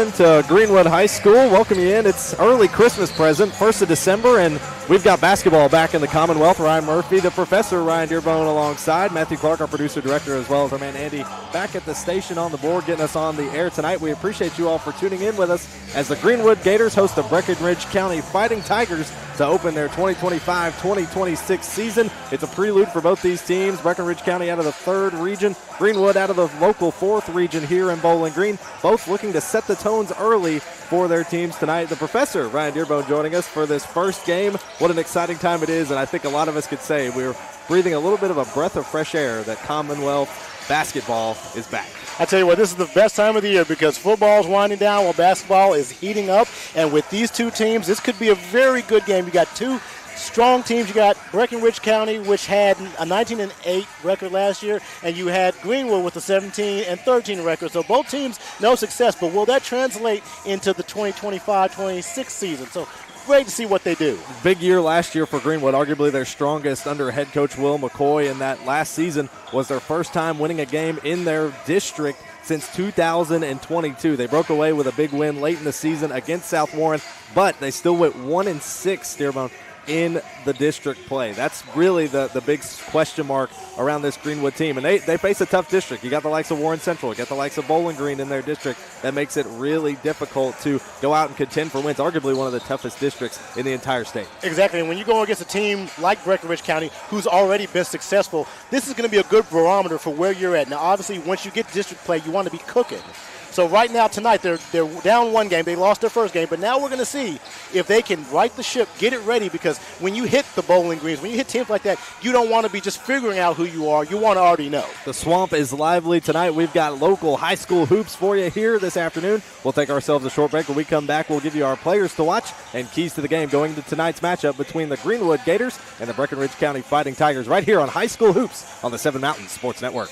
in to Greenwood High School. Welcome you in. It's early Christmas present, 1st of December, and we've got basketball back in the Commonwealth. Ryan Murphy, the professor, Ryan Dearbone alongside. Matthew Clark, our producer-director, as well as our man Andy, back at the station on the board, getting us on the air tonight. We appreciate you all for tuning in with us as the Greenwood Gators host the Breckinridge County Fighting Tigers to open their 2025-2026 season. It's a prelude for both these teams. Breckinridge County out of the 3rd region, Greenwood out of the local 4th region here in Bowling Green, both looking to set the tones early for their teams tonight. The professor, Ryan Dearbone, joining us for this first game. What an exciting time it is, and I think a lot of us could say we're breathing a little bit of a breath of fresh air that Commonwealth basketball is back. I tell you what, this is the best time of the year because football is winding down while basketball is heating up. And with these two teams, this could be a very good game. You got two strong teams. You got Breckinridge County, which had a 19-8 record last year, and you had Greenwood with a 17-13 record. So both teams, no success, but will that translate into the 2025-26 season? So great to see what they do. Big year last year for Greenwood, arguably their strongest under head coach Will McCoy, and that last season was their first time winning a game in their district since 2022. They broke away with a big win late in the season against South Warren, but they still went 1-6, Dearbone, in the district play. That's really the big question mark around this Greenwood team. And they face a tough district. You got the likes of Warren Central, you got the likes of Bowling Green in their district. That makes it really difficult to go out and contend for wins, arguably one of the toughest districts in the entire state. Exactly, and when you go against a team like Breckinridge County, who's already been successful, this is going to be a good barometer for where you're at. Now, obviously, once you get district play, you want to be cooking. So right now, tonight, they're down one game. They lost their first game, but now we're going to see if they can right the ship, get it ready, because when you hit the Bowling Greens, when you hit teams like that, you don't want to be just figuring out who you are. You want to already know. The Swamp is lively tonight. We've got local high school hoops for you here this afternoon. We'll take ourselves a short break. When we come back, we'll give you our players to watch and keys to the game going into tonight's matchup between the Greenwood Gators and the Breckinridge County Fighting Tigers right here on High School Hoops on the Seven Mountains Sports Network.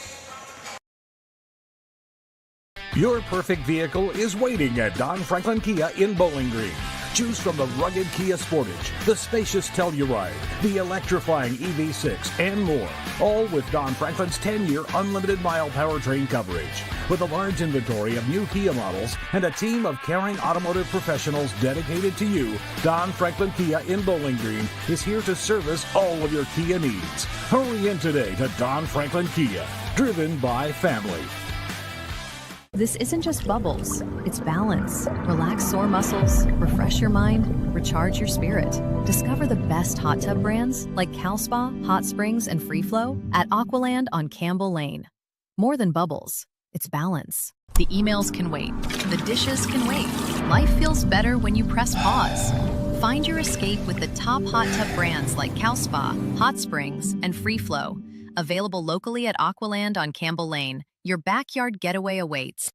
Your perfect vehicle is waiting at Don Franklin Kia in Bowling Green. Choose from the rugged Kia Sportage, the spacious Telluride, the electrifying EV6, and more. All with Don Franklin's 10-year unlimited mile powertrain coverage. With a large inventory of new Kia models and a team of caring automotive professionals dedicated to you, Don Franklin Kia in Bowling Green is here to service all of your Kia needs. Hurry in today to Don Franklin Kia, driven by family. This isn't just bubbles, it's balance. Relax sore muscles, refresh your mind, recharge your spirit. Discover the best hot tub brands like Cal Spa, Hot Springs, and Free Flow at Aqualand on Campbell Lane. More than bubbles, it's balance. The emails can wait, the dishes can wait. Life feels better when you press pause. Find your escape with the top hot tub brands like Cal Spa, Hot Springs, and Free Flow. Available locally at Aqualand on Campbell Lane. Your backyard getaway awaits.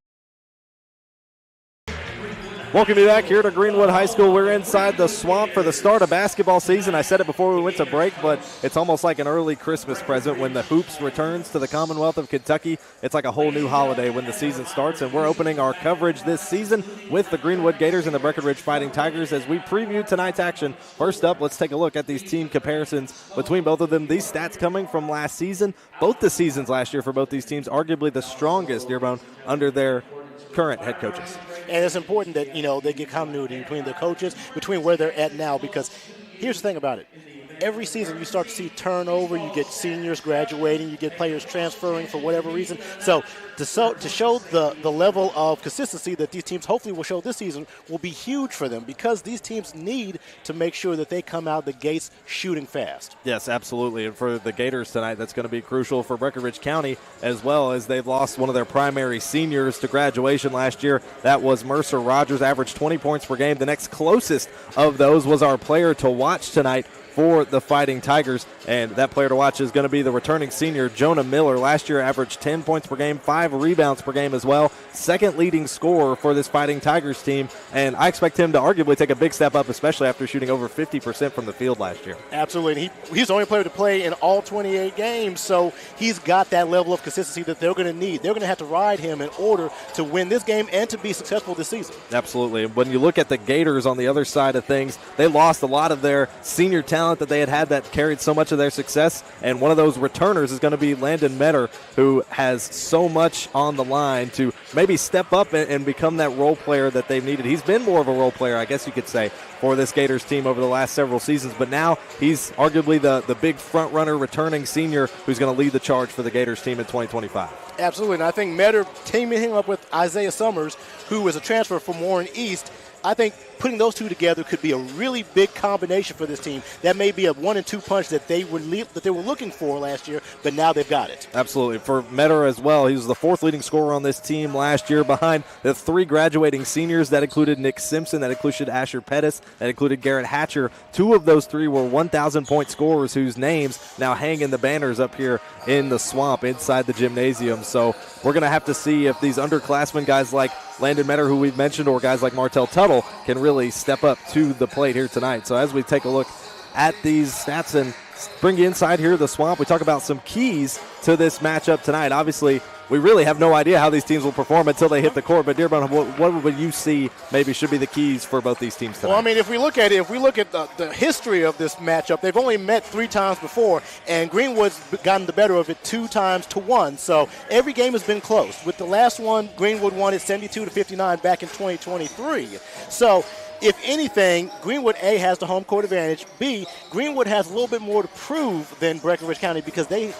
Welcome you back here to Greenwood High School. We're inside the Swamp for the start of basketball season. I said it before we went to break, but it's almost like an early Christmas present when the Hoops returns to the Commonwealth of Kentucky. It's like a whole new holiday when the season starts, and we're opening our coverage this season with the Greenwood Gators and the Breckinridge Fighting Tigers as we preview tonight's action. First up, let's take a look at these team comparisons between both of them. These stats coming from last season. Both the seasons last year for both these teams, arguably the strongest, Dearbone, under their current head coaches. And it's important that, they get continuity between the coaches, between where they're at now, because here's the thing about it. Every season you start to see turnover, you get seniors graduating, you get players transferring for whatever reason. So to show the level of consistency that these teams hopefully will show this season will be huge for them, because these teams need to make sure that they come out the gates shooting fast. Yes, absolutely. And for the Gators tonight, that's going to be crucial for Breckinridge County as well, as they've lost one of their primary seniors to graduation last year. That was Mercer Rogers, averaged 20 points per game. The next closest of those was our player to watch tonight for the Fighting Tigers, and that player to watch is going to be the returning senior, Jonah Miller. Last year averaged 10 points per game, 5 rebounds per game as well. Second leading scorer for this Fighting Tigers team, and I expect him to arguably take a big step up, especially after shooting over 50% from the field last year. Absolutely. He's the only player to play in all 28 games, so he's got that level of consistency that they're going to need. They're going to have to ride him in order to win this game and to be successful this season. Absolutely. When you look at the Gators on the other side of things, they lost a lot of their senior talent talent that they had that carried so much of their success. And one of those returners is going to be Landon Metter, who has so much on the line to maybe step up and become that role player that they've needed. He's been more of a role player, I guess you could say, for this Gators team over the last several seasons. But now he's arguably the big front runner, returning senior who's going to lead the charge for the Gators team in 2025. Absolutely, and I think Metter teaming him up with Isaiah Summers, who is a transfer from Warren East, I think putting those two together could be a really big combination for this team. That may be a 1-2 punch that they were looking for last year, but now they've got it. Absolutely. For Metter as well, he was the 4th leading scorer on this team last year behind the 3 graduating seniors. That included Nick Simpson, that included Asher Pettis, that included Garrett Hatcher. 2 of those 3 were 1,000-point scorers whose names now hang in the banners up here in the swamp inside the gymnasium. So we're going to have to see if these underclassmen, guys like Landon Metter, who we've mentioned, or guys like Martell Tuttle, can really step up to the plate here tonight. So as we take a look at these stats and bring you inside here the swamp, we talk about some keys to this matchup tonight. Obviously, we really have no idea how these teams will perform until they hit the court. But Dearborn, what would you see maybe should be the keys for both these teams tonight? Well, I mean, if we look at the history of this matchup, they've only met 3 times before, and Greenwood's gotten the better of it 2 times to 1. So every game has been close. With the last one, Greenwood won it 72-59 back in 2023. So if anything, Greenwood, A, has the home court advantage. B, Greenwood has a little bit more to prove than Breckinridge County because they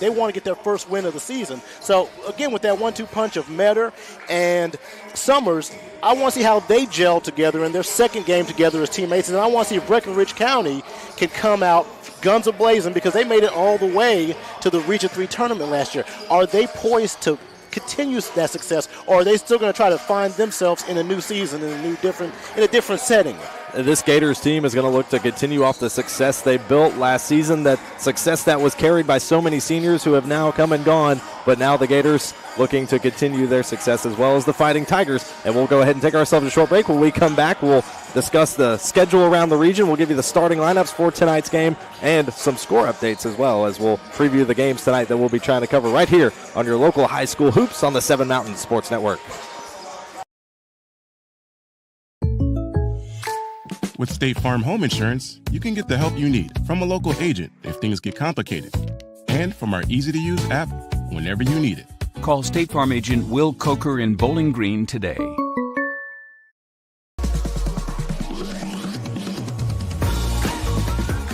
want to get their first win of the season. So, again, with that 1-2 punch of Metter and Summers, I want to see how they gel together in their second game together as teammates. And I want to see if Breckinridge County can come out guns a-blazing because they made it all the way to the Region 3 tournament last year. Are they poised to continue that success, or are they still going to try to find themselves in a new season, in a different setting? This Gators team is going to look to continue off the success they built last season, that success that was carried by so many seniors who have now come and gone, but now the Gators looking to continue their success as well as the Fighting Tigers. And we'll go ahead and take ourselves a short break. When we come back, we'll discuss the schedule around the region. We'll give you the starting lineups for tonight's game and some score updates as well, as we'll preview the games tonight that we'll be trying to cover right here on your local high school hoops on the 7 Mountain Sports Network. With State Farm Home Insurance, you can get the help you need from a local agent if things get complicated, and from our easy-to-use app whenever you need it. Call State Farm agent Will Coker in Bowling Green today.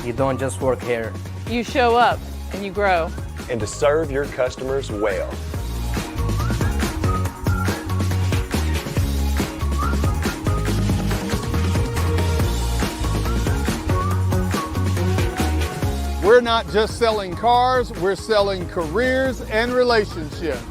You don't just work here. You show up and you grow. And to serve your customers well. We're not just selling cars, we're selling careers and relationships.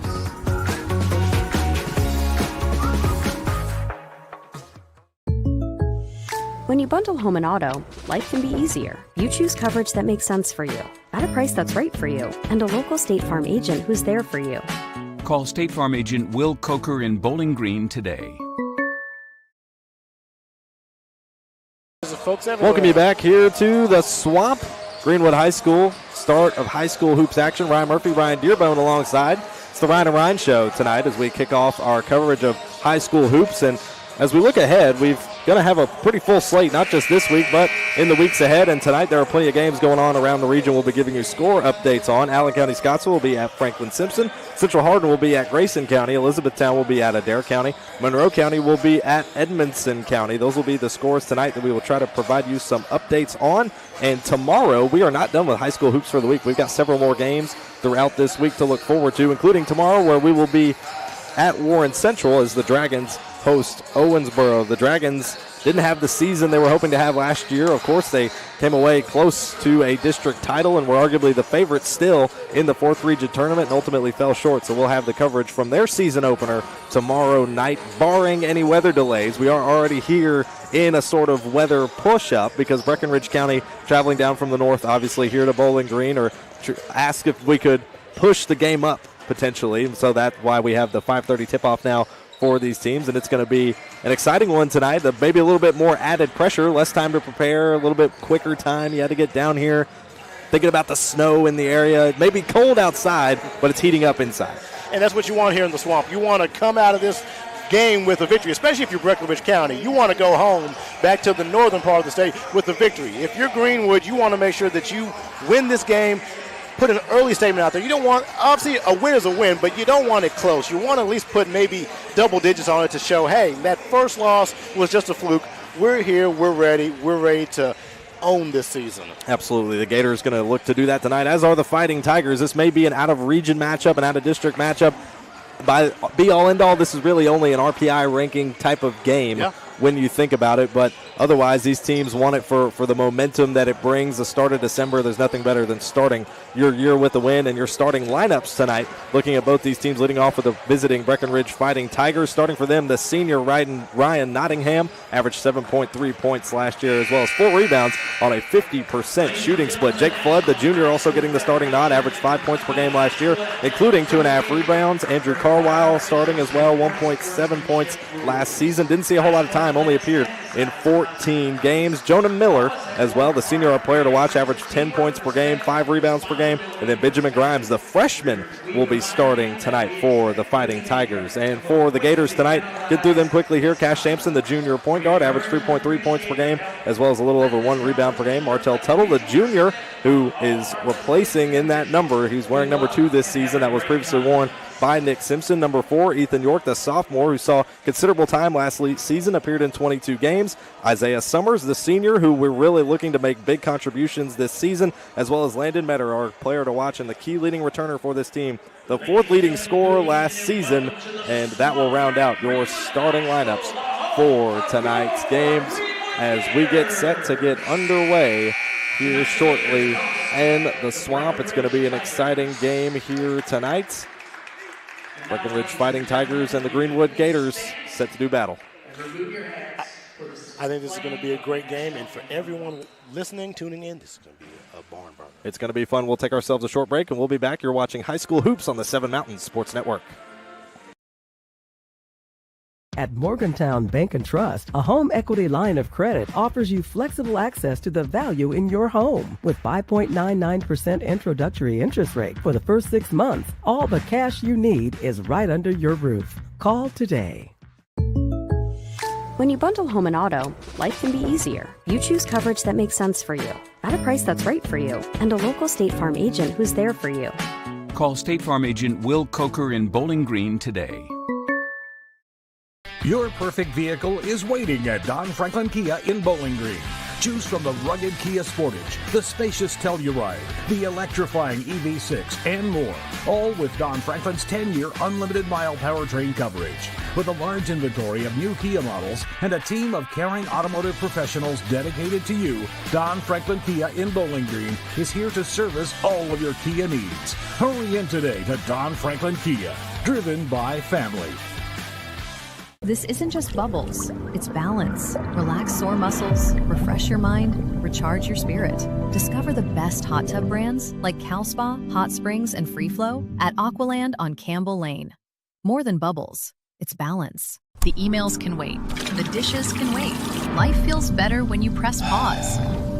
When you bundle home and auto, life can be easier. You choose coverage that makes sense for you, at a price that's right for you, and a local State Farm agent who's there for you. Call State Farm agent Will Coker in Bowling Green today. Welcome you back here to the Swamp. Greenwood High School, start of high school hoops action. Ryan Murphy, Ryan Dearborn alongside. It's the Ryan and Ryan show tonight as we kick off our coverage of high school hoops. And as we look ahead, we've going to have a pretty full slate, not just this week, but in the weeks ahead. And tonight there are plenty of games going on around the region we'll be giving you score updates on. Allen County Scottsville will be at Franklin Simpson. Central Hardin will be at Grayson County. Elizabethtown will be at Adair County. Monroe County will be at Edmondson County. Those will be the scores tonight that we will try to provide you some updates on. And tomorrow, we are not done with high school hoops for the week. We've got several more games throughout this week to look forward to, including tomorrow where we will be at Warren Central as the Dragons host Owensboro. The Dragons didn't have the season they were hoping to have last year. Of course, they came away close to a district title and were arguably the favorites still in the 4th region tournament and ultimately fell short. So we'll have the coverage from their season opener tomorrow night, barring any weather delays. We are already here in a sort of weather push-up because Breckinridge County traveling down from the north, obviously here to Bowling Green, or ask if we could push the game up potentially. So that's why we have the 5:30 tip-off now for these teams, and it's going to be an exciting one tonight. Maybe a little bit more added pressure, less time to prepare, a little bit quicker time. You had to get down here thinking about the snow in the area. It may be cold outside, but it's heating up inside. And that's what you want here in the Swamp. You want to come out of this game with a victory, especially if you're Breckinridge County. You want to go home back to the northern part of the state with a victory. If you're Greenwood, you want to make sure that you win this game, put an early statement out there. You don't want, obviously a win is a win, but you don't want it close. You want to at least put maybe double digits on it to show, hey, that first loss was just a fluke. We're here, we're ready to own this season. Absolutely. The Gators going to look to do that tonight, as are the Fighting Tigers. This may be an out-of-region matchup, an out-of-district matchup. By be-all, end-all, this is really only an RPI ranking type of game when you think about it. But otherwise, these teams want it for the momentum that it brings. The start of December, there's nothing better than starting your year with a win, and your starting lineups tonight. Looking at both these teams, leading off with the visiting Breckinridge Fighting Tigers. Starting for them, the senior Ryan Nottingham, averaged 7.3 points last year, as well as 4 rebounds on a 50% shooting split. Jake Flood, the junior, also getting the starting nod, averaged 5 points per game last year, including 2.5 rebounds. Andrew Carwile starting as well, 1.7 points last season. Didn't see a whole lot of time, only appeared in 14 games. Jonah Miller as well, the senior, our player to watch, averaged 10 points per game, 5 rebounds per game. And then Benjamin Grimes, the freshman, will be starting tonight for the Fighting Tigers. And for the Gators tonight, get through them quickly here. Cash Sampson, the junior point guard, averaged 3.3 points per game, as well as a little over 1 rebound per game. Martell Tuttle, the junior, who is replacing in that number. He's wearing number 2 this season. That was previously worn by Nick Simpson. Number 4, Ethan York, the sophomore, who saw considerable time last season, appeared in 22 games. Isaiah Summers, the senior, who we're really looking to make big contributions this season, as well as Landon Metter, our player to watch and the key leading returner for this team, the 4th leading scorer last season. And that will round out your starting lineups for tonight's games as we get set to get underway here shortly in the Swamp. It's going to be an exciting game here tonight. Breckinridge Fighting Tigers and the Greenwood Gators set to do battle. I think this is going to be a great game, and for everyone listening, tuning in, this is going to be a barn burner. It's going to be fun. We'll take ourselves a short break, and we'll be back. You're watching High School Hoops on the Seven Mountains Sports Network. At Morgantown Bank and Trust, a home equity line of credit offers you flexible access to the value in your home. With 5.99% introductory interest rate for the first 6 months, all the cash you need is right under your roof. Call today. When you bundle home and auto, life can be easier. You choose coverage that makes sense for you, at a price that's right for you, and a local State Farm agent who's there for you. Call State Farm agent Will Coker in Bowling Green today. Your perfect vehicle is waiting at Don Franklin Kia in Bowling Green. Choose from the rugged Kia Sportage, the spacious Telluride, the electrifying EV6, and more. All with Don Franklin's 10-year unlimited mile powertrain coverage. With a large inventory of new Kia models and a team of caring automotive professionals dedicated to you, Don Franklin Kia in Bowling Green is here to service all of your Kia needs. Hurry in today to Don Franklin Kia, driven by family. This isn't just bubbles, it's balance. Relax sore muscles, refresh your mind, recharge your spirit. Discover the best hot tub brands like Cal Spa, Hot Springs, and Free Flow at Aqualand on Campbell Lane. More than bubbles, it's balance. The emails can wait, the dishes can wait. Life feels better when you press pause.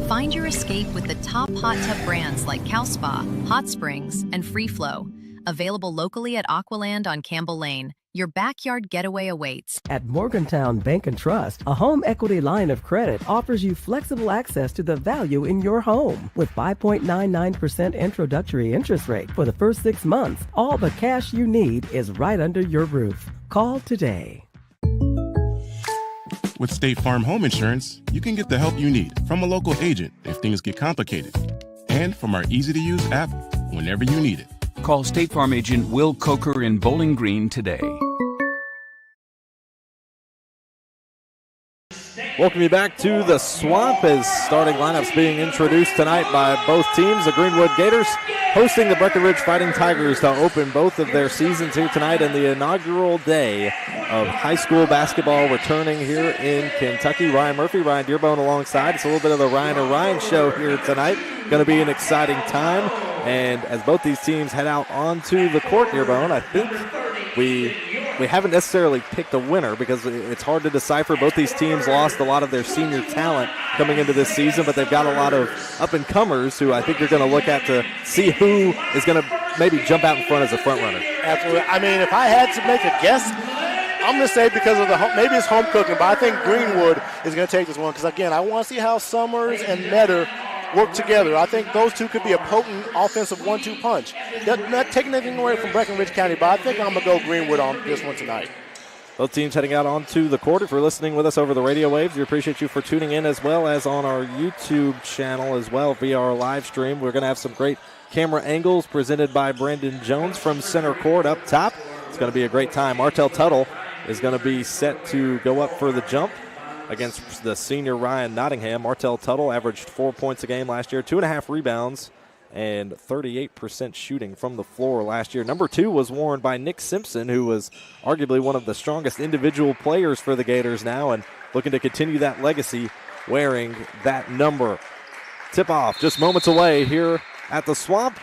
Find your escape with the top hot tub brands like Cal Spa, Hot Springs, and Free Flow. Available locally at Aqualand on Campbell Lane. Your backyard getaway awaits. At Morgantown Bank and Trust, a home equity line of credit offers you flexible access to the value in your home. With 5.99% introductory interest rate for the first 6 months, all the cash you need is right under your roof. Call today. With State Farm Home Insurance, you can get the help you need from a local agent if things get complicated, and from our easy-to-use app whenever you need it. Call State Farm agent Will Coker in Bowling Green today. Welcome you back to the Swamp as starting lineups being introduced tonight by both teams. The Greenwood Gators hosting the Breckinridge Fighting Tigers to open both of their seasons here tonight in the inaugural day of high school basketball returning here in Kentucky. Ryan Murphy, Ryan Dearborn alongside. It's a little bit of the Ryan and Ryan show here tonight. Going to be an exciting time. And as both these teams head out onto the court, Dearborn, I think we haven't necessarily picked a winner because it's hard to decipher. Both these teams lost a lot of their senior talent coming into this season, but they've got a lot of up-and-comers who I think you're going to look at to see who is going to maybe jump out in front as a front runner. Absolutely. I mean, if I had to make a guess, I'm going to say because of maybe it's home cooking, but I think Greenwood is going to take this one because, again, I want to see how Summers and Metter work together. I think those two could be a potent offensive 1-2 punch. Not taking anything away from Breckinridge County, but I think I'm going to go Greenwood on this one tonight. Both teams heading out onto the court. If you're listening with us over the radio waves, we appreciate you for tuning in, as well as on our YouTube channel as well via our live stream. We're going to have some great camera angles presented by Brandon Jones from center court up top. It's going to be a great time. Martell Tuttle is going to be set to go up for the jump against the senior Ryan Nottingham. Martell Tuttle averaged 4 points a game last year, 2.5 rebounds, and 38% shooting from the floor last year. Number 2 was worn by Nick Simpson, who was arguably one of the strongest individual players for the Gators now and looking to continue that legacy wearing that number. Tip-off just moments away here at the Swamp,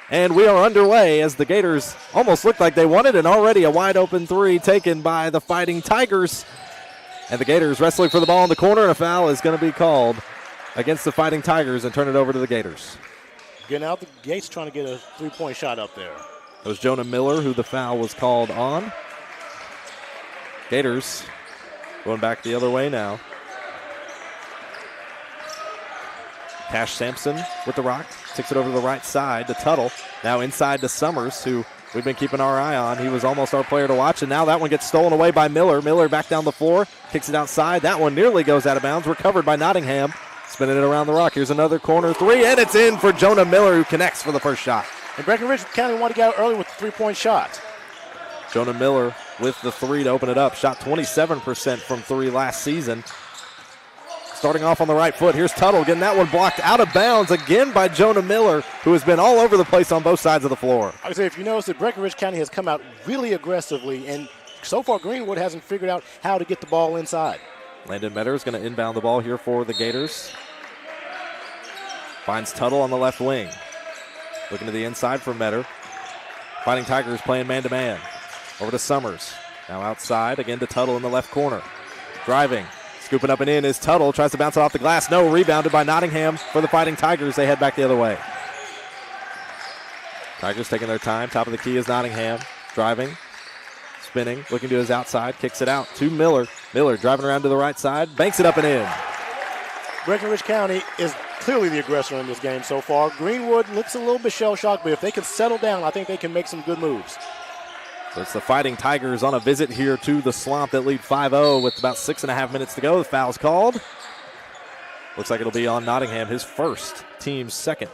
and we are underway as the Gators almost looked like they won it, and already a wide-open 3 taken by the Fighting Tigers. And the Gators wrestling for the ball in the corner, and a foul is going to be called against the Fighting Tigers and turn it over to the Gators. Getting out the gates, trying to get a three-point shot up there. It was Jonah Miller who the foul was called on. Gators going back the other way now. Cash Sampson with the rock. Takes it over to the right side to Tuttle. Now inside to Summers, who we've been keeping our eye on. He was almost our player to watch, and now that one gets stolen away by Miller. Miller back down the floor, kicks it outside. That one nearly goes out of bounds. Recovered by Nottingham. Spinning it around the rock. Here's another corner 3, and it's in for Jonah Miller, who connects for the first shot. And Breckinridge County wanted to get out early with the three-point shot. Jonah Miller with the 3 to open it up. Shot 27% from 3 last season. Starting off on the right foot. Here's Tuttle getting that one blocked out of bounds again by Jonah Miller, who has been all over the place on both sides of the floor. I would say, if you notice that Breckinridge County has come out really aggressively, and so far Greenwood hasn't figured out how to get the ball inside. Landon Metter is going to inbound the ball here for the Gators. Finds Tuttle on the left wing. Looking to the inside for Metter. Fighting Tigers playing man-to-man. Over to Summers. Now outside, again to Tuttle in the left corner. Driving. Scooping up and in is Tuttle. Tries to bounce it off the glass. No, rebounded by Nottingham for the Fighting Tigers. They head back the other way. Tigers taking their time. Top of the key is Nottingham. Driving. Spinning. Looking to his outside. Kicks it out to Miller. Miller driving around to the right side. Banks it up and in. Breckinridge County is clearly the aggressor in this game so far. Greenwood looks a little bit shell-shocked, but if they can settle down, I think they can make some good moves. So it's the Fighting Tigers on a visit here to the Swamp that lead 5-0 with about 6.5 minutes to go. The foul's called. Looks like it'll be on Nottingham, his first, team's second.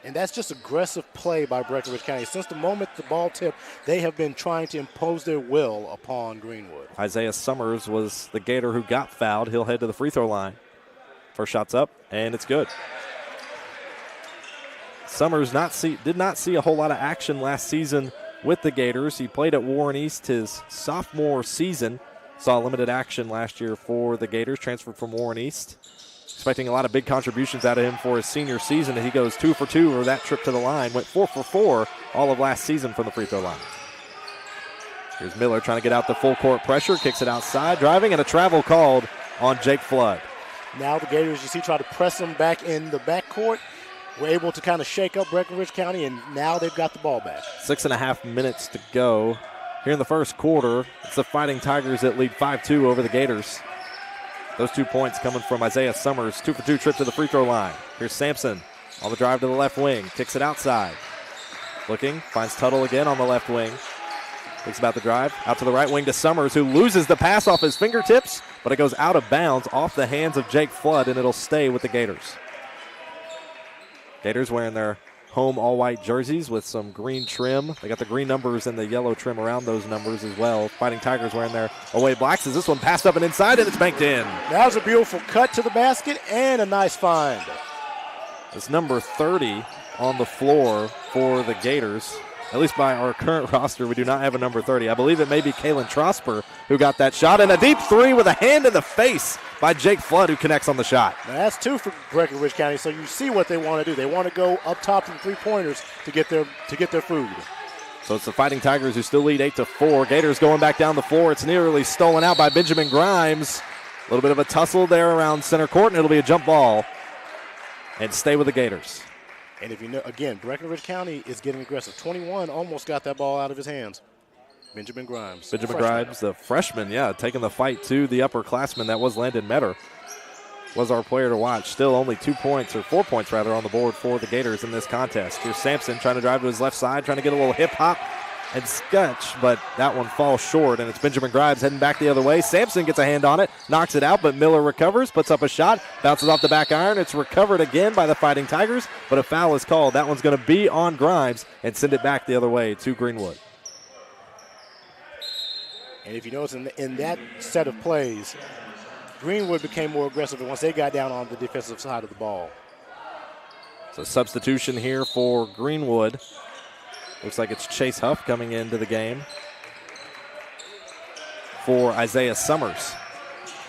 And that's just aggressive play by Breckinridge County. Since the moment the ball tipped, they have been trying to impose their will upon Greenwood. Isaiah Summers was the Gator who got fouled. He'll head to the free throw line. First shot's up, and it's good. Summers did not see a whole lot of action last season with the Gators. He played at Warren East his sophomore season. Saw limited action last year for the Gators, transferred from Warren East. Expecting a lot of big contributions out of him for his senior season. He goes 2 for 2 or that trip to the line. Went 4 for 4 all of last season from the free throw line. Here's Miller trying to get out the full court pressure. Kicks it outside, driving, and a travel called on Jake Flood. Now the Gators, you see, try to press them back in the backcourt. We're able to kind of shake up Breckinridge County, and now they've got the ball back. 6.5 minutes to go here in the first quarter. It's the Fighting Tigers that lead 5-2 over the Gators. Those 2 points coming from Isaiah Summers. 2 for 2 trip to the free throw line. Here's Sampson on the drive to the left wing. Kicks it outside. Looking, finds Tuttle again on the left wing. Thinks about the drive. Out to the right wing to Summers, who loses the pass off his fingertips, but it goes out of bounds off the hands of Jake Flood, and it'll stay with the Gators. Gators wearing their home all-white jerseys with some green trim. They got the green numbers and the yellow trim around those numbers as well. Fighting Tigers wearing their away blacks as this one passed up and inside, and it's banked in. That was a beautiful cut to the basket and a nice find. It's number 30 on the floor for the Gators. At least by our current roster, we do not have a number 30. I believe it may be Kalen Trosper who got that shot. And a deep 3 with a hand in the face by Jake Flood, who connects on the shot. Now that's 2 for Breckinridge County, so you see what they want to do. They want to go up top to the three-pointers to get their food. So it's the Fighting Tigers who still lead 8-4. Gators going back down the floor. It's nearly stolen out by Benjamin Grimes. A little bit of a tussle there around center court, and it'll be a jump ball and stay with the Gators. And if you know, again, Breckinridge County is getting aggressive. 21 almost got that ball out of his hands. Benjamin Grimes. Benjamin Grimes, the freshman, taking the fight to the upperclassman that was Landon Metter. Was our player to watch. Still only 2 points, or 4 points rather, on the board for the Gators in this contest. Here's Sampson trying to drive to his left side, trying to get a little hip hop and sketch, but that one falls short, and it's Benjamin Grimes heading back the other way. Sampson gets a hand on it, knocks it out, but Miller recovers, puts up a shot, bounces off the back iron. It's recovered again by the Fighting Tigers, but a foul is called. That one's going to be on Grimes and send it back the other way to Greenwood. And if you notice in that set of plays, Greenwood became more aggressive once they got down on the defensive side of the ball. So substitution here for Greenwood. Looks like it's Chase Huff coming into the game for Isaiah Summers.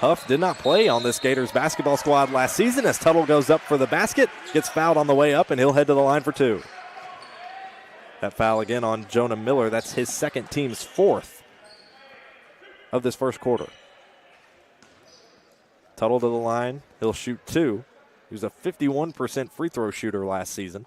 Huff did not play on this Gators basketball squad last season as Tuttle goes up for the basket, gets fouled on the way up, and he'll head to the line for 2. That foul again on Jonah Miller. That's his second, team's 4th of this first quarter. Tuttle to the line. He'll shoot 2. He was a 51% free throw shooter last season.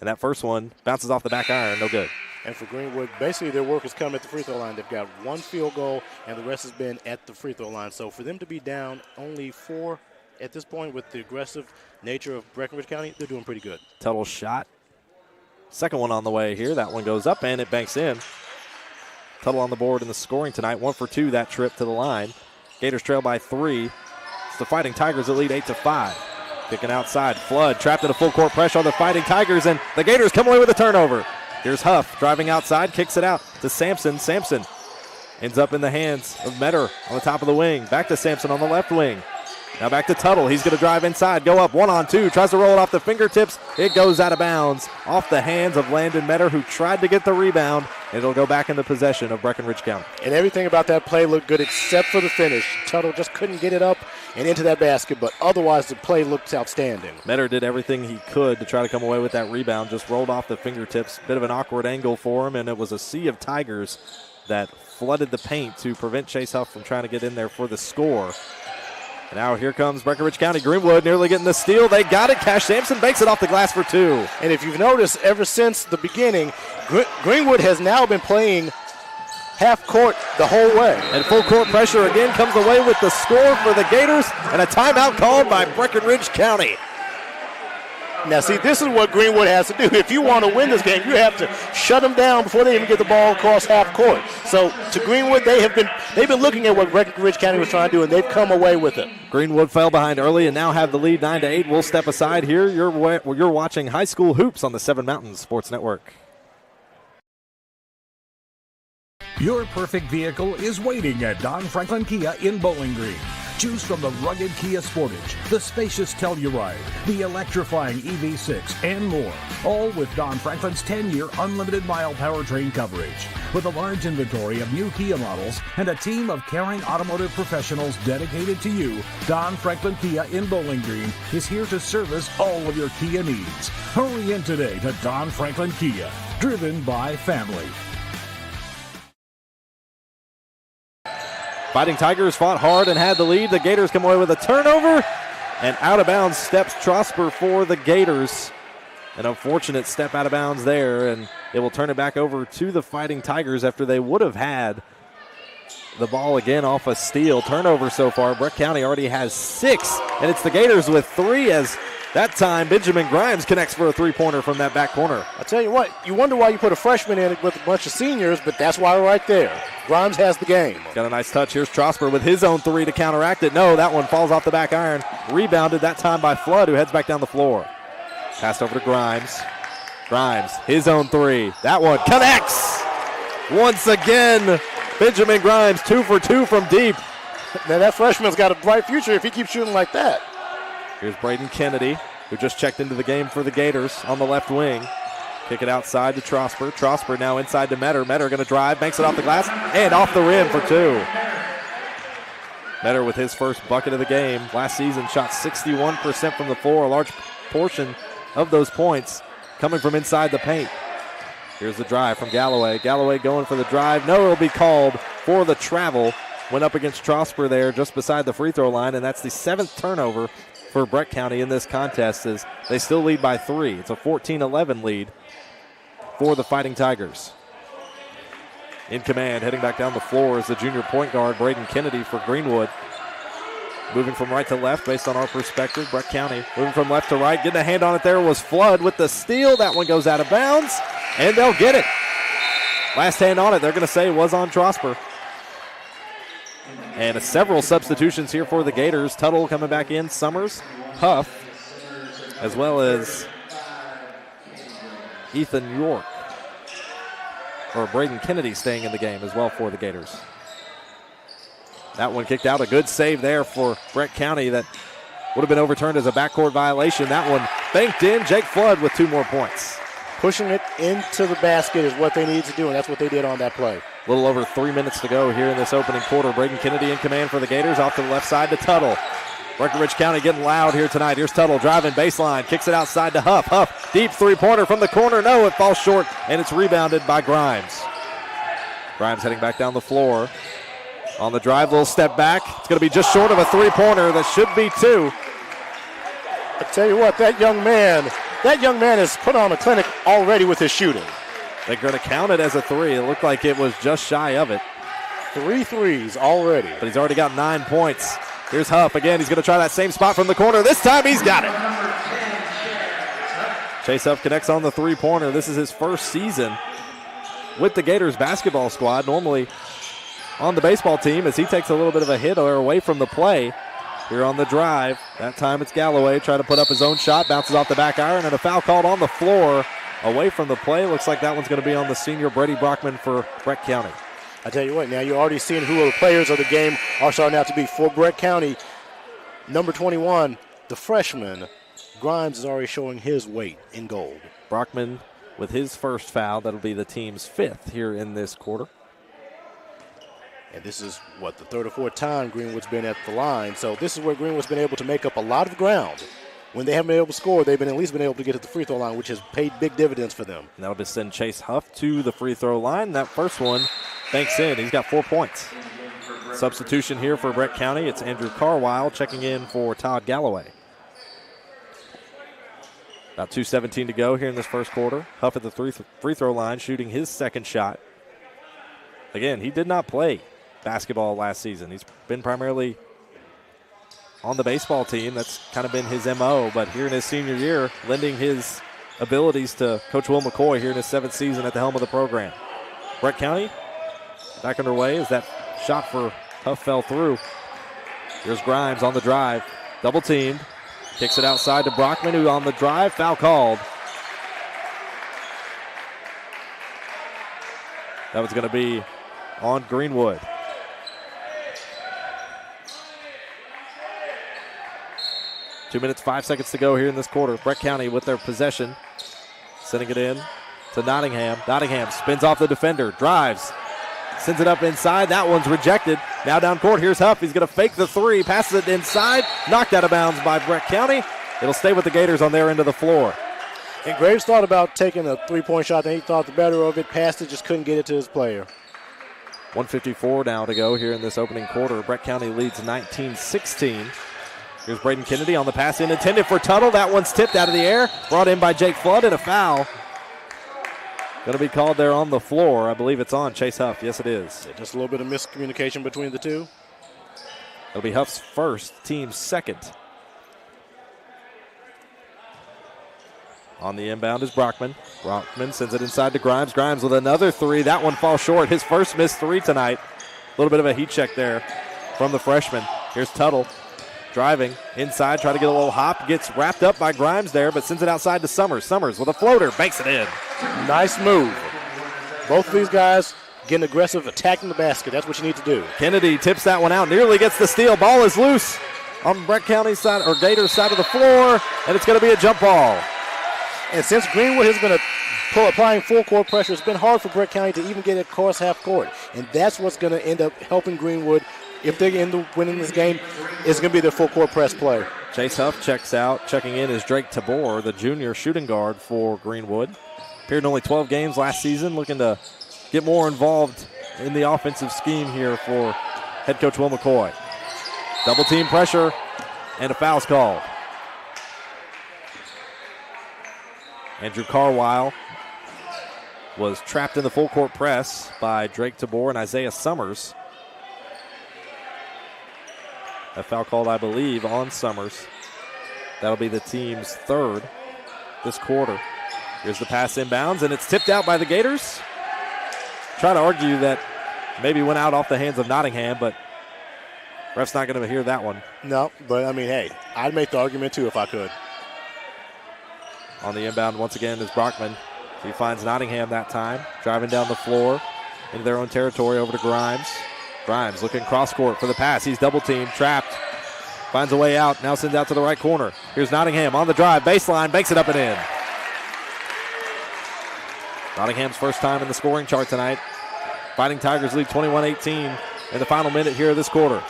And that first one bounces off the back iron. No good. And for Greenwood, basically their work has come at the free throw line. They've got 1 field goal, and the rest has been at the free throw line. So for them to be down only 4 at this point with the aggressive nature of Breckinridge County, they're doing pretty good. Tuttle shot. Second one on the way here. That one goes up, and it banks in. Tuttle on the board in the scoring tonight. 1 for 2 that trip to the line. Gators trail by 3. The Fighting Tigers that lead 8-5. Kicking outside. Flood trapped in a full court pressure on the Fighting Tigers, and the Gators come away with a turnover. Here's Huff driving outside, kicks it out to Sampson. Sampson ends up in the hands of Metter on the top of the wing. Back to Sampson on the left wing. Now back to Tuttle. He's going to drive inside, go up 1-on-2, tries to roll it off the fingertips. It goes out of bounds off the hands of Landon Metter, who tried to get the rebound, and it'll go back into possession of Breckinridge County. And everything about that play looked good except for the finish. Tuttle just couldn't get it up and into that basket, but otherwise the play looked outstanding. Metter did everything he could to try to come away with that rebound, just rolled off the fingertips. Bit of an awkward angle for him, and it was a sea of Tigers that flooded the paint to prevent Chase Huff from trying to get in there for the score. And now here comes Breckinridge County. Greenwood nearly getting the steal. They got it. Cash Sampson banks it off the glass for 2. And if you've noticed, ever since the beginning, Greenwood has now been playing half court the whole way. And full court pressure again comes away with the score for the Gators, and a timeout called by Breckinridge County. Now, see, this is what Greenwood has to do. If you want to win this game, you have to shut them down before they even get the ball across half court. So, to Greenwood, they've been looking at what Breckinridge County was trying to do, and they've come away with it. Greenwood fell behind early and now have the lead 9-8. We'll step aside here. You're watching High School Hoops on the Seven Mountains Sports Network. Your perfect vehicle is waiting at Don Franklin Kia in Bowling Green. Choose from the rugged Kia Sportage, the spacious Telluride, the electrifying EV6, and more. All with Don Franklin's 10-year unlimited mile powertrain coverage. With a large inventory of new Kia models and a team of caring automotive professionals dedicated to you, Don Franklin Kia in Bowling Green is here to service all of your Kia needs. Hurry in today to Don Franklin Kia, driven by family. Fighting Tigers fought hard and had the lead. The Gators come away with a turnover, and out of bounds steps Trosper for the Gators. An unfortunate step out of bounds there, and it will turn it back over to the Fighting Tigers after they would have had the ball again off a steal. Turnover so far. Breck County already has 6, and it's the Gators with 3 as that time Benjamin Grimes connects for a three-pointer from that back corner. I tell you what, you wonder why you put a freshman in with a bunch of seniors, but that's why right there. Grimes has the game. Got a nice touch. Here's Trosper with his own 3 to counteract it. No, that one falls off the back iron. Rebounded that time by Flood, who heads back down the floor. Passed over to Grimes. Grimes, his own 3. That one connects. Once again, Benjamin Grimes, 2 for 2 from deep. Now that freshman's got a bright future if he keeps shooting like that. Here's Braden Kennedy, who just checked into the game for the Gators on the left wing. Kick it outside to Trosper. Trosper now inside to Metter. Metter going to drive, banks it off the glass, and off the rim for 2. Metter with his first bucket of the game. Last season shot 61% from the floor, a large portion of those points coming from inside the paint. Here's the drive from Galloway. Galloway going for the drive. No, it'll be called for the travel. Went up against Trosper there just beside the free throw line, and that's the 7th turnover for Breck County in this contest as they still lead by 3. It's a 14-11 lead for the Fighting Tigers. in command. Heading back down the floor is the junior point guard, Braden Kennedy for Greenwood. Moving from right to left based on our perspective. Breck County moving from left to right. Getting a hand on it there was Flood with the steal. That one goes out of bounds, and they'll get it. Last hand on it, they're going to say was on Trosper. And several substitutions here for the Gators. Tuttle coming back in. Summers, Huff, as well as Ethan York. Or Braden Kennedy staying in the game as well for the Gators. That one kicked out. A good save there for Breck County that would have been overturned as a backcourt violation. That one banked in. Jake Flood with 2 more points. Pushing it into the basket is what they need to do, and that's what they did on that play. A little over 3 minutes to go here in this opening quarter. Braden Kennedy in command for the Gators. Off to the left side to Tuttle. Breckinridge County getting loud here tonight. Here's Tuttle driving baseline. Kicks it outside to Huff. Huff, deep three-pointer from the corner. No, it falls short, and it's rebounded by Grimes. Grimes heading back down the floor. On the drive, little step back. It's going to be just short of a three-pointer. That should be 2. I tell you what, that young man has put on a clinic already with his shooting. They're going to count it as a 3. It looked like it was just shy of it. 3 threes already. But he's already got 9 points. Here's Huff again. He's going to try that same spot from the corner. This time he's got it. Chase Huff connects on the three-pointer. This is his first season with the Gators basketball squad. Normally on the baseball team as he takes a little bit of a hit or away from the play. Here on the drive. That time it's Galloway trying to put up his own shot. Bounces off the back iron, and a foul called on the floor away from the play. Looks like that one's going to be on the senior Brady Brockman for Breck County. I tell you what, now you're already seeing who the players of the game are starting out to be. For Breck County, number 21, the freshman, Grimes is already showing his weight in gold. Brockman with his first foul. That'll be the team's 5th here in this quarter. And this is, the third or fourth time Greenwood's been at the line. So this is where Greenwood's been able to make up a lot of ground. When they haven't been able to score, they've been at least been able to get to the free throw line, which has paid big dividends for them. And that'll just send Chase Huff to the free throw line. That first one banks in. He's got 4 points. Substitution here for Breck County. It's Andrew Carwile checking in for Todd Galloway. About 2:17 to go here in this first quarter. Huff at the free throw line, shooting his second shot. Again, he did not play basketball last season. He's been primarily on the baseball team. That's kind of been his MO, but here in his senior year, lending his abilities to Coach Will McCoy here in his 7th season at the helm of the program. Breck County back underway as that shot for Huff fell through. Here's Grimes on the drive. Double teamed. Kicks it outside to Brockman, who on the drive, foul called. That was going to be on Greenwood. Two minutes, 5 seconds to go here in this quarter. Breck County with their possession. Sending it in to Nottingham. Nottingham spins off the defender, drives, sends it up inside. That one's rejected. Now down court, here's Huff. He's going to fake the 3, passes it inside, knocked out of bounds by Breck County. It'll stay with the Gators on their end of the floor. And Graves thought about taking a 3-point shot, then he thought the better of it, passed it, just couldn't get it to his player. 1:54 now to go here in this opening quarter. Breck County leads 19-16. Here's Braden Kennedy on the pass in, intended for Tuttle. That one's tipped out of the air, brought in by Jake Flood, and a foul. Going to be called there on the floor. I believe it's on Chase Huff. Yes, it is. Just a little bit of miscommunication between the two. It'll be Huff's first, team's second. On the inbound is Brockman. Brockman sends it inside to Grimes. Grimes with another 3. That one falls short. His first missed 3 tonight. A little bit of a heat check there from the freshman. Here's Tuttle. Driving inside, try to get a little hop. Gets wrapped up by Grimes there, but sends it outside to Summers. Summers with a floater, banks it in. Nice move. Both of these guys getting aggressive, attacking the basket. That's what you need to do. Kennedy tips that one out, nearly gets the steal. Ball is loose on Breck County's side, or Gators' side of the floor, and it's going to be a jump ball. And since Greenwood has been applying full court pressure, it's been hard for Breck County to even get it across half court. And that's what's going to end up helping Greenwood. If they end up winning this game, it's going to be their full court press play. Chase Huff checks out. Checking in is Drake Tabor, the junior shooting guard for Greenwood. Appeared in only 12 games last season, looking to get more involved in the offensive scheme here for head coach Will McCoy. Double team pressure, and a foul's called. Andrew Carwile was trapped in the full court press by Drake Tabor and Isaiah Summers. A foul called, I believe, on Summers. That'll be the team's third this quarter. Here's the pass inbounds, and it's tipped out by the Gators. Try to argue that maybe went out off the hands of Nottingham, but ref's not going to hear that one. No, but I mean, hey, I'd make the argument too if I could. On the inbound once again is Brockman. He finds Nottingham that time, driving down the floor into their own territory over to Grimes. Grimes looking cross court for the pass. He's double teamed, trapped, finds a way out, now sends out to the right corner. Here's Nottingham on the drive, baseline, banks it up and in. Nottingham's first time in the scoring chart tonight. Fighting Tigers lead 21-18 in the final minute here of this quarter.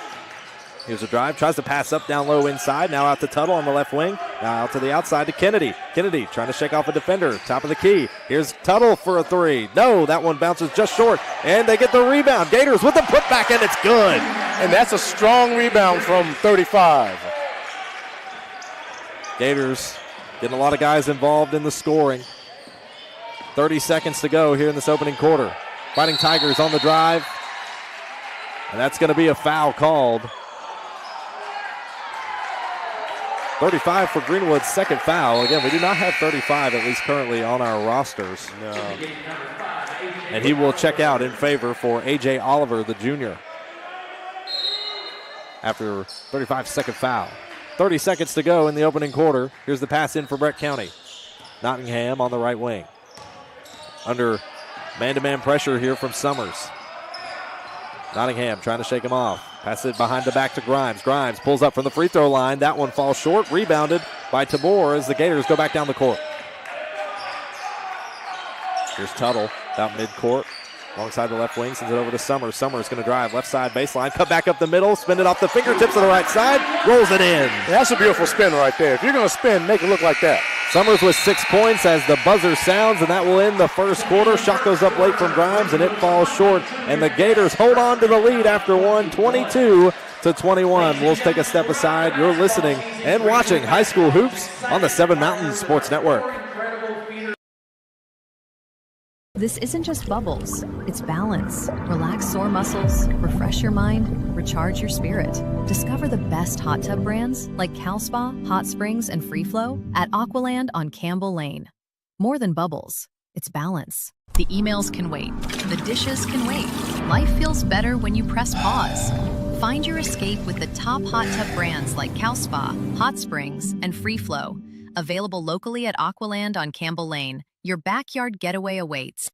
Here's a drive, tries to pass up down low inside, now out to Tuttle on the left wing, now out to the outside to Kennedy. Kennedy trying to shake off a defender, top of the key. Here's Tuttle for a three. No, that one bounces just short, and they get the rebound. Gators with the putback, and it's good. And that's a strong rebound from 35. Gators getting a lot of guys involved in the scoring. 30 seconds to go here in this opening quarter. Fighting Tigers on the drive, and that's going to be a foul called. 35 for Greenwood's second foul. Again, we do not have 35, at least currently, on our rosters. No. And he will check out in favor for A.J. Oliver, the junior, after 35 second foul. 30 seconds to go in the opening quarter. Here's the pass in for Breck County. Nottingham on the right wing. Under man-to-man pressure here from Summers. Nottingham trying to shake him off. Pass it behind the back to Grimes. Grimes pulls up from the free throw line. That one falls short. Rebounded by Tabor as the Gators go back down the court. Here's Tuttle out mid-court. Alongside the left wing, sends it over to Summers. Summers going to drive left side baseline. Cut back up the middle. Spin it off the fingertips of the right side. Rolls it in. That's a beautiful spin right there. If you're going to spin, make it look like that. Summers with 6 points as the buzzer sounds, and that will end the first quarter. Shot goes up late from Grimes, and it falls short. And the Gators hold on to the lead after one, 22-21. We'll take a step aside. You're listening and watching High School Hoops on the 7 Mountains Sports Network. This isn't just bubbles, it's balance. Relax sore muscles, refresh your mind, recharge your spirit. Discover the best hot tub brands like Cal Spa, Hot Springs, and Free Flow at Aqualand on Campbell Lane. More than bubbles, it's balance. The emails can wait, the dishes can wait. Life feels better when you press pause. Find your escape with the top hot tub brands like Cal Spa, Hot Springs, and Free Flow. Available locally at Aqualand on Campbell Lane. Your backyard getaway awaits.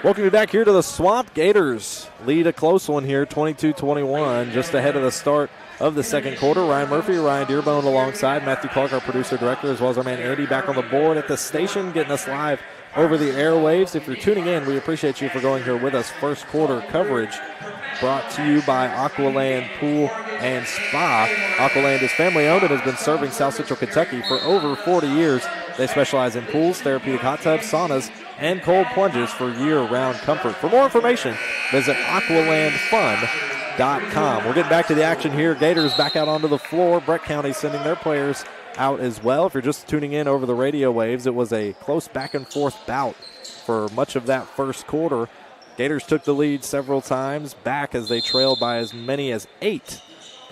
Welcome you back here to the Swamp. Gators lead a close one here, 22-21, just ahead of the start of the second quarter. Ryan Murphy, Ryan Dearbone alongside Matthew Clark, our producer-director, as well as our man Andy back on the board at the station, getting us live over the airwaves. If you're tuning in, we appreciate you for going here with us. First quarter coverage brought to you by Aqualand Pool and Spa. Aqualand is family-owned and has been serving South Central Kentucky for over 40 years. They specialize in pools, therapeutic hot tubs, saunas, and cold plunges for year-round comfort. For more information, visit aqualandfun.com. We're getting back to the action here. Gators back out onto the floor. Breck County sending their players out as well. If you're just tuning in over the radio waves, it was a close back-and-forth bout for much of that first quarter. Gators took the lead several times back as they trailed by as many as 8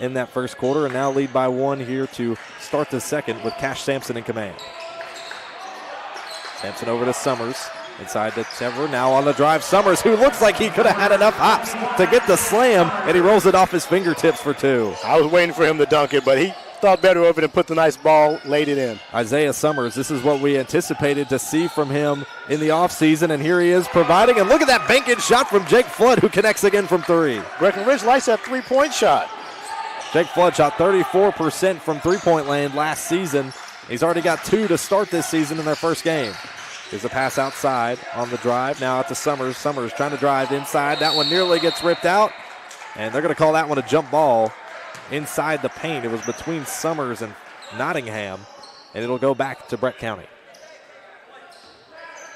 in that first quarter, and now lead by 1 here to start the second with Cash Sampson in command. Sampson over to Summers, inside to Trevor, now on the drive. Summers, who looks like he could have had enough hops to get the slam, and he rolls it off his fingertips for 2. I was waiting for him to dunk it, but he thought better of it and put the nice ball, laid it in. Isaiah Summers, this is what we anticipated to see from him in the offseason, and here he is providing. And look at that bank-in shot from Jake Flood, who connects again from 3. Breckinridge likes that three-point shot. Jake Flood shot 34% from three-point land last season. He's already got 2 to start this season in their first game. Here's a pass outside on the drive. Now out to Summers. Summers trying to drive inside. That one nearly gets ripped out. And they're going to call that one a jump ball inside the paint. It was between Summers and Nottingham. And it'll go back to Breck County.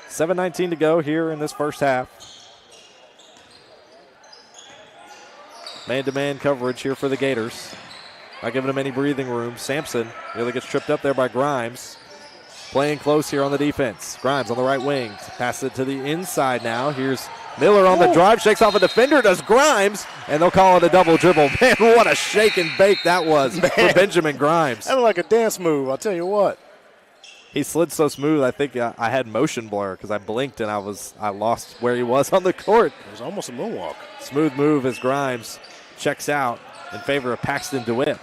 7:19 to go here in this first half. Man-to-man coverage here for the Gators. Not giving them any breathing room. Sampson nearly gets tripped up there by Grimes. playing close here on the defense. Grimes on the right wing. Passes it to the inside now. Here's Miller on the drive. Shakes off a defender. Does Grimes. And they'll call it a double dribble. Man, what a shake and bake that was for Benjamin Grimes. That was like a dance move, I'll tell you what. He slid so smooth, I think I had motion blur because I blinked and I lost where he was on the court. It was almost a moonwalk. Smooth move as Grimes checks out in favor of Paxton DeWitt.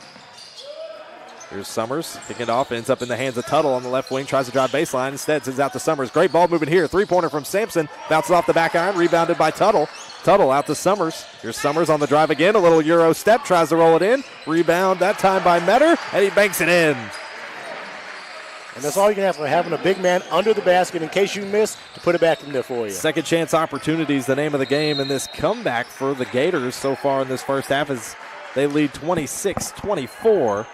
Here's Summers, kicking it off, ends up in the hands of Tuttle on the left wing, tries to drive baseline, instead sends out to Summers. Great ball movement here, three-pointer from Sampson, bounces off the back iron, rebounded by Tuttle. Tuttle out to Summers. Here's Summers on the drive again, a little Euro step, tries to roll it in, rebound that time by Metter, and he banks it in. And that's all you can have for having a big man under the basket in case you miss to put it back in there for you. Second chance opportunities, the name of the game in this comeback for the Gators so far in this first half as they lead 26-24.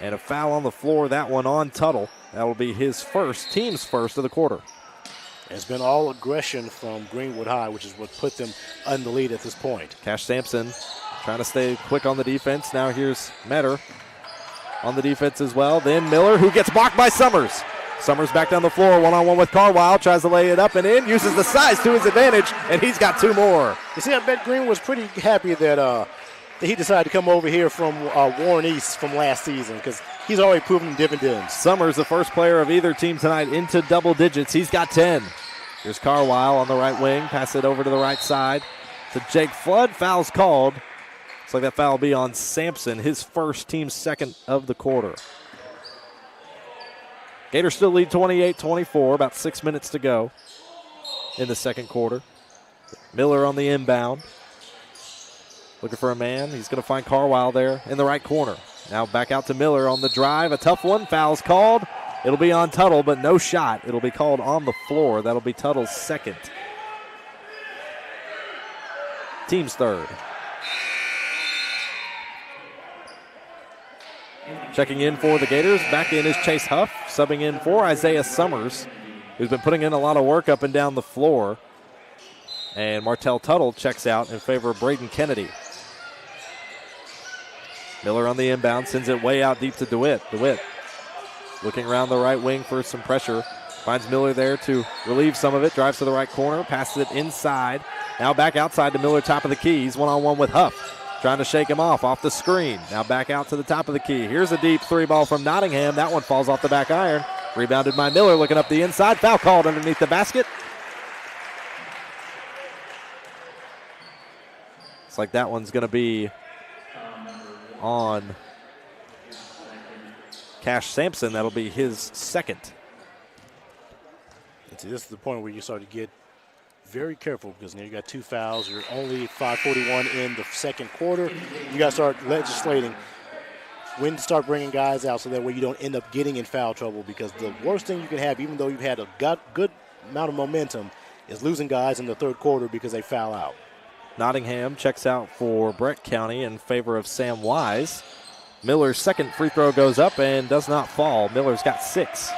And a foul on the floor, that one on Tuttle. That will be his first, team's first of the quarter. It's been all aggression from Greenwood High, which is what put them in the lead at this point. Cash Sampson trying to stay quick on the defense. Now here's Metter on the defense as well. Then Miller, who gets blocked by Summers. Summers back down the floor, one-on-one with Carwile, tries to lay it up and in, uses the size to his advantage, and he's got two more. You see, I bet Green was pretty happy that he decided to come over here from Warren East from last season because he's already proven dividends. Summers, the first player of either team tonight into double digits. He's got 10. Here's Carwile on the right wing, pass it over to the right side to Jake Flood. Foul's called. Looks like that foul will be on Sampson, his first, team second of the quarter. Gators still lead 28-24, about 6 minutes to go in the second quarter. Miller on the inbound. Looking for a man. He's going to find Carwile there in the right corner. Now back out to Miller on the drive. A tough one. Foul's called. It'll be on Tuttle, but no shot. It'll be called on the floor. That'll be Tuttle's second. Team's third. Checking in for the Gators. Back in is Chase Huff. Subbing in for Isaiah Summers, who's been putting in a lot of work up and down the floor. And Martell Tuttle checks out in favor of Braden Kennedy. Miller on the inbound, sends it way out deep to DeWitt. DeWitt looking around the right wing for some pressure. Finds Miller there to relieve some of it. Drives to the right corner, passes it inside. Now back outside to Miller, top of the key. He's one-on-one with Huff. Trying to shake him off the screen. Now back out to the top of the key. Here's a deep three ball from Nottingham. That one falls off the back iron. Rebounded by Miller, looking up the inside. Foul called underneath the basket. It's like that one's going to be on Cash Sampson. That'll be his second. See, this is the point where you start to get very careful because now you got two fouls. You're only 5:41 in the second quarter. You got to start legislating when to start bringing guys out so that way you don't end up getting in foul trouble, because the worst thing you can have, even though you've had a good amount of momentum, is losing guys in the third quarter because they foul out. Nottingham checks out for Breck County in favor of Sam Wise. Miller's second free throw goes up and does not fall. Miller's got 6.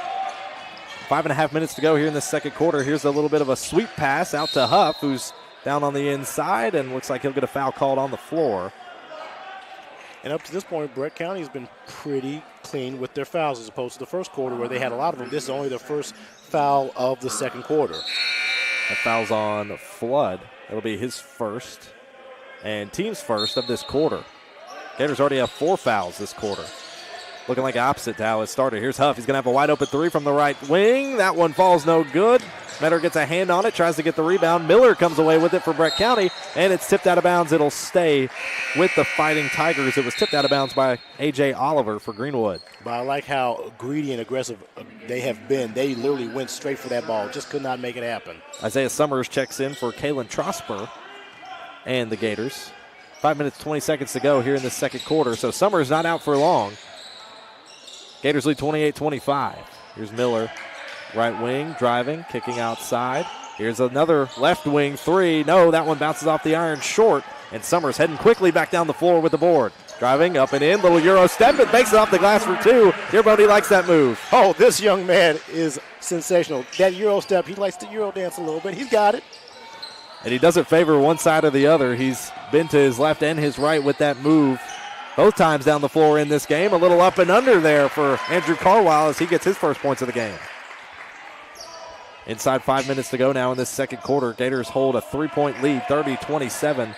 5.5 minutes to go here in the second quarter. Here's a little bit of a sweep pass out to Huff, who's down on the inside, and looks like he'll get a foul called on the floor. And up to this point, Breck County has been pretty clean with their fouls as opposed to the first quarter where they had a lot of them. This is only their first foul of the second quarter. That foul's on Flood. It'll be his first and team's first of this quarter. Gators already have 4 fouls this quarter. Looking like opposite to how it started. Here's Huff. He's going to have a wide open 3 from the right wing. That one falls no good. Metter gets a hand on it, tries to get the rebound. Miller comes away with it for Breck County, and it's tipped out of bounds. It'll stay with the Fighting Tigers. It was tipped out of bounds by A.J. Oliver for Greenwood. But I like how greedy and aggressive they have been. They literally went straight for that ball, just could not make it happen. Isaiah Summers checks in for Kalen Trosper and the Gators. 5 minutes, 20 seconds to go here in the second quarter, so Summers not out for long. Gators lead 28-25. Here's Miller, right wing, driving, kicking outside. Here's another left wing 3. No, that one bounces off the iron short, and Summers heading quickly back down the floor with the board. Driving up and in, little Euro step, and makes it off the glass for 2. Dear Bodie likes that move. Oh, this young man is sensational. That Euro step, he likes to Euro dance a little bit. He's got it. And he doesn't favor one side or the other. He's been to his left and his right with that move both times down the floor in this game. A little up and under there for Andrew Carwile as he gets his first points of the game. Inside 5 minutes to go now in this second quarter. Gators hold a 3-point lead, 30-27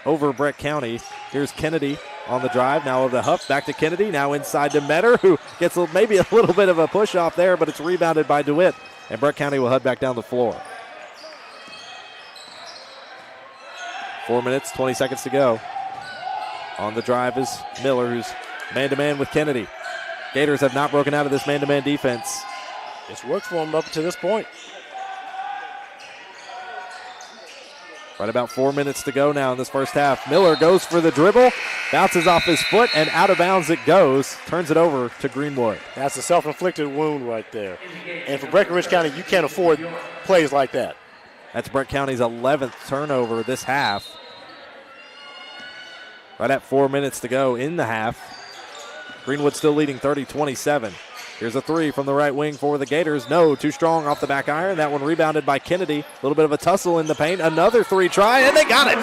over Breck County. Here's Kennedy on the drive. Now the Huff back to Kennedy. Now inside to Metter, who gets maybe a little bit of a push off there, but it's rebounded by DeWitt. And Breck County will head back down the floor. 4 minutes, 20 seconds to go. On the drive is Miller, who's man-to-man with Kennedy. Gators have not broken out of this man-to-man defense. It's worked for them up to this point. Right about 4 minutes to go now in this first half. Miller goes for the dribble, bounces off his foot, and out of bounds it goes. Turns it over to Greenwood. That's a self-inflicted wound right there. And for Breckinridge County, you can't afford plays like that. That's Breck County's 11th turnover this half. Right at 4 minutes to go in the half. Greenwood still leading 30-27. Here's a three from the right wing for the Gators. No, too strong off the back iron. That one rebounded by Kennedy. A little bit of a tussle in the paint. Another three try, and they got it.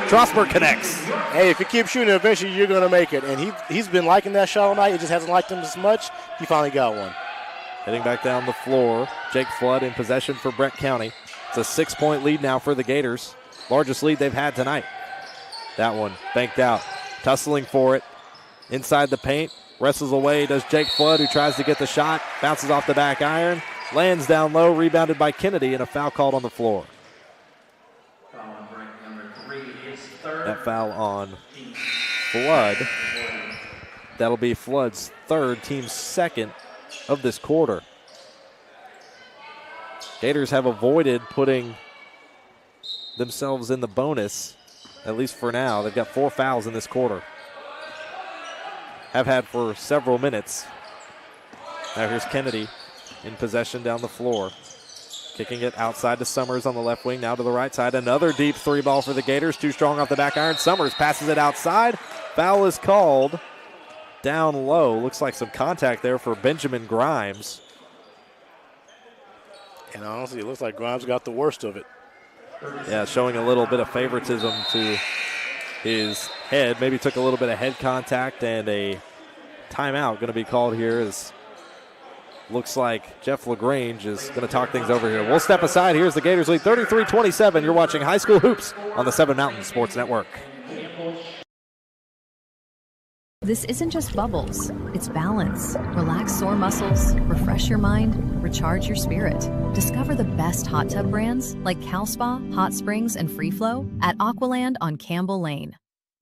Strasburg connects. Hey, if you keep shooting, eventually you're going to make it. And he's been liking that shot all night. He just hasn't liked him as much. He finally got one. Heading back down the floor, Jake Flood in possession for Breck County. It's a 6-point lead now for the Gators. Largest lead they've had tonight. That one banked out. Tussling for it. Inside the paint. Wrestles away, does Jake Flood, who tries to get the shot. Bounces off the back iron. Lands down low, rebounded by Kennedy, and a foul called on the floor. That foul on Flood. That'll be Flood's third, team's second of this quarter. Gators have avoided putting themselves in the bonus, at least for now. They've got 4 fouls in this quarter. Have had for several minutes. Now here's Kennedy in possession down the floor. Kicking it outside to Summers on the left wing, now to the right side. Another deep three ball for the Gators. Too strong off the back iron. Summers passes it outside. Foul is called down low. Looks like some contact there for Benjamin Grimes. And honestly, it looks like Grimes got the worst of it. Yeah, showing a little bit of favoritism to his head. Maybe took a little bit of head contact, and a timeout going to be called here as looks like Jeff LaGrange is going to talk things over here. We'll step aside. Here's the Gators lead 33-27. You're watching High School Hoops on the Seven Mountains Sports Network. This isn't just bubbles, it's balance. Relax sore muscles, refresh your mind, recharge your spirit. Discover the best hot tub brands like Cal Spa, Hot Springs, and Free Flow at Aqualand on Campbell Lane.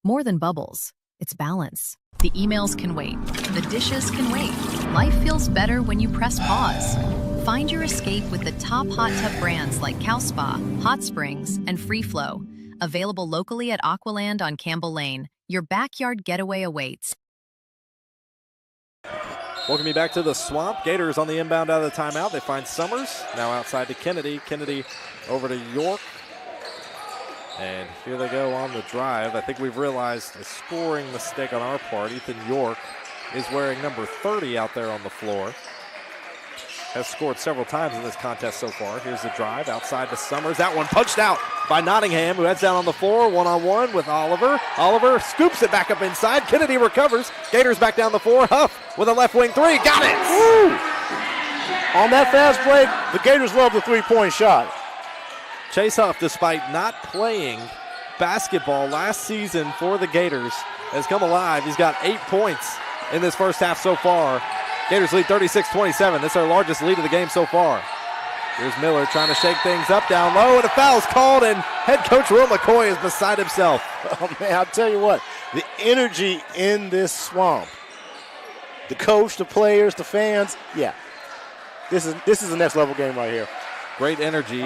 More than bubbles, it's balance. The emails can wait, the dishes can wait. Life feels better when you press pause. Find your escape with the top hot tub brands like Cal Spa, Hot Springs, and Free Flow. Available locally at Aqualand on Campbell Lane. Your backyard getaway awaits. Welcome you back to the Swamp. Gators on the inbound out of the timeout. They find Summers. Now outside to Kennedy. Kennedy over to York. And here they go on the drive. I think we've realized a scoring mistake on our part. Ethan York is wearing number 30 out there on the floor. Has scored several times in this contest so far. Here's the drive outside to Summers. That one punched out by Nottingham, who heads down on the floor one-on-one with Oliver. Oliver scoops it back up inside. Kennedy recovers. Gators back down the floor. Huff with a left wing three. Got it! Woo! On that fast break, the Gators love the three-point shot. Chase Huff, despite not playing basketball last season for the Gators, has come alive. He's got 8 points in this first half so far. Gators lead 36-27. That's our largest lead of the game so far. Here's Miller trying to shake things up down low, and a foul's called, and head coach Will McCoy is beside himself. Oh, man, I'll tell you what, the energy in this Swamp, the coach, the players, the fans, yeah, this is the next level game right here. Great energy.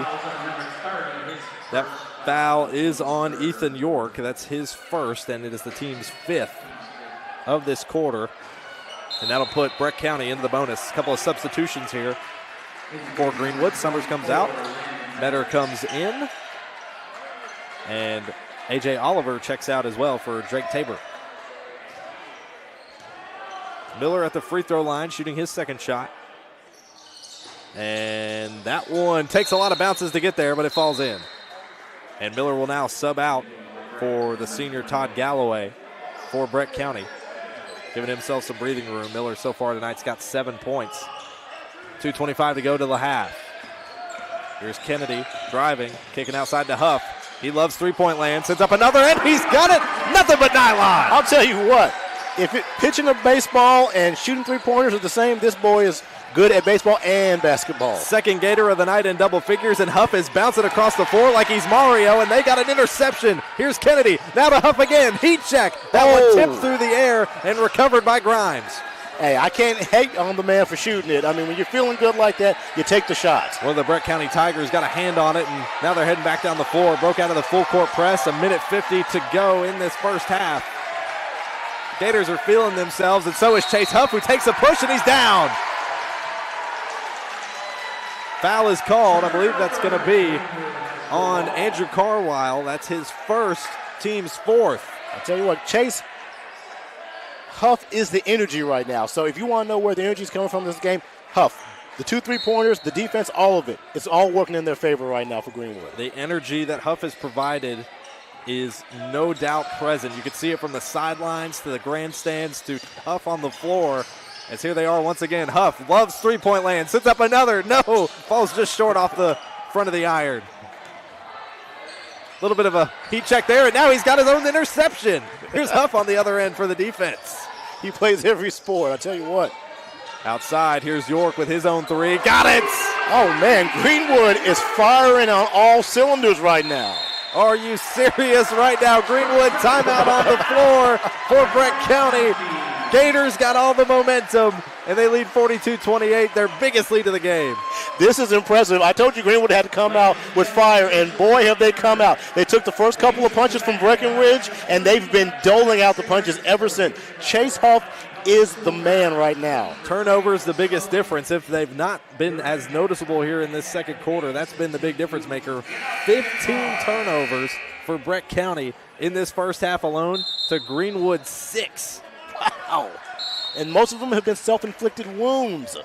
That foul is on Ethan York. That's his first, and it is the team's 5th of this quarter. And that'll put Breck County into the bonus. A couple of substitutions here for Greenwood. Summers comes out. Metter comes in. And A.J. Oliver checks out as well for Drake Tabor. Miller at the free throw line shooting his second shot. And that one takes a lot of bounces to get there, but it falls in. And Miller will now sub out for the senior Todd Galloway. for Breck County. Giving himself some breathing room. Miller so far tonight's got 7 points. 2:25 to go to the half. Here's Kennedy driving, kicking outside to Huff. He loves three-point land, sends up another, and he's got it. Nothing but nylon. I'll tell you what, if pitching a baseball and shooting three-pointers are the same, this boy is good at baseball and basketball. Second Gator of the night in double figures, and Huff is bouncing across the floor like he's Mario, and they got an interception. Here's Kennedy, now to Huff again. Heat check. That one tipped through the air and recovered by Grimes. Hey, I can't hate on the man for shooting it. I mean, when you're feeling good like that, you take the shots. Well, the Breck County Tigers got a hand on it, and now they're heading back down the floor. Broke out of the full court press. 1:50 to go in this first half. Gators are feeling themselves, and so is Chase Huff, who takes a push, and he's down. Foul is called. I believe that's going to be on Andrew Carwile. That's his first, team's fourth. I'll tell you what, Chase Huff is the energy right now. So if you want to know where the energy is coming from in this game, Huff. The 2 3-pointers, the defense, all of it. It's all working in their favor right now for Greenwood. The energy that Huff has provided is no doubt present. You can see it from the sidelines to the grandstands to Huff on the floor. As here they are once again. Huff loves three-point land. Sends up another. No. Falls just short off the front of the iron. A little bit of a heat check there, and now he's got his own interception. Here's Huff on the other end for the defense. He plays every sport, I tell you what. Outside, here's York with his own three. Got it! Oh, man, Greenwood is firing on all cylinders right now. Are you serious right now? Greenwood timeout on the floor for Breck County. Gators got all the momentum, and they lead 42-28, their biggest lead of the game. This is impressive. I told you Greenwood had to come out with fire, and boy, have they come out. They took the first couple of punches from Breckinridge, and they've been doling out the punches ever since. Chase Huff is the man right now. Turnovers the biggest difference. If they've not been as noticeable here in this second quarter, that's been the big difference maker. 15 turnovers for Breck County in this first half alone to Greenwood 6. Wow. And most of them have been self-inflicted wounds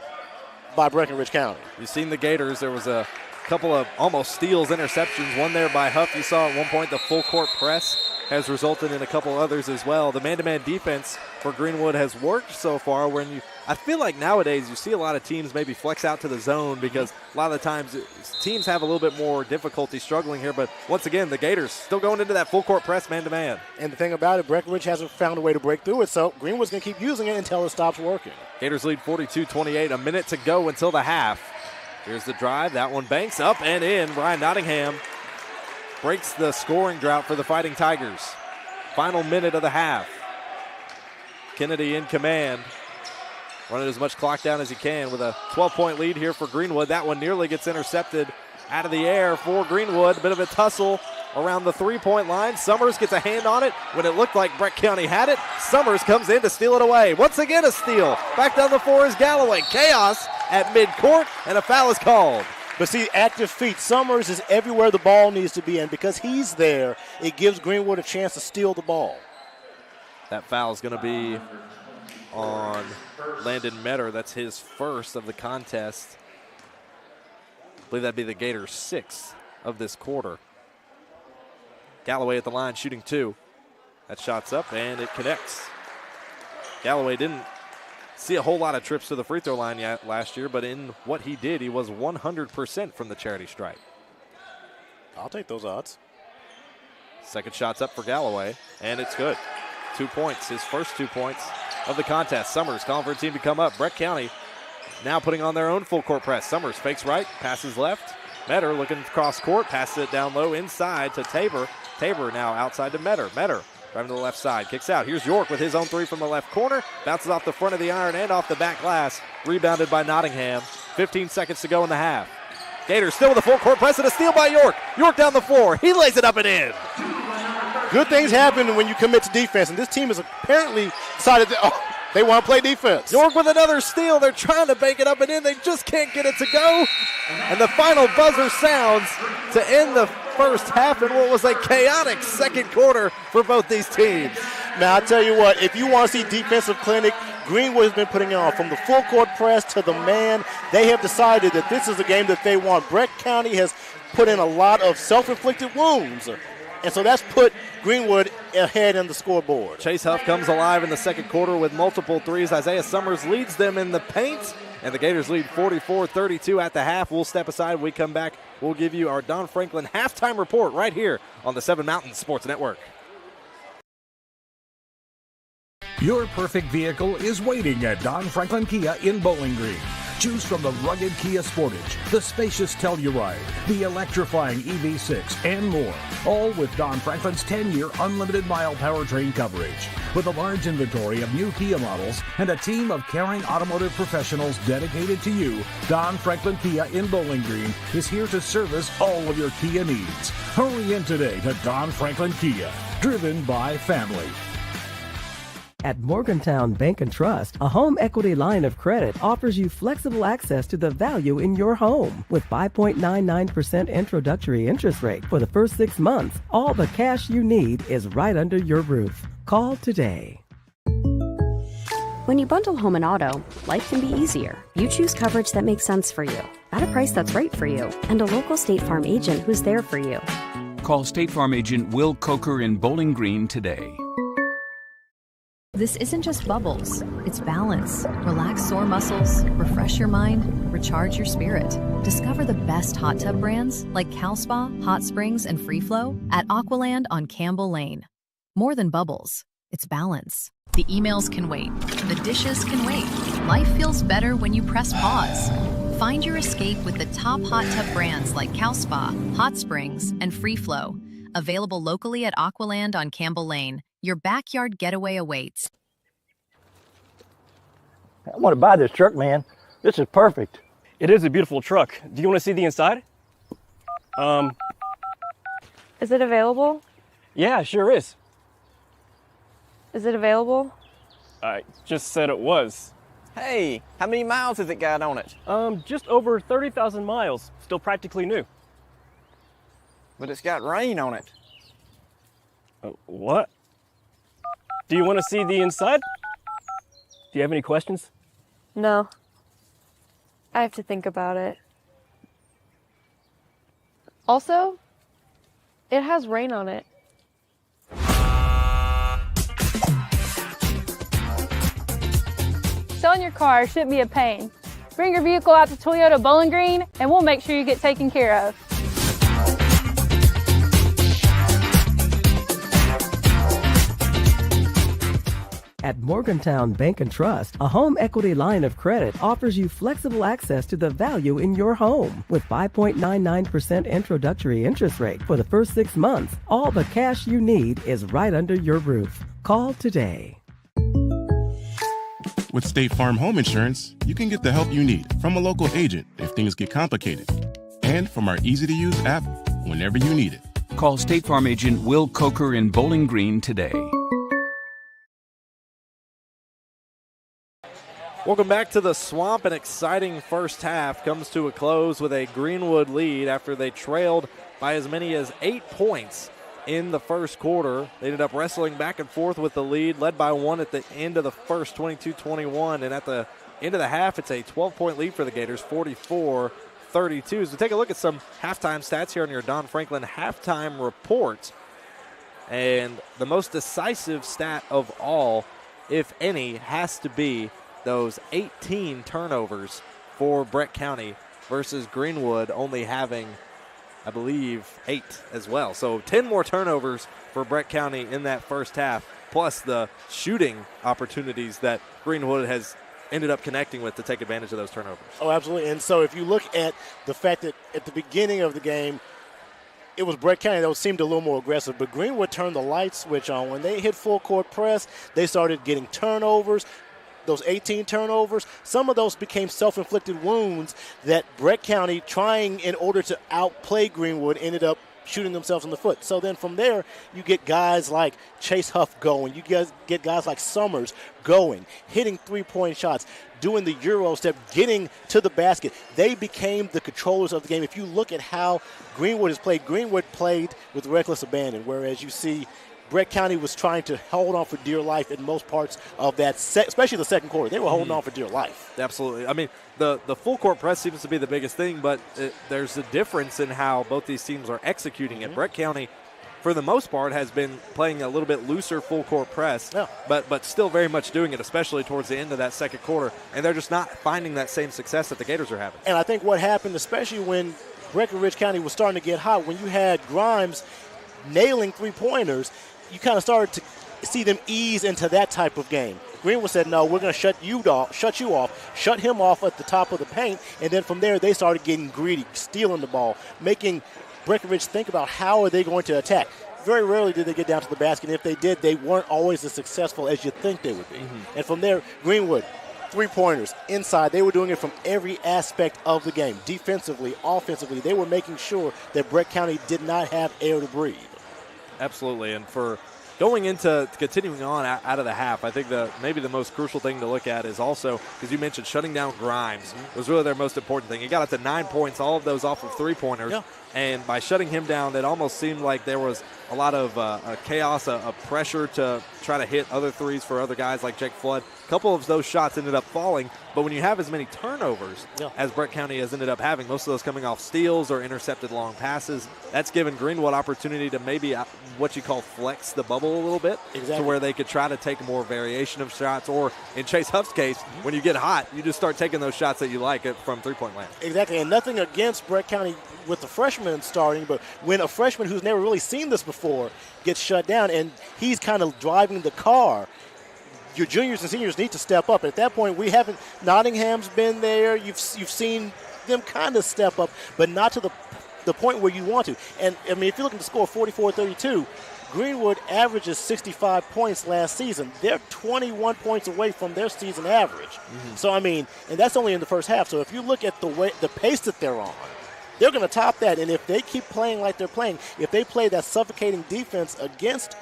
by Breckinridge County. You've seen the Gators. There was a couple of almost steals, interceptions. One there by Huff. You saw at one point the full court press has resulted in a couple others as well. The man-to-man defense for Greenwood has worked so far. I feel like nowadays you see a lot of teams maybe flex out to the zone because a lot of the times teams have a little bit more difficulty struggling here. But once again, the Gators still going into that full court press man-to-man. And the thing about it, Breckinridge hasn't found a way to break through it, so Greenwood's going to keep using it until it stops working. Gators lead 42-28, a minute to go until the half. Here's the drive. That one banks up and in. Brian Nottingham breaks the scoring drought for the Fighting Tigers. Final minute of the half. Kennedy in command. Running as much clock down as he can with a 12-point lead here for Greenwood. That one nearly gets intercepted out of the air for Greenwood. A bit of a tussle around the three-point line. Summers gets a hand on it when it looked like Breck County had it. Summers comes in to steal it away. Once again a steal. Back down the floor is Galloway. Chaos at midcourt, and a foul is called. But see, active feet. Summers is everywhere the ball needs to be, and because he's there, it gives Greenwood a chance to steal the ball. That foul is going to be on Landon Metter. That's his first of the contest. I believe that'd be the Gators' 6th of this quarter. Galloway at the line shooting 2. That shot's up and it connects. Galloway didn't see a whole lot of trips to the free throw line yet last year, but in what he did, he was 100% from the charity stripe. I'll take those odds. Second shot's up for Galloway, and it's good. 2 points, his first 2 points of the contest. Summers calling for a team to come up. Breck County now putting on their own full court press. Summers fakes right, passes left. Metter looking cross court, passes it down low inside to Tabor. Tabor now outside to Metter. Metter driving to the left side, kicks out. Here's York with his own 3 from the left corner. Bounces off the front of the iron and off the back glass. Rebounded by Nottingham. 15 seconds to go in the half. Gators still with a full court press and a steal by York. York down the floor. He lays it up and in. Good things happen when you commit to defense, and this team has apparently decided that they want to play defense. York with another steal. They're trying to bank it up and in. They just can't get it to go. And the final buzzer sounds to end the first half in what was a chaotic second quarter for both these teams. Now, I'll tell you what, if you want to see defensive clinic, Greenwood has been putting it on. From the full court press to the man, they have decided that this is a game that they want. Breck County has put in a lot of self-inflicted wounds, And so that's put Greenwood ahead in the scoreboard. Chase Huff comes alive in the second quarter with multiple threes. Isaiah Summers leads them in the paint, and the Gators lead 44-32 at the half. We'll step aside. When we come back, we'll give you our Don Franklin halftime report right here on the 7 Mountains Sports Network. Your perfect vehicle is waiting at Don Franklin Kia in Bowling Green. Choose from the rugged Kia Sportage, the spacious Telluride, the electrifying EV6, and more. All with Don Franklin's 10-year unlimited mile powertrain coverage. With a large inventory of new Kia models and a team of caring automotive professionals dedicated to you, Don Franklin Kia in Bowling Green is here to service all of your Kia needs. Hurry in today to Don Franklin Kia, driven by family. At Morgantown Bank and Trust, a home equity line of credit offers you flexible access to the value in your home. With 5.99% introductory interest rate for the first 6 months, all the cash you need is right under your roof. Call today. When you bundle home and auto, life can be easier. You choose coverage that makes sense for you, at a price that's right for you, and a local State Farm agent who's there for you. Call State Farm agent Will Coker in Bowling Green today. This isn't just bubbles, it's balance. Relax sore muscles, refresh your mind, recharge your spirit. Discover the best hot tub brands like CalSpa, Hot Springs, and Free Flow at Aqualand on Campbell Lane. More than bubbles, it's balance. The emails can wait, the dishes can wait. Life feels better when you press pause. Find your escape with the top hot tub brands like CalSpa, Hot Springs, and Free Flow. Available locally at Aqualand on Campbell Lane. Your backyard getaway awaits. I want to buy this truck, man. This is perfect. It is a beautiful truck. Do you want to see the inside? Is it available? Yeah, sure is. Is it available? I just said it was. Hey, how many miles has it got on it? Just over 30,000 miles. Still practically new. But it's got rain on it. What? Do you want to see the inside? Do you have any questions? No. I have to think about it. Also, it has rain on it. Selling your car shouldn't be a pain. Bring your vehicle out to Toyota Bowling Green and we'll make sure you get taken care of. At Morgantown Bank and Trust, a home equity line of credit offers you flexible access to the value in your home. With 5.99% introductory interest rate for the first 6 months, all the cash you need is right under your roof. Call today. With State Farm Home Insurance, you can get the help you need from a local agent if things get complicated, and from our easy-to-use app whenever you need it. Call State Farm agent Will Coker in Bowling Green today. Welcome back to the Swamp. An exciting first half comes to a close with a Greenwood lead after they trailed by as many as 8 points in the first quarter. They ended up wrestling back and forth with the lead, led by 1 at the end of the first, 22-21. And at the end of the half, it's a 12-point lead for the Gators, 44-32. So take a look at some halftime stats here on your Don Franklin halftime report. And the most decisive stat of all, if any, has to be those 18 turnovers for Brett County versus Greenwood only having, I believe, 8 as well. So 10 more turnovers for Brett County in that first half, plus the shooting opportunities that Greenwood has ended up connecting with to take advantage of those turnovers. Oh, absolutely. And so if you look at the fact that at the beginning of the game, it was Brett County that seemed a little more aggressive, but Greenwood turned the light switch on. When they hit full court press, they started getting turnovers. Those 18 turnovers, some of those became self-inflicted wounds that Brett County, trying in order to outplay Greenwood, ended up shooting themselves in the foot. So then from there, you get guys like Chase Huff going. You guys get guys like Summers going, hitting three-point shots, doing the Euro step, getting to the basket. They became the controllers of the game. If you look at how Greenwood played with reckless abandon, whereas you see Brett County was trying to hold on for dear life in most parts of that, especially the second quarter. They were holding on for dear life. Absolutely. I mean, the full court press seems to be the biggest thing, but there's a difference in how both these teams are executing it. Brett County for the most part, has been playing a little bit looser full court press, but still very much doing it, especially towards the end of that second quarter. And they're just not finding that same success that the Gators are having. And I think what happened, especially when Breckinridge County was starting to get hot, when you had Grimes nailing three-pointers, you kind of started to see them ease into that type of game. Greenwood said, no, we're going to shut you off, shut him off at the top of the paint, and then from there they started getting greedy, stealing the ball, making Breckinridge think about how are they going to attack. Very rarely did they get down to the basket, and if they did, they weren't always as successful as you think they would be. And from there, Greenwood, three-pointers, inside, they were doing it from every aspect of the game. Defensively, offensively, they were making sure that Breck County did not have air to breathe. Absolutely, and for going into continuing on out of the half, I think maybe the most crucial thing to look at is also, because you mentioned shutting down Grimes was really their most important thing. He got up to 9 points, all of those off of three-pointers. Yeah. And by shutting him down, it almost seemed like there was a lot of chaos, a pressure to try to hit other threes for other guys like Jake Flood. A couple of those shots ended up falling, but when you have as many turnovers as Breck County has ended up having, most of those coming off steals or intercepted long passes, that's given Greenwood opportunity to maybe what you call flex the bubble a little bit, to where they could try to take more variation of shots, or in Chase Huff's case, when you get hot, you just start taking those shots that you like from three-point land. Exactly, and nothing against Breck County with the freshman starting, but when a freshman who's never really seen this before gets shut down and he's kind of driving the car, your juniors and seniors need to step up. At that point, Nottingham's been there. You've seen them kind of step up, but not to the point where you want to. And, I mean, if you look at the score, 44-32, Greenwood averages 65 points last season. They're 21 points away from their season average. So, I mean, and that's only in the first half. So if you look at the pace that they're on, they're going to top that. And if they keep playing like they're playing, if they play that suffocating defense against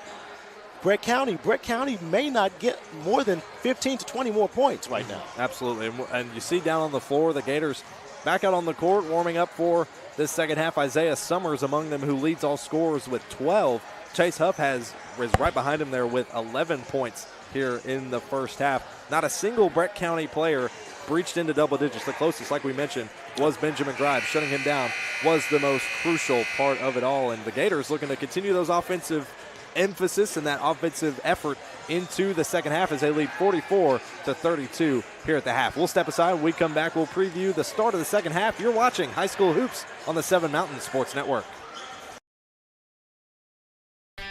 Breck County may not get more than 15 to 20 more points right now. Absolutely. And you see down on the floor, the Gators back out on the court warming up for this second half. Isaiah Summers among them, who leads all scorers with 12. Chase Huff is right behind him there with 11 points here in the first half. Not a single Breck County player breached into double digits. The closest, like we mentioned, was Benjamin Grimes. Shutting him down was the most crucial part of it all. And the Gators looking to continue those offensive emphasis and that offensive effort into the second half as they lead 44-32 here at the half. We'll step aside. When we come back, we'll preview the start of the second half. You're watching High School Hoops on the 7 Mountain Sports Network.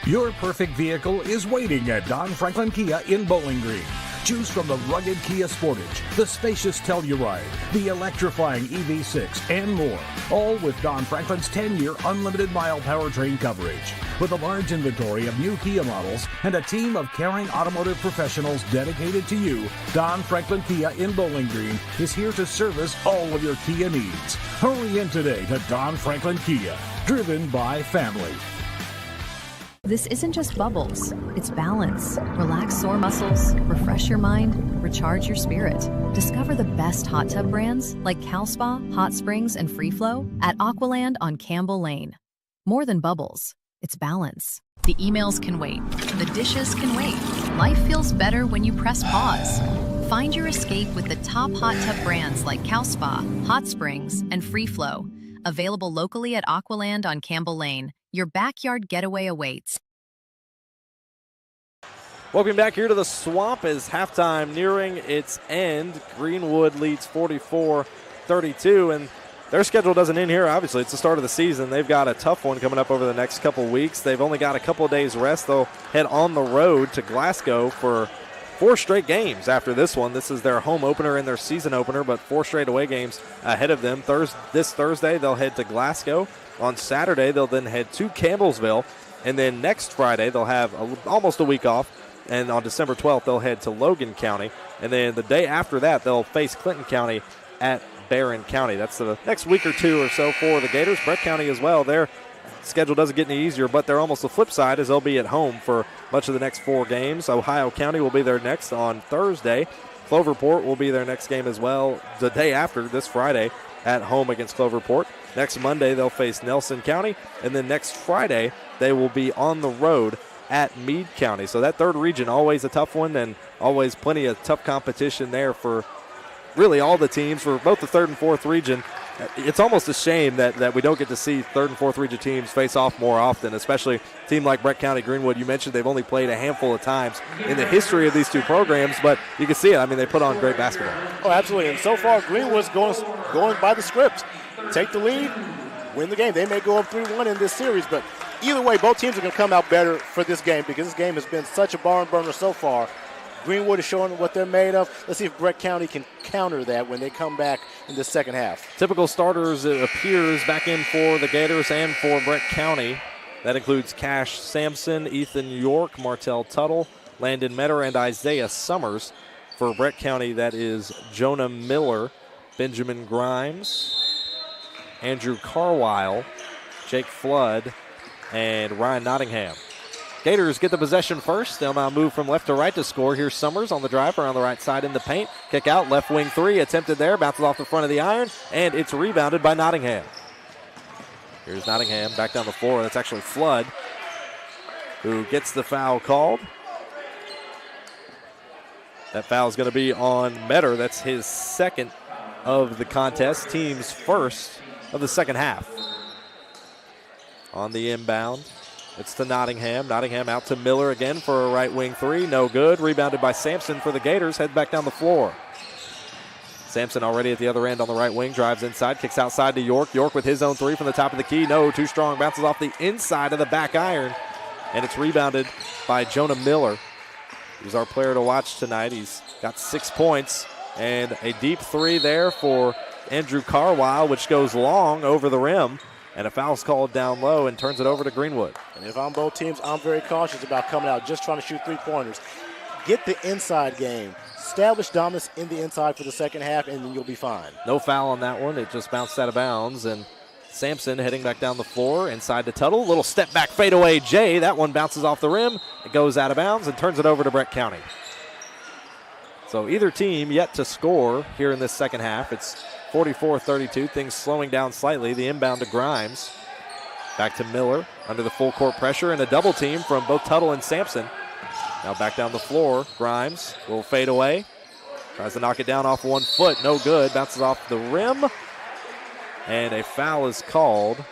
Your perfect vehicle is waiting at Don Franklin Kia in Bowling Green. Choose from the rugged Kia Sportage, the spacious Telluride, the electrifying EV6, and more. All with Don Franklin's 10-year unlimited mile powertrain coverage. With a large inventory of new Kia models and a team of caring automotive professionals dedicated to you, Don Franklin Kia in Bowling Green is here to service all of your Kia needs. Hurry in today to Don Franklin Kia, driven by family. This isn't just bubbles, it's balance. Relax sore muscles, refresh your mind, recharge your spirit. Discover the best hot tub brands like CalSpa, Hot Springs, and Free Flow at Aqualand on Campbell Lane. More than bubbles, it's balance. The emails can wait, the dishes can wait. Life feels better when you press pause. Find your escape with the top hot tub brands like CalSpa, Hot Springs, and Free Flow. Available locally at Aqualand on Campbell Lane. Your backyard getaway awaits. Welcome back here to the Swamp as halftime nearing its end. Greenwood leads 44-32, and their schedule doesn't end here. Obviously, it's the start of the season. They've got a tough one coming up over the next couple weeks. They've only got a couple days rest. They'll head on the road to Glasgow for 4 straight games after this one. This is their home opener and their season opener, but 4 straight away games ahead of them. This Thursday, they'll head to Glasgow. On Saturday, they'll then head to Campbellsville. And then next Friday, they'll have almost a week off. And on December 12th, they'll head to Logan County. And then the day after that, they'll face Clinton County at Barron County. That's the next week or two or so for the Gators. Breck County as well. Their schedule doesn't get any easier, but they're almost the flip side as they'll be at home for much of the next 4 games. Ohio County will be their next on Thursday. Cloverport will be their next game as well the day after, this Friday, at home against Cloverport. Next Monday, they'll face Nelson County. And then next Friday, they will be on the road at Meade County. So that third region, always a tough one, and always plenty of tough competition there for really all the teams, for both the third and fourth region. It's almost a shame that we don't get to see third and fourth region teams face off more often, especially a team like Breck County Greenwood. You mentioned they've only played a handful of times in the history of these two programs, but you can see it. I mean, they put on great basketball. Oh, absolutely. And so far, Greenwood's going by the script. Take the lead, win the game. They may go up 3-1 in this series, but either way, both teams are going to come out better for this game because this game has been such a barn burner so far. Greenwood is showing what they're made of. Let's see if Breck County can counter that when they come back in the second half. Typical starters, it appears, back in for the Gators and for Breck County. That includes Cash Sampson, Ethan York, Martell Tuttle, Landon Metter, and Isaiah Summers. For Breck County, that is Jonah Miller, Benjamin Grimes, Andrew Carwile, Jake Flood, and Ryan Nottingham. Gators get the possession first. They'll now move from left to right to score. Here's Summers on the drive around the right side in the paint. Kick out, left wing three, attempted there, bounces off the front of the iron, and it's rebounded by Nottingham. Here's Nottingham back down the floor. That's actually Flood who gets the foul called. That foul is going to be on Metter. That's his second of the contest, team's first of the second half. On the inbound, it's to Nottingham. Nottingham out to Miller again for a right wing three. No good. Rebounded by Sampson for the Gators. Head back down the floor. Sampson already at the other end on the right wing. Drives inside. Kicks outside to York. York with his own three from the top of the key. No, too strong. Bounces off the inside of the back iron. And it's rebounded by Jonah Miller. He's our player to watch tonight. He's got 6 points. And a deep three there for Andrew Carwile, which goes long over the rim. And a foul's called down low and turns it over to Greenwood. And if I'm both teams, I'm very cautious about coming out just trying to shoot three-pointers. Get the inside game. Establish dominance in the inside for the second half, and then you'll be fine. No foul on that one. It just bounced out of bounds. And Sampson heading back down the floor inside to Tuttle. Little step back fadeaway Jay. That one bounces off the rim. It goes out of bounds and turns it over to Breck County. So either team yet to score here in this second half. It's 44-32, things slowing down slightly. The inbound to Grimes. Back to Miller under the full court pressure and a double team from both Tuttle and Sampson. Now back down the floor. Grimes will fade away. Tries to knock it down off 1 foot. No good. Bounces off the rim. And a foul is called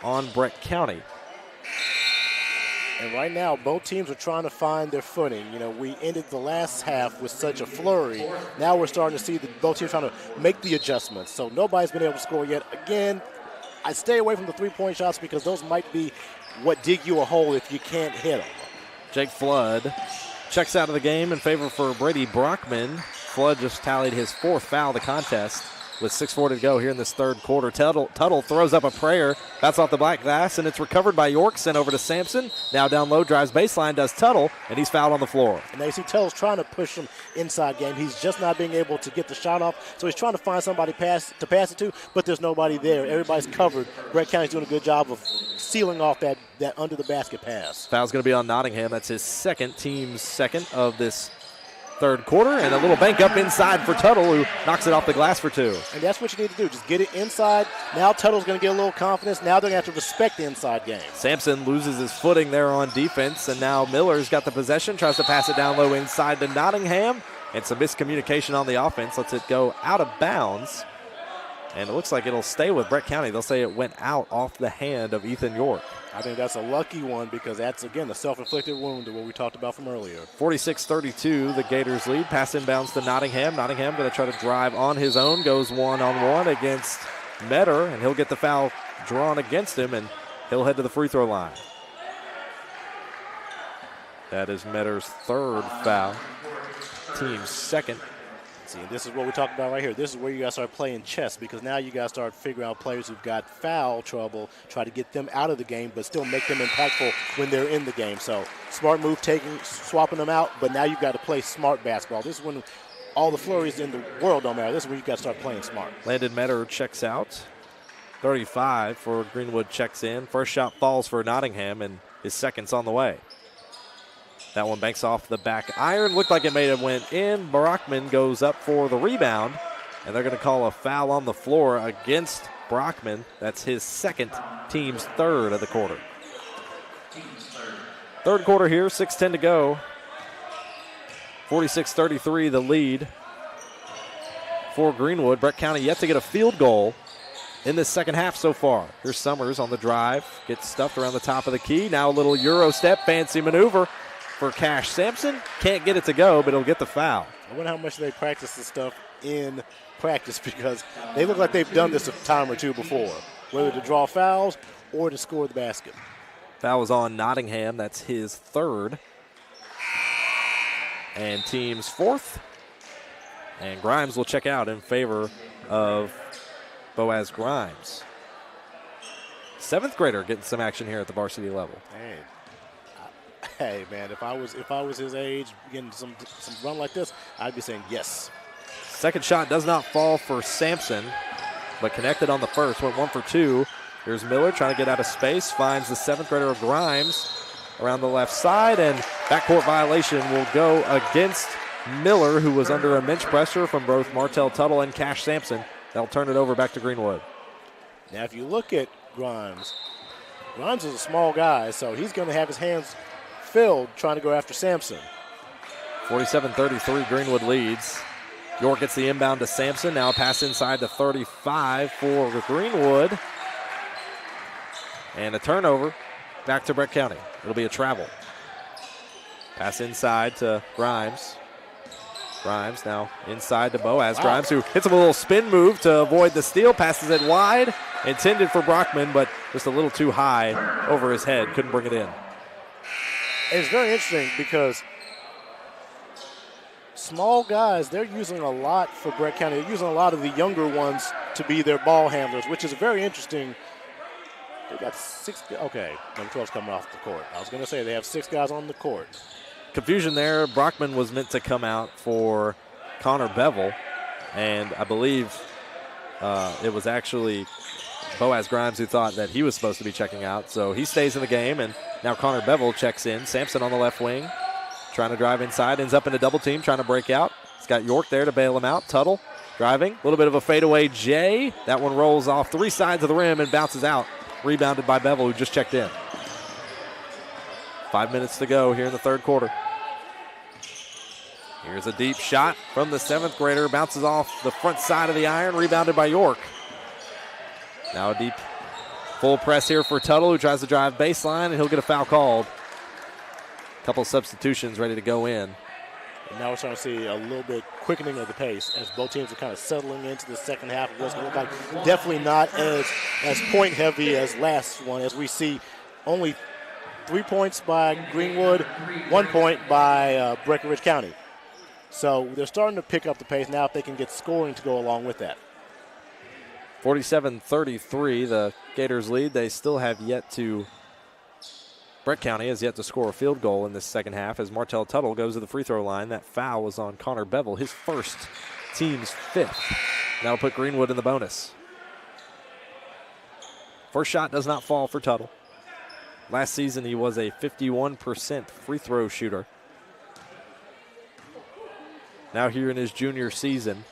on Breck County. And right now, both teams are trying to find their footing. You know, we ended the last half with such a flurry. Now we're starting to see both teams trying to make the adjustments. So nobody's been able to score yet. Again, I stay away from the three-point shots because those might be what dig you a hole if you can't hit them. Jake Flood checks out of the game in favor for Brady Brockman. Flood just tallied his 4th foul of the contest. With 6:40 to go here in this third quarter. Tuttle throws up a prayer. That's off the black glass, and it's recovered by York. Sent over to Sampson. Now down low, drives baseline, does Tuttle, and he's fouled on the floor. And now you see Tuttle's trying to push him inside game. He's just not being able to get the shot off, so he's trying to find somebody to pass it to, but there's nobody there. Everybody's covered. Breck County's doing a good job of sealing off that under the basket pass. Foul's going to be on Nottingham. That's his team's second of this third quarter, and a little bank up inside for Tuttle, who knocks it off the glass for 2. And that's what you need to do. Just get it inside. Now Tuttle's going to get a little confidence. Now they're going to have to respect the inside game. Sampson loses his footing there on defense, and now Miller's got the possession, tries to pass it down low inside to Nottingham, and some miscommunication on the offense lets it go out of bounds. And it looks like it'll stay with Breck County. They'll say it went out off the hand of Ethan York. I think that's a lucky one because that's, again, the self-inflicted wound that we talked about from earlier. 46-32, the Gators lead. Pass inbounds to Nottingham. Nottingham going to try to drive on his own. Goes one-on-one against Metter, and he'll get the foul drawn against him, and he'll head to the free throw line. That is Metter's 3rd foul. Team's 2nd. See, this is what we talked about right here. This is where you guys start playing chess because now you guys start figuring out players who've got foul trouble, try to get them out of the game, but still make them impactful when they're in the game. So smart move, swapping them out, but now you've got to play smart basketball. This is when all the flurries in the world don't matter. This is where you got to start playing smart. Landon Metter checks out. 35 for Greenwood checks in. First shot falls for Nottingham, and his second's on the way. That one banks off the back iron. Looked like it may have went in. Brockman goes up for the rebound, and they're going to call a foul on the floor against Brockman. That's his 2nd, team's 3rd of the quarter. Third quarter here, 6:10 to go. 46-33 the lead for Greenwood. Breck County yet to get a field goal in this second half so far. Here's Summers on the drive. Gets stuffed around the top of the key. Now a little Euro step, fancy maneuver for Cash Sampson. Can't get it to go, but he'll get the foul. I wonder how much they practice this stuff in practice, because they look like they've done this a time or two before, whether to draw fouls or to score the basket. Foul was on Nottingham. That's his third. And team's fourth. And Grimes will check out in favor of Boaz Grimes. Seventh grader getting some action here at the varsity level. Hey, man, if I was his age, getting some run like this, I'd be saying yes. Second shot does not fall for Sampson, but connected on the first. Went 1 for 2. Here's Miller trying to get out of space. Finds the seventh grader of Grimes around the left side, and backcourt violation will go against Miller, who was under immense pressure from both Martell Tuttle and Cash Sampson. They'll turn it over back to Greenwood. Now, if you look at Grimes is a small guy, so he's going to have his hands filled trying to go after Sampson. 47-33, Greenwood leads. York gets the inbound to Sampson. Now a pass inside to 35 for Greenwood. And a turnover back to Brett County. It'll be a travel. Pass inside to Grimes. Grimes now inside to Boaz. Wow. Grimes, who hits him a little spin move to avoid the steal, passes it wide. Intended for Brockman, but just a little too high over his head. Couldn't bring it in. It's very interesting because small guys, they're using a lot for Brett County. They're using a lot of the younger ones to be their ball handlers, which is very interesting. They got 6. Okay, number 12's coming off the court. I was going to say they have 6 guys on the court. Confusion there. Brockman was meant to come out for Connor Bevel, and I believe it was actually Boaz Grimes who thought that he was supposed to be checking out. So he stays in the game, and now Connor Bevel checks in. Sampson on the left wing, trying to drive inside, ends up in a double team, trying to break out. He's got York there to bail him out. Tuttle driving, a little bit of a fadeaway J. That one rolls off 3 sides of the rim and bounces out. Rebounded by Bevel, who just checked in. 5 minutes to go here in the third quarter. Here's a deep shot from the 7th grader. Bounces off the front side of the iron. Rebounded by York. Now a deep full press here for Tuttle, who tries to drive baseline, and he'll get a foul called. Couple substitutions ready to go in. And now we're starting to see a little bit quickening of the pace as both teams are kind of settling into the second half of what's going to look like definitely not as point heavy as last one, as we see only 3 points by Greenwood, 1 point by Breckinridge County. So they're starting to pick up the pace now if they can get scoring to go along with that. 47-33, the Gators lead. They still have yet to, Brett County has yet to score a field goal in this second half as Martell Tuttle goes to the free throw line. That foul was on Connor Bevel, his first, team's 5th. That'll put Greenwood in the bonus. First shot does not fall for Tuttle. Last season he was a 51% free throw shooter. Now here in his junior season,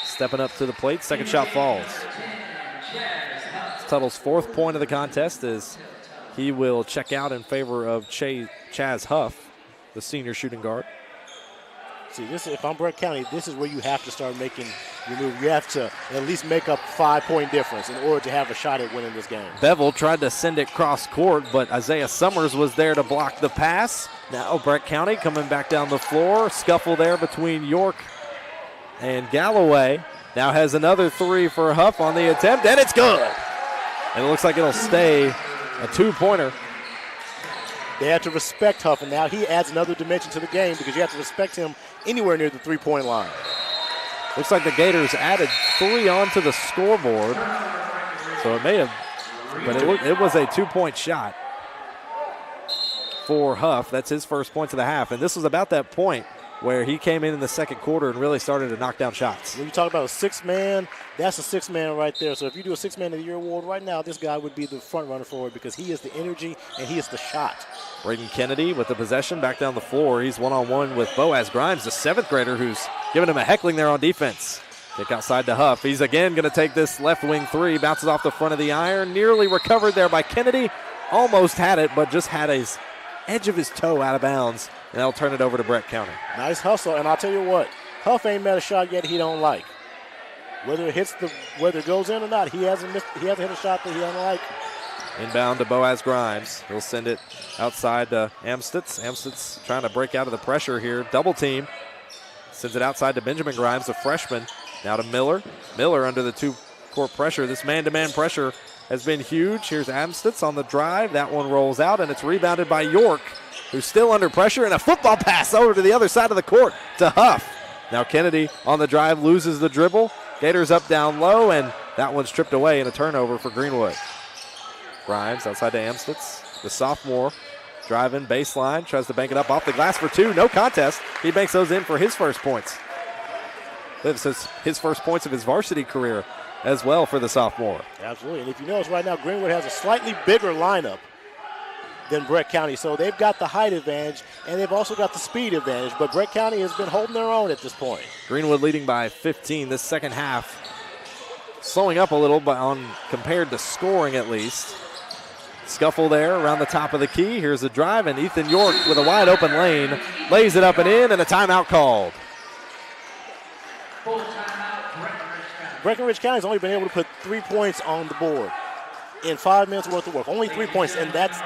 stepping up to the plate, second shot falls. It's Tuttle's 4th point of the contest as he will check out in favor of Chaz Huff, the senior shooting guard. See, this, if I'm Brett County, this is where you have to start making your move. You have to at least make up 5-point difference in order to have a shot at winning this game. Bevel tried to send it cross court, but Isaiah Summers was there to block the pass. Now Brett County coming back down the floor. Scuffle there between York and Galloway. Now has another 3 for Huff on the attempt, and it's good. And it looks like it'll stay a 2-pointer. They have to respect Huff, and now he adds another dimension to the game because you have to respect him anywhere near the 3-point line. Looks like the Gators added 3 onto the scoreboard. So it may have, but it was a 2-point shot for Huff. That's his first points of the half. And this was about that point where he came in the second quarter and really started to knock down shots. When you talk about a 6-man, that's a 6-man right there. So if you do a 6-man of the year award right now, this guy would be the front runner for it because he is the energy and he is the shot. Braden Kennedy with the possession back down the floor. He's one-on-one with Boaz Grimes, the 7th grader who's giving him a heckling there on defense. Kick outside to Huff. He's again going to take this left wing 3. Bounces off the front of the iron. Nearly recovered there by Kennedy. Almost had it, but just had his edge of his toe out of bounds. And they'll turn it over to Brett County. Nice hustle, and I'll tell you what, Huff ain't met a shot yet he don't like. whether it goes in or not, he hasn't hit a shot that he doesn't like. Inbound to Boaz Grimes. He'll send it outside to Amstutz. Amstutz trying to break out of the pressure here. Double team. Sends it outside to Benjamin Grimes, the freshman. Now to Miller. Miller under the two-court pressure. This man-to-man pressure has been huge. Here's Amstutz on the drive. That one rolls out, and it's rebounded by York, who's still under pressure, and a football pass over to the other side of the court to Huff. Now Kennedy on the drive loses the dribble. Gators up down low, and that one's tripped away in a turnover for Greenwood. Grimes outside to Amstutz, the sophomore, driving baseline, tries to bank it up off the glass for two. No contest. He banks those in for his first points. This is his first points of his varsity career as well for the sophomore. Absolutely. And if you notice right now, Greenwood has a slightly bigger lineup than Breck County. So they've got the height advantage, and they've also got the speed advantage. But Breck County has been holding their own at this point. Greenwood leading by 15 this second half. Slowing up a little, but compared to scoring at least. Scuffle there around the top of the key. Here's a drive, and Ethan York with a wide open lane lays it up and in, and a timeout called. Breckinridge County's only been able to put 3 points on the board in 5 minutes worth of work. Only 3 points, and that's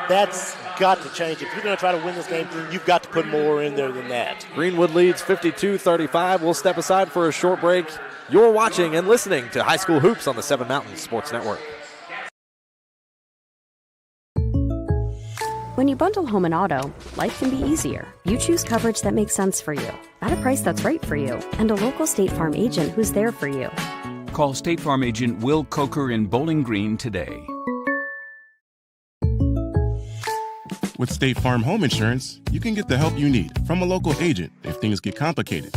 got to change. If you're going to try to win this game, you've got to put more in there than that. Greenwood leads 52-35. We'll step aside for a short break. You're watching and listening to High School Hoops on the Seven Mountains Sports Network. When you bundle home and auto, life can be easier. You choose coverage that makes sense for you, at a price that's right for you, and a local State Farm agent who's there for you. Call State Farm agent Will Coker in Bowling Green today. With State Farm Home Insurance, you can get the help you need from a local agent if things get complicated,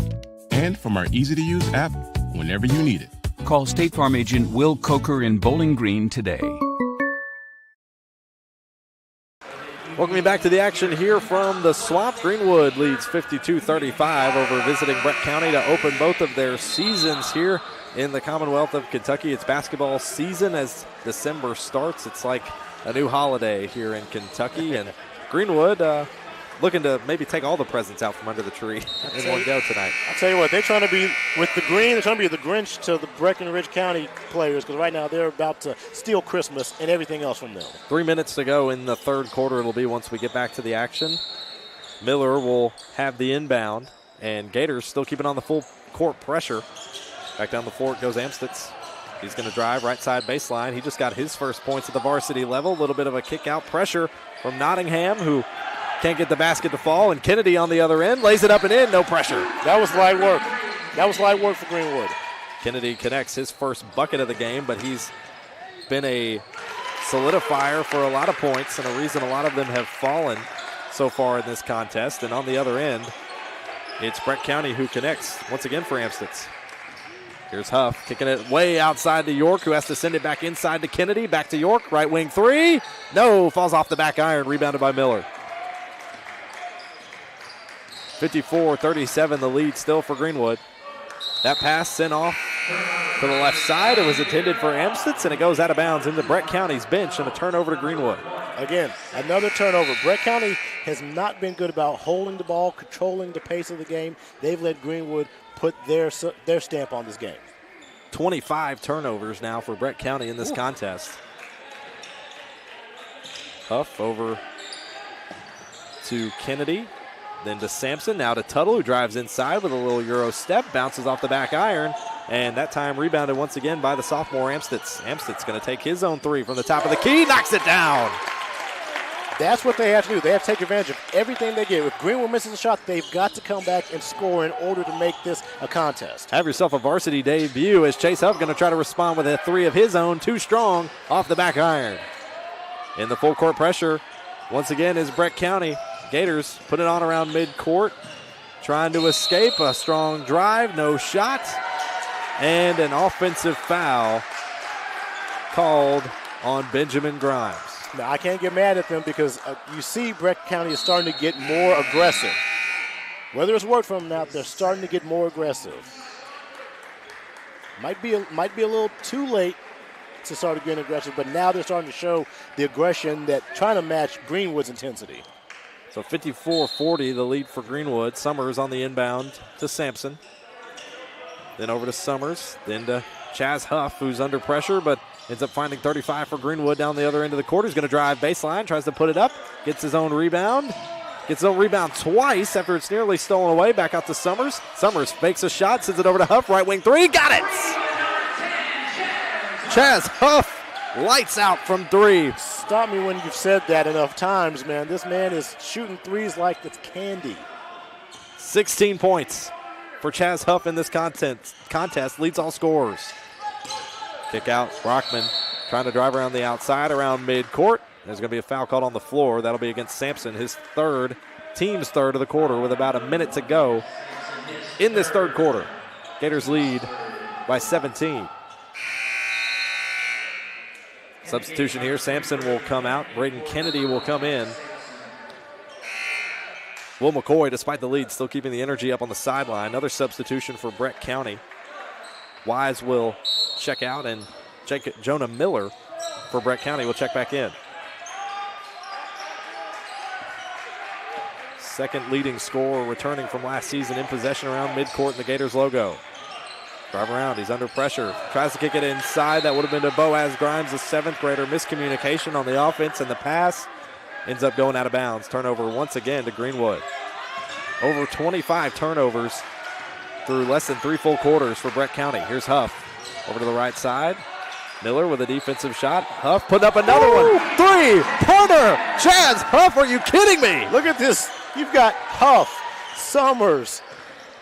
and from our easy-to-use app whenever you need it. Call State Farm agent Will Coker in Bowling Green today. Welcome you back to the action here from the Swamp. Greenwood leads 52-35 over visiting Breck County to open both of their seasons here in the Commonwealth of Kentucky. It's basketball season as December starts. It's like a new holiday here in Kentucky, and Greenwood looking to maybe take all the presents out from under the tree in one go tonight. I'll tell you what, they're trying to be, with the green, they're trying to be the Grinch to the Breckinridge County players, because right now they're about to steal Christmas and everything else from them. 3 minutes to go in the third quarter it'll be once we get back to the action. Miller will have the inbound, and Gators still keeping on the full court pressure. Back down the floor goes Amstutz. He's going to drive right side baseline. He just got his first points at the varsity level. A little bit of a kick out pressure from Nottingham, who can't get the basket to fall, and Kennedy on the other end lays it up and in, no pressure. That was light work. That was light work for Greenwood. Kennedy connects his first bucket of the game, but he's been a solidifier for a lot of points and a reason a lot of them have fallen so far in this contest. And on the other end, it's Breck County who connects once again for Amstutz. Here's Huff kicking it way outside to York, who has to send it back inside to Kennedy. Back to York, right wing three. No, falls off the back iron, rebounded by Miller. 54-37, the lead still for Greenwood. That pass sent off to the left side. It was intended for Amstutz, and it goes out of bounds into Breck County's bench, and a turnover to Greenwood. Again, another turnover. Breck County has not been good about holding the ball, controlling the pace of the game. They've let Greenwood put their stamp on this game. 25 turnovers now for Breck County in this contest. Huff over to Kennedy. Then to Sampson, now to Tuttle, who drives inside with a little Euro step, bounces off the back iron, and that time rebounded once again by the sophomore Amstutz. Amstutz going to take his own three from the top of the key, knocks it down. That's what they have to do. They have to take advantage of everything they get. If Greenwood misses a shot, they've got to come back and score in order to make this a contest. Have yourself a varsity debut as Chase Huff going to try to respond with a three of his own, too strong, off the back iron. In the full court pressure, once again, is Breck County. Gators put it on around midcourt, trying to escape. A strong drive, no shot, and an offensive foul called on Benjamin Grimes. Now, I can't get mad at them because you see Breck County is starting to get more aggressive. Whether it's worked from them now, they're starting to get more aggressive. Might be a little too late to start getting aggressive, but now they're starting to show the aggression that trying to match Greenwood's intensity. So 54-40, the lead for Greenwood. Summers on the inbound to Sampson. then over to Summers, then to Chaz Huff, who's under pressure, but ends up finding 35 for Greenwood down the other end of the court. He's going to drive baseline, tries to put it up, gets his own rebound. Gets his own rebound twice after it's nearly stolen away. Back out to Summers. Summers fakes a shot, sends it over to Huff. Right wing three. Got it! Chaz Huff lights out from three. Stop me when you've said that enough times, man. This man is shooting threes like it's candy. 16 points for Chaz Huff in this contest. Leads all scorers. Kick out. Brockman trying to drive around the outside, around midcourt. There's going to be a foul called on the floor. That'll be against Sampson, his team's third of the quarter, with about a minute to go in this third quarter. Gators lead by 17. Substitution here. Sampson will come out. Braden Kennedy will come in. Will McCoy, despite the lead, still keeping the energy up on the sideline. Another substitution for Breck County. Wise will check out, and Jonah Miller for Breck County will check back in. Second leading scorer returning from last season in possession around midcourt in the Gators logo. Drive around, he's under pressure. Tries to kick it inside. That would have been to Boaz Grimes, the seventh grader. Miscommunication on the offense, and the pass ends up going out of bounds. Turnover once again to Greenwood. Over 25 turnovers through less than 3 full quarters for Breck County. Here's Huff over to the right side. Miller with a defensive shot. Huff put up another one. Three-pointer. Chaz Huff, are you kidding me? Look at this. You've got Huff, Summers,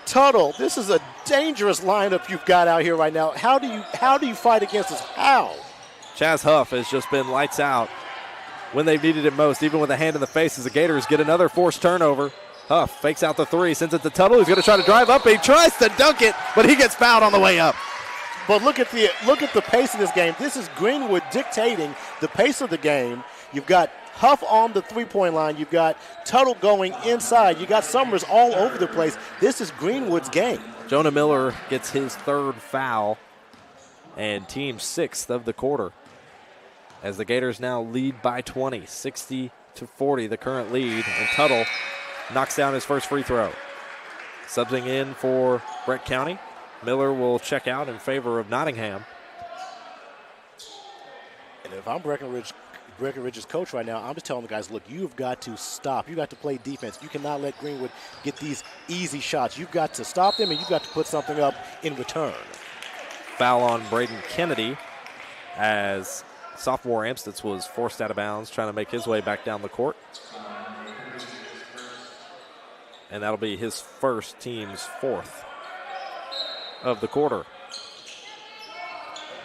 Tuttle. This is a dangerous lineup you've got out here right now. How do you fight against this? How? Chaz Huff has just been lights out when they've needed it most, even with a hand in the face as the Gators get another forced turnover. Huff fakes out the three, sends it to Tuttle. He's going to try to drive up. He tries to dunk it, but he gets fouled on the way up. But look at the pace of this game. This is Greenwood dictating the pace of the game. You've got Huff on the three-point line. You've got Tuttle going inside. You got Summers all over the place. This is Greenwood's game. Jonah Miller gets his third foul and team sixth of the quarter, as the Gators now lead by 20, 60-40, the current lead, and Tuttle knocks down his first free throw. Subbing in for Breck County, Miller will check out in favor of Nottingham. And if I'm Breckinridge's coach right now, I'm just telling the guys, look, you've got to stop. You've got to play defense. You cannot let Greenwood get these easy shots. You've got to stop them, and you've got to put something up in return. Foul on Braden Kennedy as sophomore Amstutz was forced out of bounds, trying to make his way back down the court. And that'll be his first, team's fourth of the quarter.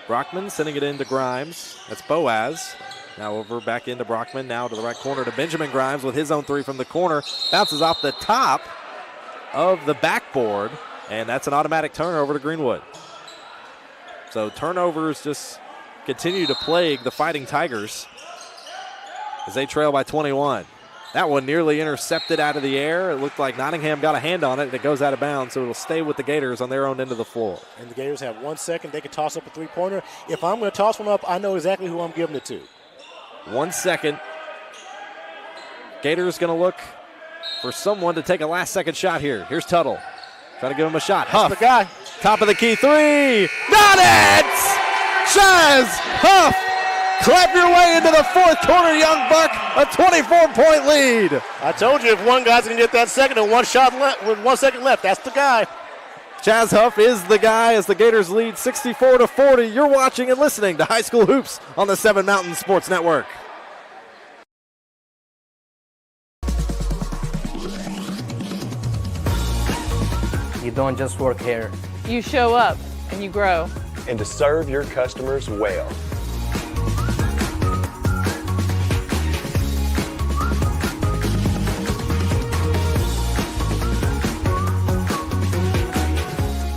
Brockman sending it into Grimes. That's Boaz. Now over back into Brockman. Now to the right corner to Benjamin Grimes with his own three from the corner. Bounces off the top of the backboard, and that's an automatic turnover to Greenwood. So turnovers just continue to plague the Fighting Tigers as they trail by 21. That one nearly intercepted out of the air. It looked like Nottingham got a hand on it, and it goes out of bounds, so it'll stay with the Gators on their own end of the floor. And the Gators have 1 second. They can toss up a three-pointer. If I'm going to toss one up, I know exactly who I'm giving it to. 1 second. Gators going to look for someone to take a last-second shot here. Here's Tuttle. Trying to give him a shot. Huff, the guy. Top of the key three. Not it! Chaz Huff. Clap your way into the fourth quarter, young buck. A 24-point lead. I told you if one guy's going to get that second and one shot left with 1 second left, that's the guy. Chaz Huff is the guy as the Gators lead 64-40. You're watching and listening to High School Hoops on the 7 Mountain Sports Network. You don't just work here. You show up and you grow. And to serve your customers well.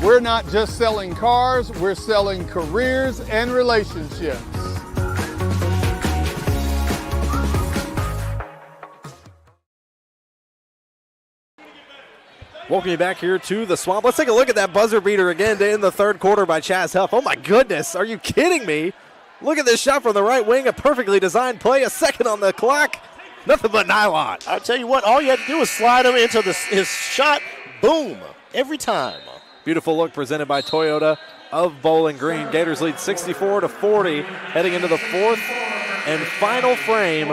We're not just selling cars, we're selling careers and relationships. Welcome you back here to the Swamp. Let's take a look at that buzzer beater again to end the third quarter by Chaz Huff. Oh my goodness, are you kidding me? Look at this shot from the right wing, a perfectly designed play, a second on the clock. Nothing but nylon. I'll tell you what, all you had to do was slide him into his shot, boom, every time. Beautiful look presented by Toyota of Bowling Green. Gators lead 64-40 heading into the fourth and final frame.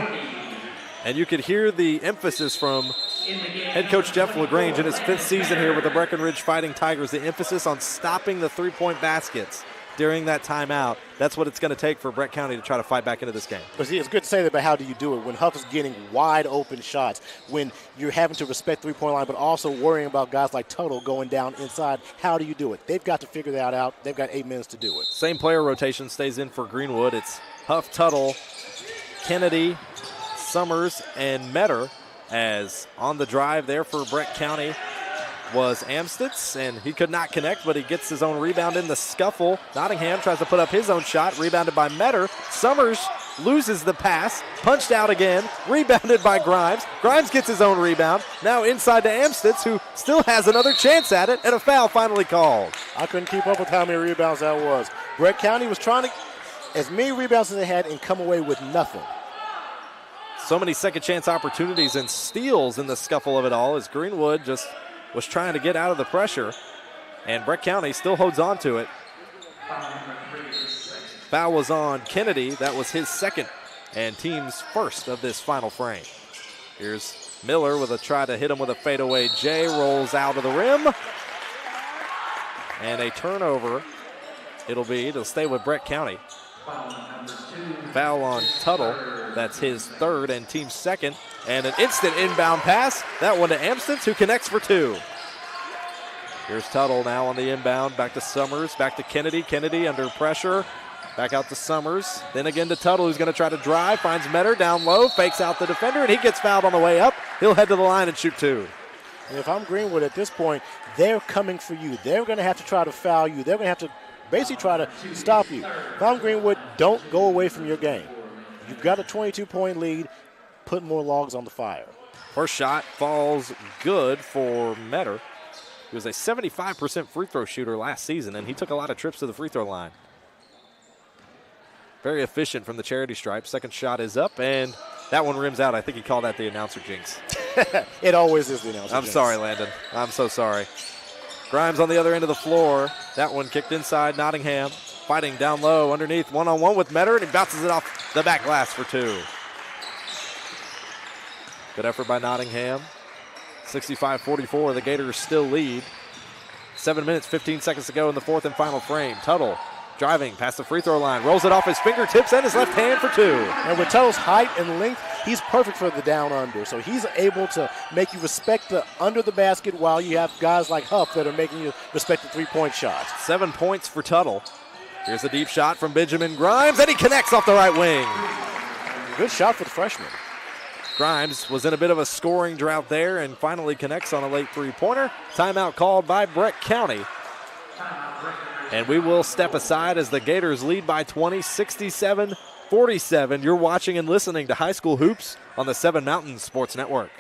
And you could hear the emphasis from head coach Jeff LaGrange in his 5th season here with the Breckinridge Fighting Tigers, the emphasis on stopping the three-point baskets during that timeout. That's what it's going to take for Brett County to try to fight back into this game. But see, it's good to say that, but how do you do it? When Huff is getting wide open shots, when you're having to respect three-point line, but also worrying about guys like Tuttle going down inside, how do you do it? They've got to figure that out. They've got 8 minutes to do it. Same player rotation stays in for Greenwood. It's Huff, Tuttle, Kennedy, Summers, and Metter, as on the drive there for Brett County was Amstutz, and he could not connect, but he gets his own rebound in the scuffle. Nottingham tries to put up his own shot, rebounded by Metter. Summers loses the pass, punched out again, rebounded by Grimes. Grimes gets his own rebound, now inside to Amstutz, who still has another chance at it, and a foul finally called. I couldn't keep up with how many rebounds that was. Brett County was trying to as many rebounds as they had and come away with nothing. So many second chance opportunities and steals in the scuffle of it all, as Greenwood just was trying to get out of the pressure, and Brett County still holds on to it. Foul was on Kennedy. That was his second and team's first of this final frame. Here's Miller with a try to hit him with a fadeaway J, rolls out of the rim. And a turnover it'll be to stay with Brett County. Foul on Tuttle. That's his third and team's second. And an instant inbound pass. That one to Amstutz, who connects for 2. Here's Tuttle now on the inbound. Back to Summers, back to Kennedy. Kennedy under pressure. Back out to Summers. Then again to Tuttle, who's going to try to drive. Finds Metter down low, fakes out the defender, and he gets fouled on the way up. He'll head to the line and shoot 2. And if I'm Greenwood at this point, they're coming for you. They're going to have to try to foul you. They're going to have to basically try to stop you. If I'm Greenwood, don't go away from your game. You've got a 22-point lead. Put more logs on the fire. First shot falls good for Metter. He was a 75% free throw shooter last season, and he took a lot of trips to the free throw line. Very efficient from the charity stripe. Second shot is up, and that one rims out. I think he called that the announcer jinx. It always is the announcer jinx. I'm sorry, Landon. I'm so sorry. Grimes on the other end of the floor. That one kicked inside. Nottingham fighting down low underneath, one-on-one with Metter, and he bounces it off the back glass for 2. Good effort by Nottingham. 65-44, the Gators still lead. 7 minutes, 15 seconds to go in the fourth and final frame. Tuttle driving past the free throw line, rolls it off his fingertips and his left hand for 2. And with Tuttle's height and length, he's perfect for the down-under. So he's able to make you respect the under the basket while you have guys like Huff that are making you respect the three-point shots. 7 points for Tuttle. Here's a deep shot from Benjamin Grimes, and he connects off the right wing. Good shot for the freshman. Grimes was in a bit of a scoring drought there and finally connects on a late three-pointer. Timeout called by Brett County. And we will step aside as the Gators lead by 20, 67-47. You're watching and listening to High School Hoops on the 7 Mountains Sports Network.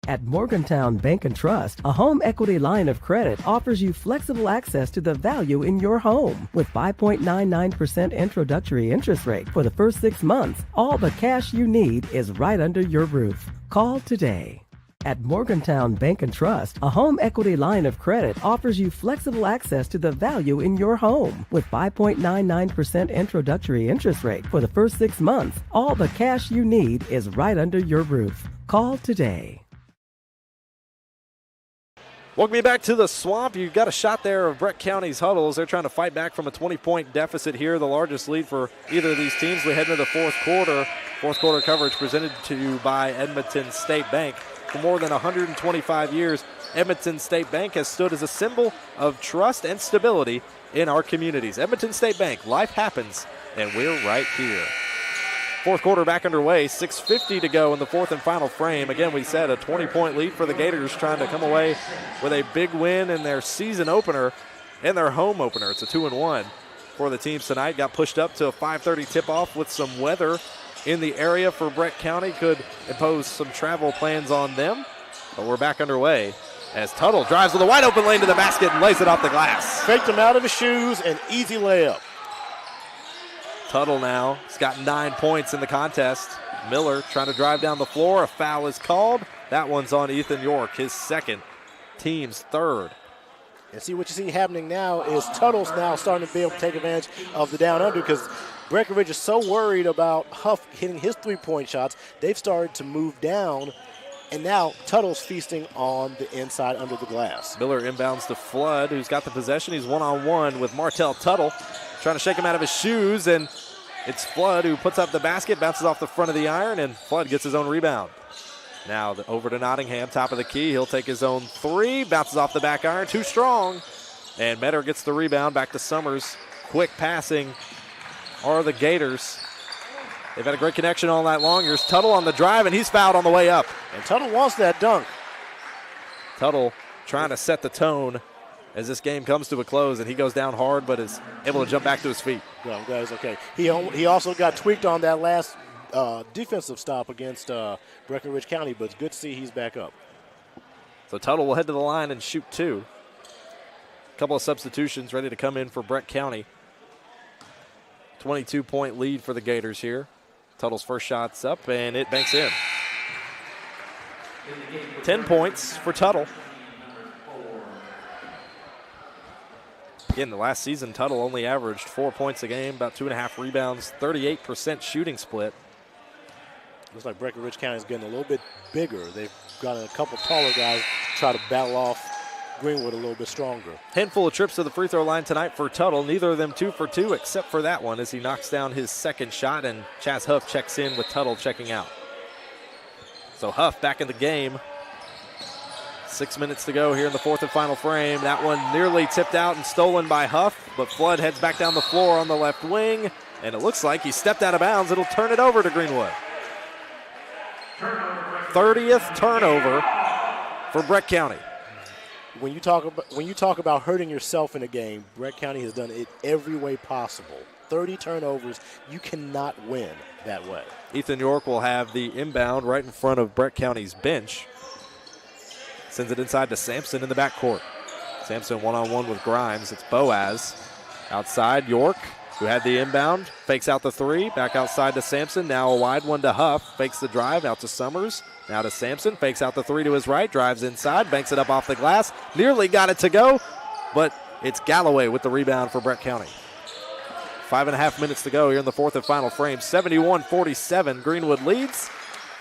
At Morgantown Bank and Trust, a home equity line of credit offers you flexible access to the value in your home. With 5.99% introductory interest rate for the first 6 months, all the cash you need is right under your roof. Call today. At Morgantown Bank and Trust, a home equity line of credit offers you flexible access to the value in your home. With 5.99% introductory interest rate for the first 6 months, all the cash you need is right under your roof. Call today. Welcome you back to the Swamp. You've got a shot there of Brett County's Huddles. They're trying to fight back from a 20-point deficit here, the largest lead for either of these teams. We head into the fourth quarter. Fourth quarter coverage presented to you by Edmonton State Bank. For more than 125 years, Edmonton State Bank has stood as a symbol of trust and stability in our communities. Edmonton State Bank, life happens, and we're right here. Fourth quarter back underway, 6:50 to go in the fourth and final frame. Again, we said a 20-point lead for the Gators, trying to come away with a big win in their season opener and their home opener. It's a 2-1 for the teams tonight. Got pushed up to a 5:30 tip-off with some weather in the area for Brett County. Could impose some travel plans on them, but we're back underway as Tuttle drives with a wide open lane to the basket and lays it off the glass. Faked him out of his shoes, an easy layup. Tuttle now has got 9 points in the contest. Miller trying to drive down the floor. A foul is called. That one's on Ethan York, his second. team's third. And see what you see happening now is Tuttle's now starting to be able to take advantage of the down under because Breckinridge is so worried about Huff hitting his three-point shots. They've started to move down, and now Tuttle's feasting on the inside under the glass. Miller inbounds to Flood, who's got the possession. He's one-on-one with Martell Tuttle, trying to shake him out of his shoes, and it's Flood who puts up the basket, bounces off the front of the iron, and Flood gets his own rebound. Now over to Nottingham, top of the key. He'll take his own three, bounces off the back iron, too strong. And Metter gets the rebound, back to Summers. Quick passing are the Gators. They've had a great connection all night long. Here's Tuttle on the drive, and he's fouled on the way up. And Tuttle wants that dunk. Tuttle trying to set the tone as this game comes to a close, and he goes down hard but is able to jump back to his feet. Well, I'm glad he's okay. He also got tweaked on that last defensive stop against Breckinridge County, but it's good to see he's back up. So Tuttle will head to the line and shoot two. A couple of substitutions ready to come in for Breck County. 22-point lead for the Gators here. Tuttle's first shot's up, and it banks in. 10 points for Tuttle. Again, the last season, Tuttle only averaged 4 points a game, about 2.5 rebounds, 38% shooting split. Looks like Breckinridge County is getting a little bit bigger. They've got a couple taller guys try to battle off Greenwood a little bit stronger. Handful of trips to the free throw line tonight for Tuttle. Neither of them 2 for 2 except for that one as he knocks down his second shot, and Chaz Huff checks in with Tuttle checking out. So Huff back in the game. 6 minutes to go here in the fourth and final frame. That one nearly tipped out and stolen by Huff, but Flood heads back down the floor on the left wing, and it looks like he stepped out of bounds. It'll turn it over to Greenwood. 30th turnover for Breck County. When you talk about hurting yourself in a game, Breck County has done it every way possible. 30 turnovers, you cannot win that way. Ethan York will have the inbound right in front of Breck County's bench. Sends it inside to Sampson in the backcourt. Sampson one-on-one with Grimes. It's Boaz. Outside, York, who had the inbound, fakes out the three. Back outside to Sampson. Now a wide one to Huff. Fakes the drive out to Summers. Now to Sampson. Fakes out the three to his right. Drives inside. Banks it up off the glass. Nearly got it to go, but it's Galloway with the rebound for Breck County. 5.5 minutes to go here in the fourth and final frame. 71-47. Greenwood leads.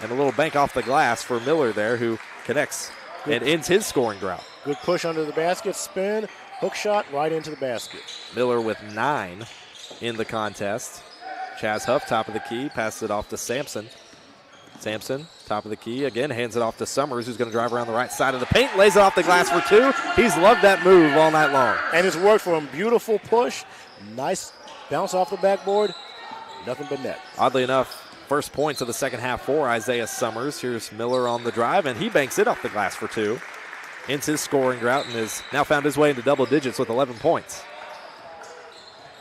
And a little bank off the glass for Miller there, who connects and ends his scoring drought. Good push under the basket, spin, hook shot right into the basket. Miller with 9 in the contest. Chaz Huff, top of the key, passes it off to Sampson. Sampson, top of the key, again hands it off to Summers, who's going to drive around the right side of the paint, lays it off the glass for 2. He's loved that move all night long. And it's worked for him. Beautiful push, nice bounce off the backboard, nothing but net. Oddly enough, first points of the second half for Isaiah Summers. Here's Miller on the drive, and he banks it off the glass for 2. Ends his scoring drought and has now found his way into double digits with 11 points.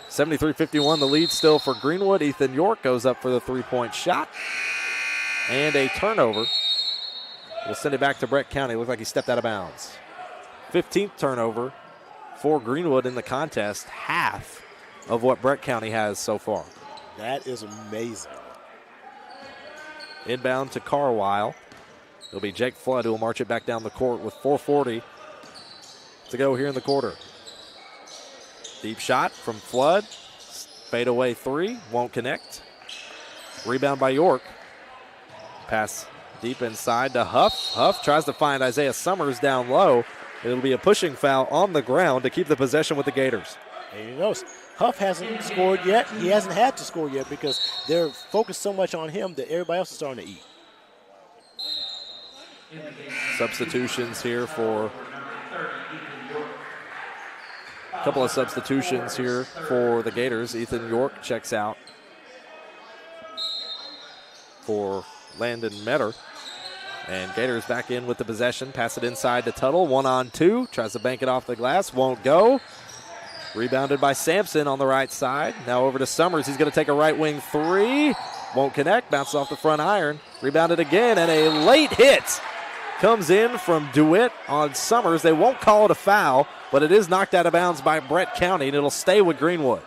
73-51, the lead still for Greenwood. Ethan York goes up for the three-point shot. And a turnover. We'll send it back to Breck County. Looks like he stepped out of bounds. 15th turnover for Greenwood in the contest. Half of what Breck County has so far. That is amazing. Inbound to Carlisle. It'll be Jake Flood who will march it back down the court with 4:40 to go here in the quarter. Deep shot from Flood. Fade away three. Won't connect. Rebound by York. Pass deep inside to Huff. Huff tries to find Isaiah Summers down low. It'll be a pushing foul on the ground to keep the possession with the Gators. And you notice Huff hasn't scored yet. He hasn't had to score yet because they're focused so much on him that everybody else is starting to eat. Substitutions here for a couple of substitutions here for the Gators. Ethan York checks out for Landon Metter. And Gators back in with the possession. Pass it inside to Tuttle. 1-on-2. Tries to bank it off the glass. Won't go. Rebounded by Sampson on the right side. Now over to Summers. He's going to take a right wing three. Won't connect. Bounces off the front iron. Rebounded again. And a late hit comes in from DeWitt on Summers. They won't call it a foul, but it is knocked out of bounds by Breck County, and it'll stay with Greenwood.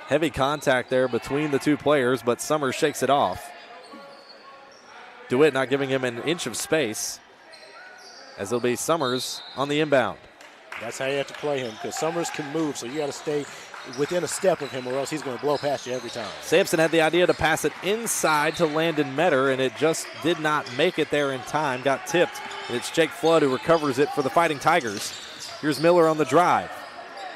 Heavy contact there between the two players, but Summers shakes it off. DeWitt not giving him an inch of space, as it'll be Summers on the inbound. That's how you have to play him, because Summers can move, so you got to stay within a step of him, or else he's going to blow past you every time. Sampson had the idea to pass it inside to Landon Metter, and it just did not make it there in time. Got tipped, and it's Jake Flood who recovers it for the Fighting Tigers. Here's Miller on the drive.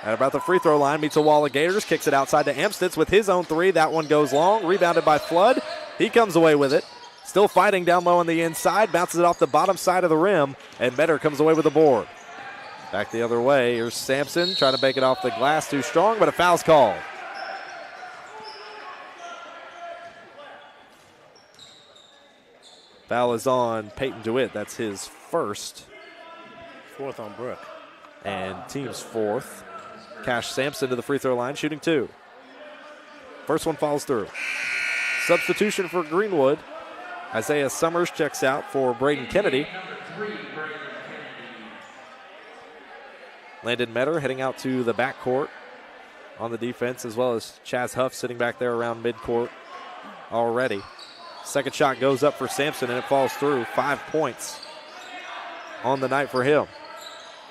At about the free throw line, meets a wall of Gators, kicks it outside to Amstutz with his own three. That one goes long, rebounded by Flood. He comes away with it. Still fighting down low on the inside, bounces it off the bottom side of the rim, and Metter comes away with the board. Back the other way, here's Sampson trying to make it off the glass, too strong, but a foul's called. Foul is on Peyton DeWitt. That's his first. Fourth on Brooke. And team's fourth. Cash Sampson to the free throw line, shooting two. First one falls through. Substitution for Greenwood. Isaiah Summers checks out for Braden Kennedy. Landon Metter heading out to the backcourt on the defense, as well as Chaz Huff sitting back there around midcourt already. Second shot goes up for Sampson, and it falls through. 5 points on the night for him.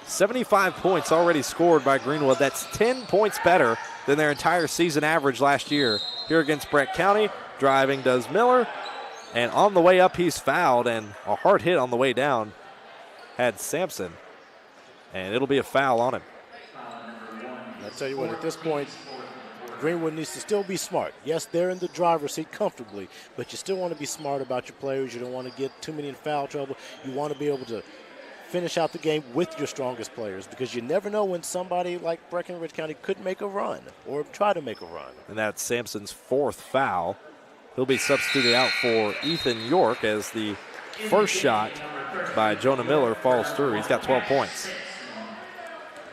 75 points already scored by Greenwood. That's 10 points better than their entire season average last year. Here against Brett County, driving does Miller. And on the way up, he's fouled, and a hard hit on the way down had Sampson. And it'll be a foul on him. I tell you what, at this point, Greenwood needs to still be smart. Yes, they're in the driver's seat comfortably, but you still want to be smart about your players. You don't want to get too many in foul trouble. You want to be able to finish out the game with your strongest players, because you never know when somebody like Breckinridge County could make a run or try to make a run. And that's Sampson's fourth foul. He'll be substituted out for Ethan York as the first shot by Jonah Miller falls through. He's got 12 points.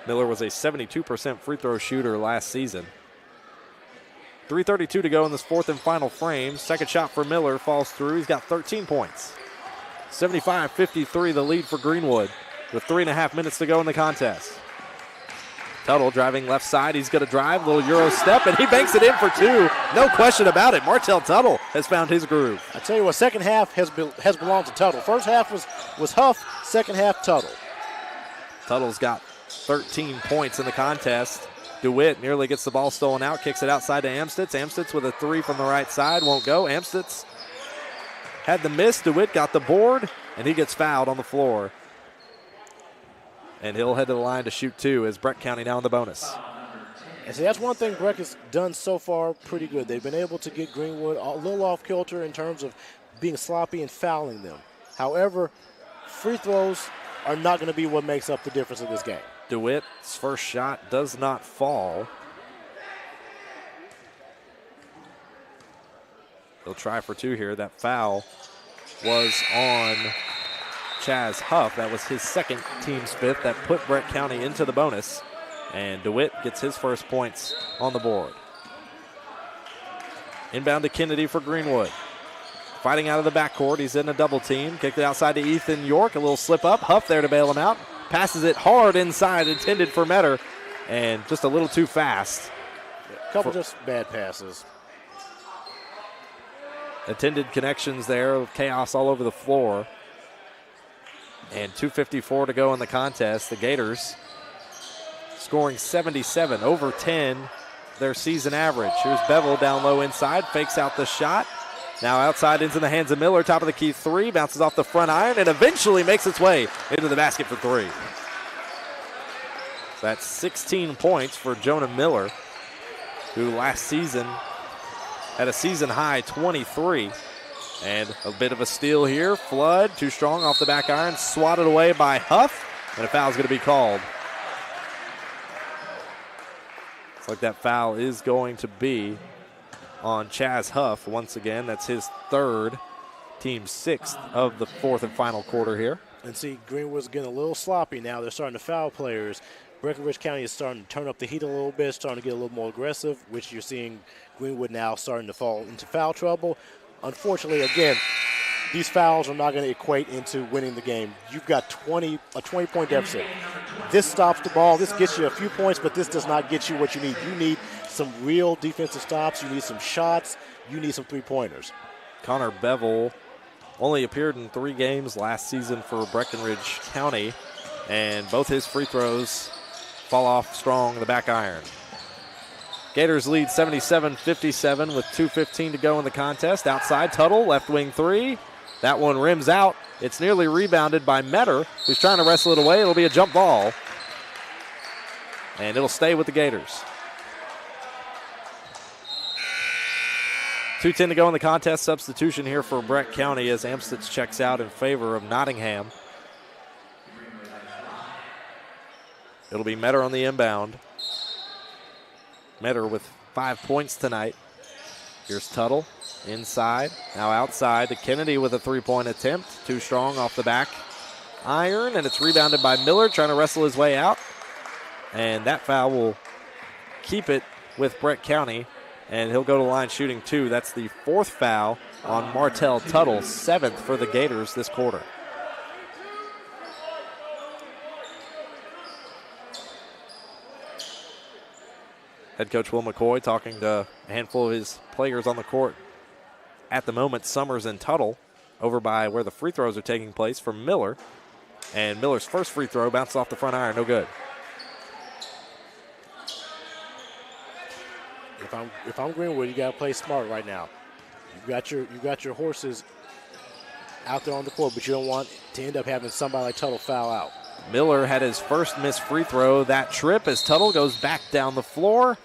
Miller was a 72% free throw shooter last season. 3:32 to go in this fourth and final frame. Second shot for Miller falls through. He's got 13 points. 75-53 the lead for Greenwood with 3.5 minutes to go in the contest. Tuttle driving left side. He's going to drive, little Euro step, and he banks it in for two. No question about it. Martell Tuttle has found his groove. I tell you what, second half has belonged to Tuttle. First half was Huff, second half Tuttle. Tuttle's got 13 points in the contest. DeWitt nearly gets the ball stolen out, kicks it outside to Amstutz. Amstutz with a three from the right side, won't go. Amstutz had the miss. DeWitt got the board, and he gets fouled on the floor. And he'll head to the line to shoot two as Breck County now in the bonus. And see, that's one thing Breck has done so far pretty good. They've been able to get Greenwood a little off kilter in terms of being sloppy and fouling them. However, free throws are not going to be what makes up the difference in this game. DeWitt's first shot does not fall. They'll try for two here. That foul was on Chaz Huff. That was his second, team's fifth. That put Brett County into the bonus. And DeWitt gets his first points on the board. Inbound to Kennedy for Greenwood. Fighting out of the backcourt. He's in a double team. Kicked it outside to Ethan York. A little slip up. Huff there to bail him out. Passes it hard inside, intended for Metter. And just a little too fast. A couple just bad passes. Attended connections there. Chaos all over the floor. And 2:54 to go in the contest. The Gators scoring 77, over 10, their season average. Here's Bevel down low inside, fakes out the shot. Now outside into the hands of Miller, top of the key three, bounces off the front iron, and eventually makes its way into the basket for three. That's 16 points for Jonah Miller, who last season had a season high 23. And a bit of a steal here. Flood, too strong off the back iron, swatted away by Huff, and a foul's going to be called. Looks like that foul is going to be on Chaz Huff once again. That's his third, team's sixth of the fourth and final quarter here. And see, Greenwood's getting a little sloppy now. They're starting to foul players. Breckinridge County is starting to turn up the heat a little bit, starting to get a little more aggressive, which you're seeing Greenwood now starting to fall into foul trouble. Unfortunately, again, these fouls are not going to equate into winning the game. You've got a 20-point deficit. This stops the ball. This gets you a few points, but this does not get you what you need. You need some real defensive stops. You need some shots. You need some three-pointers. Connor Bevel only appeared in 3 games last season for Breckinridge County, and both his free throws fall off strong in the back iron. Gators lead 77-57 with 2:15 to go in the contest. Outside, Tuttle, left wing 3. That one rims out. It's nearly rebounded by Metter, who's trying to wrestle it away. It'll be a jump ball, and it'll stay with the Gators. 2:10 to go in the contest. Substitution here for Breck County as Amstutz checks out in favor of Nottingham. It'll be Metter on the inbound. Metter with 5 points tonight. Here's Tuttle inside, now outside to Kennedy with a 3-point attempt. Too strong off the back iron, and it's rebounded by Miller trying to wrestle his way out. And that foul will keep it with Breck County, and he'll go to the line shooting 2. That's the 4th foul on Martell Tuttle, 7th for the Gators this quarter. Head coach Will McCoy talking to a handful of his players on the court. At the moment, Summers and Tuttle over by where the free throws are taking place from Miller. And Miller's first free throw bounced off the front iron, no good. If I'm Greenwood, you got to play smart right now. You got your horses out there on the court, but you don't want to end up having somebody like Tuttle foul out. Miller had his first missed free throw that trip as Tuttle goes back down the floor.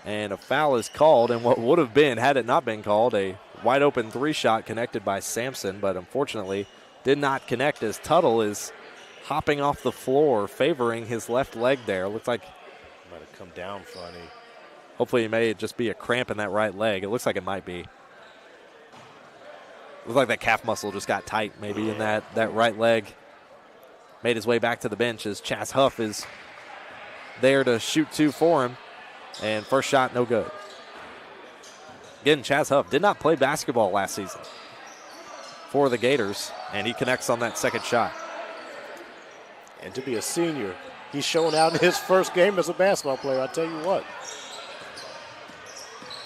And a foul is called, and what would have been, had it not been called, a wide open 3-shot connected by Sampson, but unfortunately did not connect as Tuttle is hopping off the floor, favoring his left leg there. Looks like might have come down funny. Hopefully it may just be a cramp in that right leg. It looks like it might be. Looks like that calf muscle just got tight maybe in that right leg. Made his way back to the bench as Chas Huff is there to shoot 2 for him. And first shot, no good. Again, Chas Huff did not play basketball last season for the Gators, and he connects on that second shot. And to be a senior, he's showing out in his first game as a basketball player, I tell you what.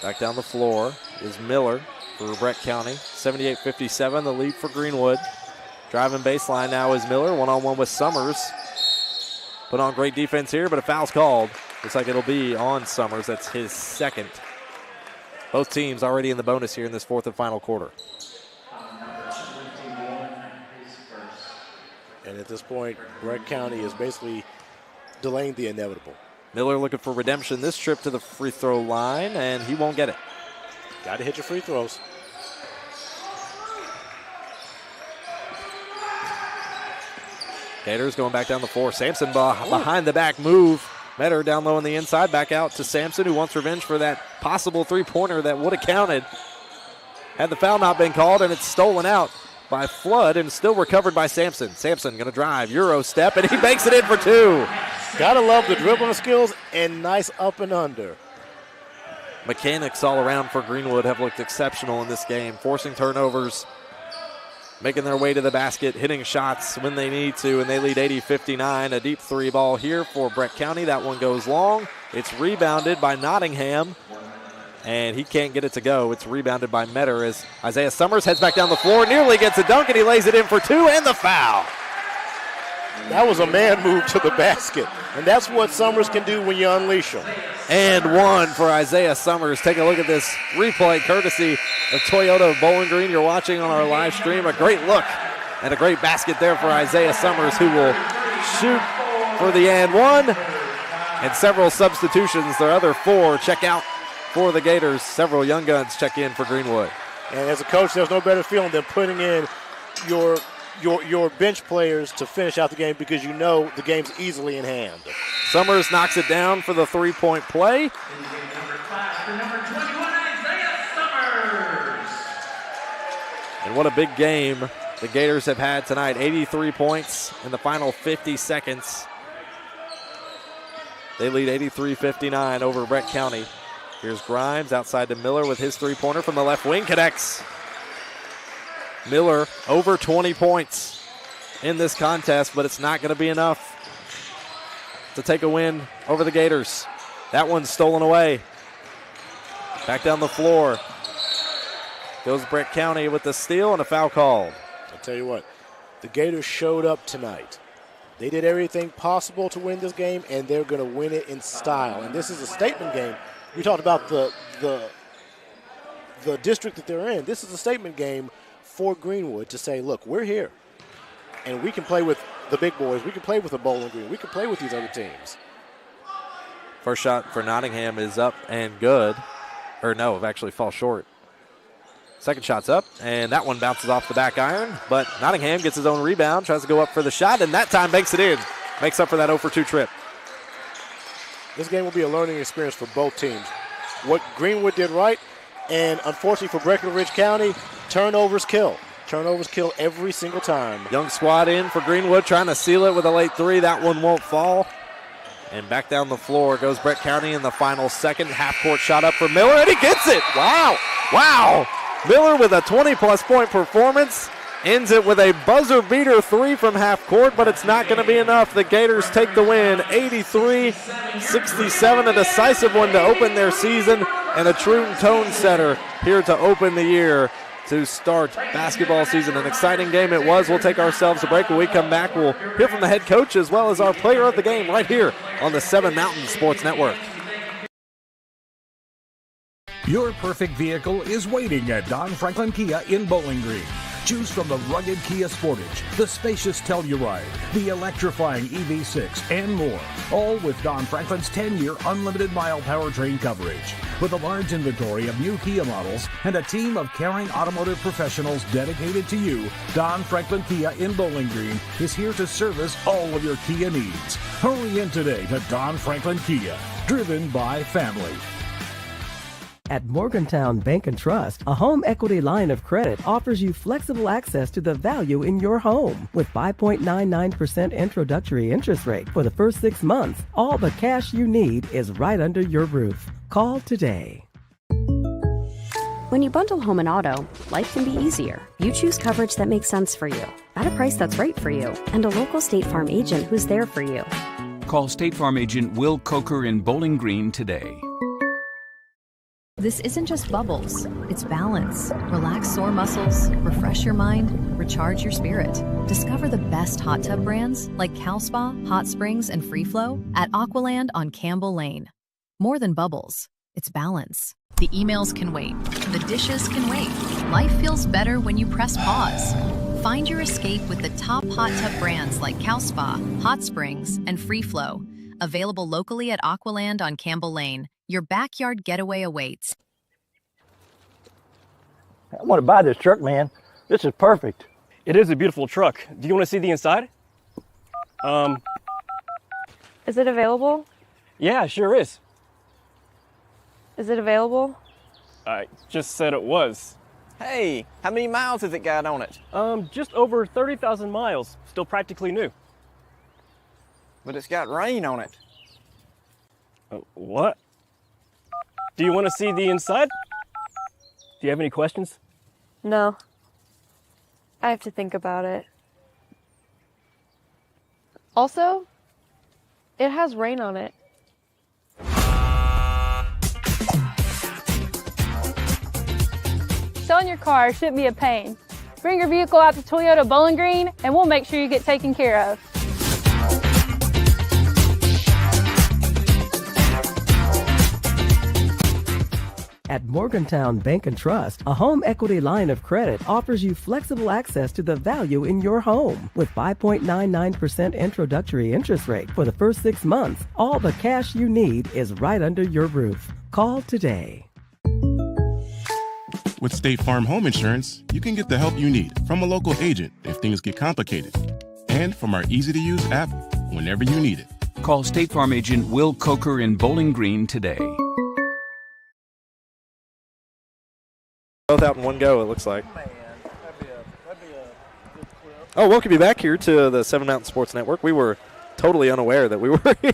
Back down the floor is Miller for Breck County. 78-57, the lead for Greenwood. Driving baseline now is Miller, one-on-one with Summers. Put on great defense here, but a foul's called. Looks like it'll be on Summers. That's his second. Both teams already in the bonus here in this 4th and final quarter. And at this point, Breck County is basically delaying the inevitable. Miller looking for redemption this trip to the free throw line, and he won't get it. Got to hit your free throws. Gators going back down the floor. Sampson behind the back move. Metter down low on the inside. Back out to Sampson, who wants revenge for that possible 3-pointer that would have counted had the foul not been called, and it's stolen out by Flood and still recovered by Sampson. Sampson going to drive, Euro step, and he makes it in for 2. Gotta love the dribbling skills and nice up and under. Mechanics all around for Greenwood have looked exceptional in this game, forcing turnovers, making their way to the basket, hitting shots when they need to, and they lead 80-59. A deep 3 ball here for Breck County. That one goes long. It's rebounded by Nottingham, and he can't get it to go. It's rebounded by Metter as Isaiah Summers heads back down the floor, nearly gets a dunk, and he lays it in for 2, and the foul. That was a man move to the basket, and that's what Summers can do when you unleash him. And 1 for Isaiah Summers. Take a look at this replay courtesy of Toyota of Bowling Green. You're watching on our live stream. A great look and a great basket there for Isaiah Summers, who will shoot for the and 1. And several substitutions. Their other 4 check out for the Gators. Several young guns check in for Greenwood. And as a coach, there's no better feeling than putting in your bench players to finish out the game because you know the game's easily in hand. Summers knocks it down for the 3-point play. And what a big game the Gators have had tonight. 83 points in the final 50 seconds. They lead 83-59 over Breck County. Here's Grimes outside to Miller with his 3-pointer from the left wing. Connects. Miller over 20 points in this contest, but it's not going to be enough to take a win over the Gators. That one's stolen away. Back down the floor Goes Brett County with the steal and a foul called. I'll tell you what, the Gators showed up tonight. They did everything possible to win this game, and they're going to win it in style. And this is a statement game. We talked about the district that they're in. This is a statement game for Greenwood to say, look, we're here, and we can play with the big boys. We can play with the Bowling Green. We can play with these other teams. First shot for Nottingham is up and good. Or no, it actually falls short. Second shot's up, and that one bounces off the back iron. But Nottingham gets his own rebound, tries to go up for the shot, and that time banks it in. Makes up for that 0-for-2 trip. This game will be a learning experience for both teams. What Greenwood did right, and unfortunately for Breckinridge County, turnovers kill. Turnovers kill every single time. Young squad in for Greenwood, trying to seal it with a late three. That one won't fall. And back down the floor goes Brett County in the final second. Half-court shot up for Miller, and he gets it. Wow. Wow. Miller with a 20-plus point performance. Ends it with a buzzer-beater three from half-court, but it's not going to be enough. The Gators take the win, 83-67, a decisive one to open their season, and a true tone setter here to open the year to start basketball season. An exciting game it was. We'll take ourselves a break. When we come back, we'll hear from the head coach as well as our player of the game right here on the 7 Mountain Sports Network. Your perfect vehicle is waiting at Don Franklin Kia in Bowling Green. Choose from the rugged Kia Sportage, the spacious Telluride, the electrifying EV6, and more. All with Don Franklin's 10-year unlimited mile powertrain coverage. With a large inventory of new Kia models and a team of caring automotive professionals dedicated to you, Don Franklin Kia in Bowling Green is here to service all of your Kia needs. Hurry in today to Don Franklin Kia, driven by family. At Morgantown Bank and Trust, a home equity line of credit offers you flexible access to the value in your home. With 5.99% introductory interest rate for the first 6 months, all the cash you need is right under your roof. Call today. When you bundle home and auto, life can be easier. You choose coverage that makes sense for you, at a price that's right for you, and a local State Farm agent who's there for you. Call State Farm agent Will Coker in Bowling Green today. This isn't just bubbles, it's balance. Relax sore muscles, refresh your mind, recharge your spirit. Discover the best hot tub brands like Cal Spa, Hot Springs, and Free Flow at Aqualand on Campbell Lane. More than bubbles, it's balance. The emails can wait, the dishes can wait. Life feels better when you press pause. Find your escape with the top hot tub brands like Cal Spa, Hot Springs, and Free Flow. Available locally at Aqualand on Campbell Lane. Your backyard getaway awaits. I want to buy this truck, man. This is perfect. It is a beautiful truck. Do you want to see the inside? Is it available? Yeah, sure is. Is it available? I just said it was. Hey, how many miles has it got on it? Just over 30,000 miles. Still practically new. But it's got rain on it. What? Do you want to see the inside? Do you have any questions? No. I have to think about it. Also, it has rain on it. Selling your car shouldn't be a pain. Bring your vehicle out to Toyota Bowling Green and we'll make sure you get taken care of. At Morgantown Bank and Trust, a home equity line of credit offers you flexible access to the value in your home. With 5.99% introductory interest rate for the first 6 months, all the cash you need is right under your roof. Call today. With State Farm Home Insurance, you can get the help you need from a local agent if things get complicated, and from our easy-to-use app whenever you need it. Call State Farm agent Will Coker in Bowling Green today. Both out in one go, it looks like. Oh, welcome you back here to the 7 Mountain Sports Network. We were totally unaware that we were here,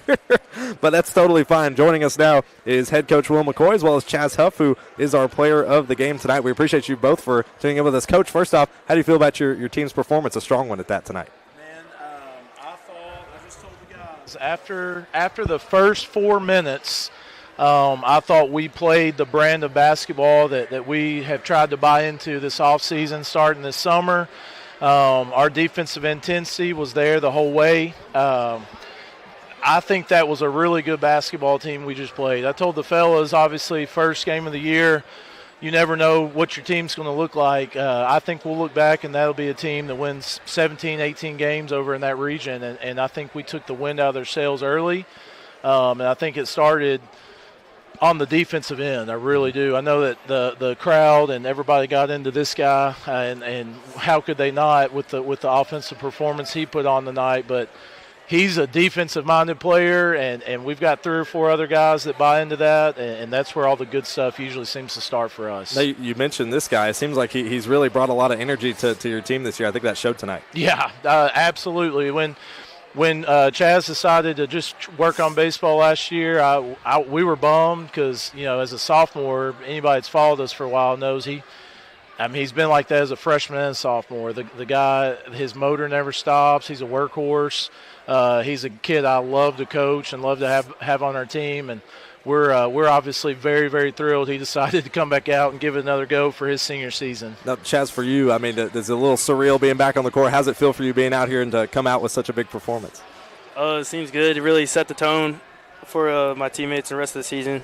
but that's totally fine. Joining us now is head coach Will McCoy as well as Chaz Huff, who is our player of the game tonight. We appreciate you both for tuning in with us. Coach, first off, how do you feel about your team's performance, a strong one at that tonight? Man, I just told the guys, after the first 4 minutes, I thought we played the brand of basketball that we have tried to buy into this offseason starting this summer. Our defensive intensity was there the whole way. I think that was a really good basketball team we just played. I told the fellas, obviously, first game of the year, you never know what your team's going to look like. I think we'll look back, and that'll be a team that wins 17, 18 games over in that region. And I think we took the wind out of their sails early. And I think it started on the defensive end. I really do. I know that the crowd and everybody got into this guy, and how could they not with the offensive performance he put on tonight. But he's a defensive-minded player, and we've got 3 or 4 other guys that buy into that, and that's where all the good stuff usually seems to start for us. Now, you mentioned this guy. It seems like he's really brought a lot of energy to your team this year. I think that showed tonight. Yeah, absolutely. When Chaz decided to just work on baseball last year, we were bummed because, as a sophomore, anybody that's followed us for a while knows he's been like that as a freshman and a sophomore. The guy, his motor never stops. He's a workhorse. He's a kid I love to coach and love to have on our team, and we're obviously very, very thrilled he decided to come back out and give it another go for his senior season. Now, Chaz, for you, I mean, it's a little surreal being back on the court. How's it feel for you being out here and to come out with such a big performance? It seems good. It really set the tone for my teammates and the rest of the season.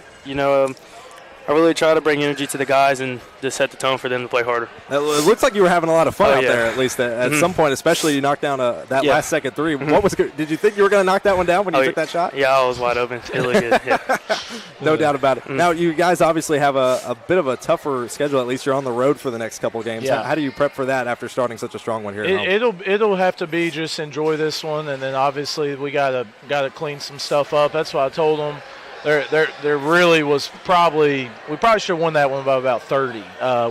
I really try to bring energy to the guys and just set the tone for them to play harder. It looks like you were having a lot of fun out there, at least at some point, especially you knocked down that last second 3. What was good? Did you think you were going to knock that one down when you took that shot? Yeah, I was wide open. It looked good. Yeah. No doubt about it. Now, you guys obviously have a bit of a tougher schedule. At least you're on the road for the next couple of games. Yeah. How do you prep for that after starting such a strong one here at home? It'll have to be just enjoy this one, and then obviously we gotta clean some stuff up. That's what I told them. There really was we probably should have won that one by about 30.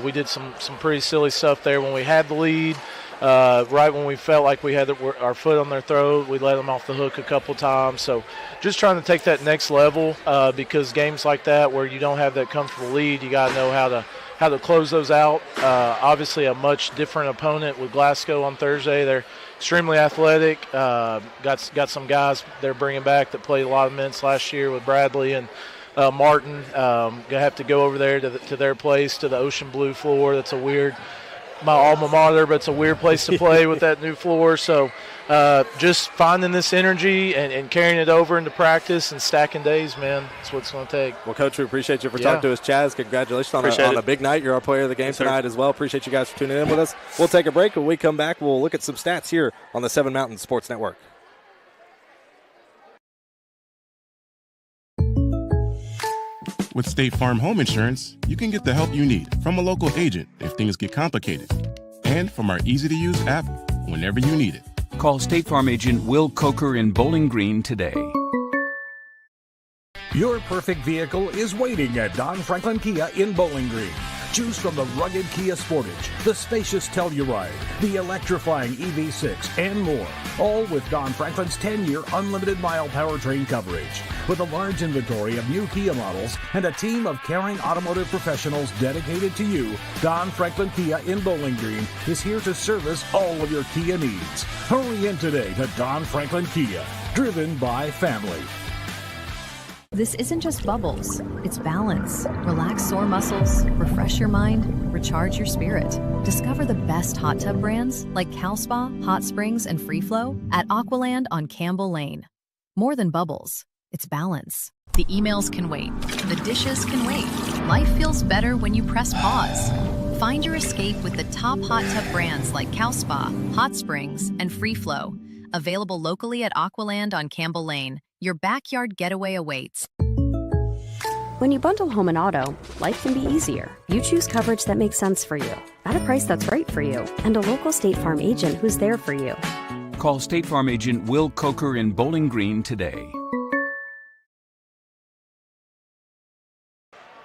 We did some pretty silly stuff there when we had the lead. Right when we felt like we had our foot on their throat, we let them off the hook a couple times. So just trying to take that next level because games like that where you don't have that comfortable lead, you got to know how to close those out. Obviously a much different opponent with Glasgow on Thursday. They're extremely athletic. Got some guys they're bringing back that played a lot of minutes last year with Bradley and Martin. Gonna have to go over there to their place, to the ocean blue floor. That's my alma mater, but it's a weird place to play with that new floor. So just finding this energy and carrying it over into practice and stacking days, man, that's what it's going to take. Well, Coach, we appreciate you for talking to us. Chaz, congratulations on a big night. You're our player of the game tonight as well. Appreciate you guys for tuning in with us. We'll take a break. When we come back, we'll look at some stats here on the 7 Mountain Sports Network. With State Farm Home Insurance, you can get the help you need from a local agent if things get complicated, and from our easy-to-use app whenever you need it. Call State Farm agent Will Coker in Bowling Green today. Your perfect vehicle is waiting at Don Franklin Kia in Bowling Green. Choose from the rugged Kia Sportage, the spacious Telluride, the electrifying EV6, and more. All with Don Franklin's 10-year unlimited mile powertrain coverage. With a large inventory of new Kia models and a team of caring automotive professionals dedicated to you, Don Franklin Kia in Bowling Green is here to service all of your Kia needs. Hurry in today to Don Franklin Kia, driven by family. This isn't just bubbles, it's balance. Relax sore muscles, refresh your mind, recharge your spirit. Discover the best hot tub brands like CalSpa, Hot Springs, and Free Flow at Aqualand on Campbell Lane. More than bubbles, it's balance. The emails can wait, the dishes can wait. Life feels better when you press pause. Find your escape with the top hot tub brands like CalSpa, Hot Springs, and Free Flow. Available locally at Aqualand on Campbell Lane. Your backyard getaway awaits. When you bundle home and auto, life can be easier. You choose coverage that makes sense for you, at a price that's right for you, and a local State Farm agent who's there for you. Call State Farm agent Will Coker in Bowling Green today.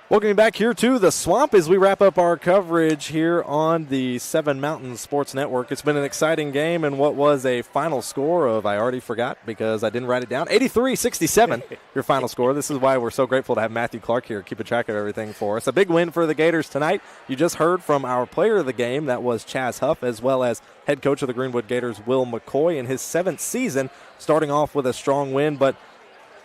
Welcome back here to the Swamp as we wrap up our coverage here on the 7 Mountain Sports Network. It's been an exciting game, and what was a final score of, I already forgot because I didn't write it down, 83-67, your final score. This is why we're so grateful to have Matthew Clark here keeping track of everything for us. A big win for the Gators tonight. You just heard from our player of the game, that was Chaz Huff, as well as head coach of the Greenwood Gators, Will McCoy, in his 7th season, starting off with a strong win, but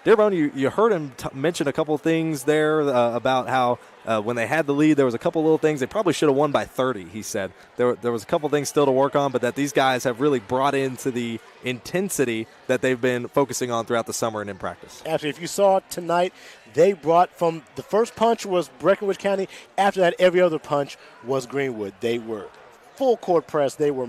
Dearbone, you heard him mention a couple things there about how when they had the lead, there was a couple little things. They probably should have won by 30, he said. There was a couple things still to work on, but that these guys have really brought into the intensity that they've been focusing on throughout the summer and in practice. Absolutely. If you saw it tonight, they brought from the first punch was Breckinridge County. After that, every other punch was Greenwood. They were full court press. They were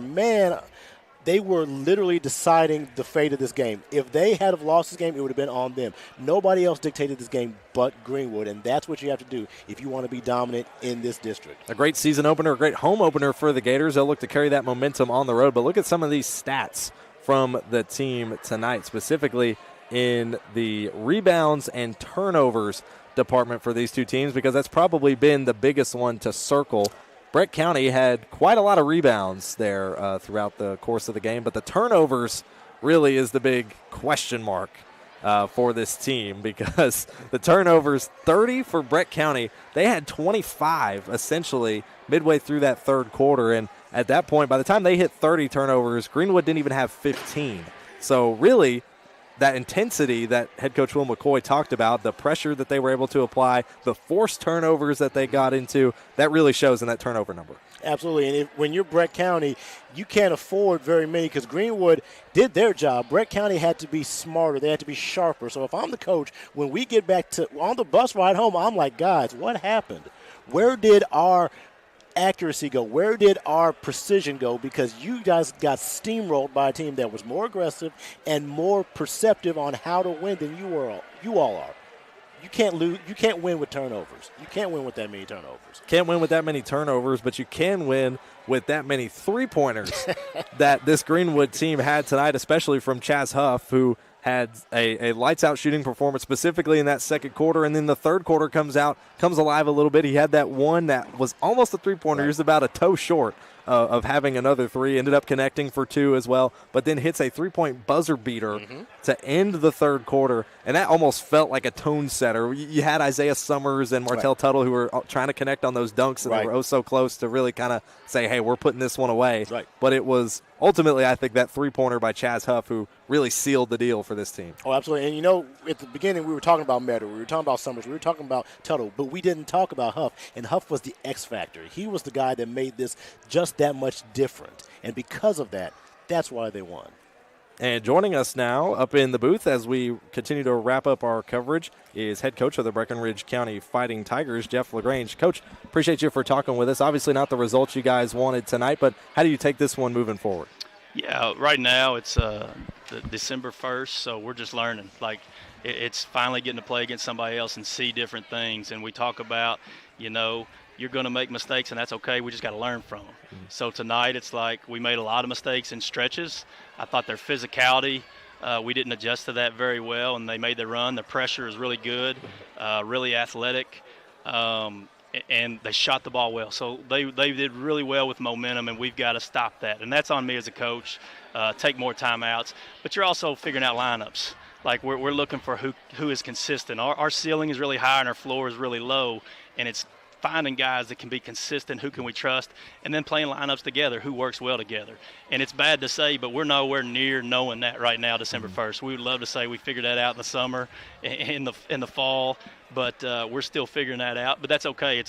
literally deciding the fate of this game. If they had have lost this game, it would have been on them. Nobody else dictated this game but Greenwood, and that's what you have to do if you want to be dominant in this district. A great season opener, a great home opener for the Gators. They'll look to carry that momentum on the road, but look at some of these stats from the team tonight, specifically in the rebounds and turnovers department for these two teams, because that's probably been the biggest one to circle. Breck County had quite a lot of rebounds there throughout the course of the game, but the turnovers really is the big question mark for this team, because the turnovers, 30 for Breck County. They had 25 essentially midway through that third quarter, and at that point, by the time they hit 30 turnovers, Greenwood didn't even have 15. So really, that intensity that head coach Will McCoy talked about, the pressure that they were able to apply, the forced turnovers that they got into, that really shows in that turnover number. Absolutely, and when you're Breck County, you can't afford very many because Greenwood did their job. Breck County had to be smarter. They had to be sharper. So if I'm the coach, when we get back to on the bus ride home, I'm like, guys, what happened? Where did our accuracy go? Where did our precision go? Because you guys got steamrolled by a team that was more aggressive and more perceptive on how to win than you all are. You can't lose. You can't win with turnovers. You can't win with that many turnovers. Can't win with that many turnovers, but you can win with that many three-pointers that this Greenwood team had tonight, especially from Chaz Huff, who had a lights-out shooting performance specifically in that second quarter, and then the third quarter comes alive a little bit. He had that one that was almost a three-pointer. Right. He was about a toe short of having another three, ended up connecting for two as well, but then hits a three-point buzzer beater to end the third quarter, and that almost felt like a tone setter. You had Isaiah Summers and Martell Tuttle who were trying to connect on those dunks, and they were so close to really kind of say, hey, we're putting this one away. Right. But it was ultimately, I think, that three-pointer by Chaz Huff who really sealed the deal for this team. Oh, absolutely. And, you know, at the beginning we were talking about Meadow, we were talking about Summers, we were talking about Tuttle, but we didn't talk about Huff, and Huff was the X factor. He was the guy that made this just that much different, and because of that, that's why they won. And joining us now up in the booth as we continue to wrap up our coverage is head coach of the Breckinridge County Fighting Tigers, Jeff LaGrange. Coach, appreciate you for talking with us. Obviously not the results you guys wanted tonight, but how do you take this one moving forward? Yeah, right now it's the December 1st, so we're just learning. Like, it's finally getting to play against somebody else and see different things. And we talk about, you know, you're going to make mistakes, and that's okay. We just got to learn from them. Mm-hmm. So tonight it's like we made a lot of mistakes in stretches. I thought their physicality, we didn't adjust to that very well, and they made the run. The pressure is really good, really athletic, and they shot the ball well. So they did really well with momentum, and we've got to stop that. And that's on me as a coach, take more timeouts. But you're also figuring out lineups. Like we're looking for who is consistent. Our ceiling is really high and our floor is really low, and it's finding guys that can be consistent, who can we trust, and then playing lineups together, who works well together. And it's bad to say, but we're nowhere near knowing that right now, December 1st. We would love to say we figured that out in the summer, in the fall, but we're still figuring that out. But that's okay.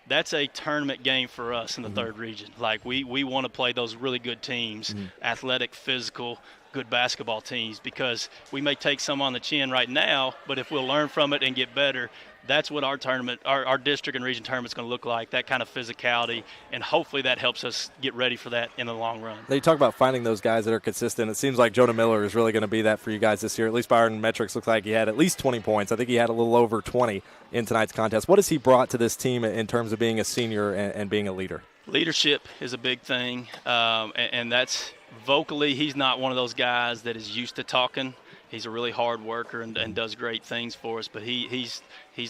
That's a tournament game for us in the third region. Like we want to play those really good teams, athletic, physical, good basketball teams, because we may take some on the chin right now, but if we'll learn from it and get better, that's what our tournament, our district and region tournament is going to look like, that kind of physicality, and hopefully that helps us get ready for that in the long run. Now you talk about finding those guys that are consistent. It seems like Jonah Miller is really going to be that for you guys this year. At least by our metrics, looks like he had at least 20 points. I think he had a little over 20 in tonight's contest. What has he brought to this team in terms of being a senior and being a leader? Leadership is a big thing, and that's vocally, he's not one of those guys that is used to talking. He's a really hard worker and does great things for us, but he's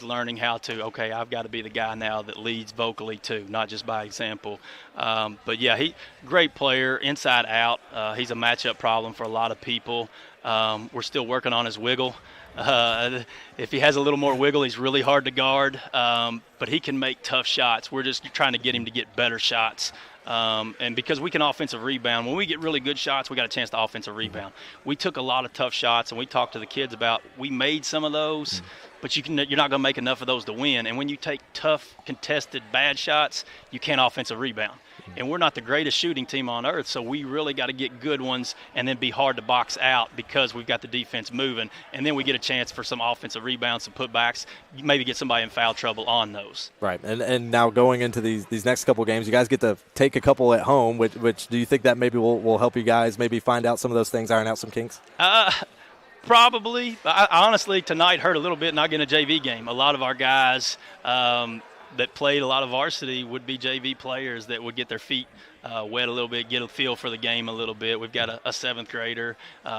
learning how to, okay, I've got to be the guy now that leads vocally too, not just by example. But yeah, great player, inside out. He's a matchup problem for a lot of people. We're still working on his wiggle. If he has a little more wiggle, he's really hard to guard, but he can make tough shots. We're just trying to get him to get better shots. And because we can offensive rebound, when we get really good shots, we got a chance to offensive rebound. We took a lot of tough shots, and we talked to the kids about we made some of those, but you're not going to make enough of those to win. And when you take tough, contested, bad shots, you can't offensive rebound. And we're not the greatest shooting team on earth, so we really got to get good ones and then be hard to box out because we've got the defense moving. And then we get a chance for some offensive rebounds, some putbacks, maybe get somebody in foul trouble on those. Right, and now going into these next couple games, you guys get to take a couple at home, which do you think that maybe will help you guys maybe find out some of those things, iron out some kinks? Probably. I honestly, tonight hurt a little bit not getting a JV game. A lot of our guys that played a lot of varsity would be JV players that would get their feet wet a little bit, get a feel for the game a little bit. We've got a seventh grader.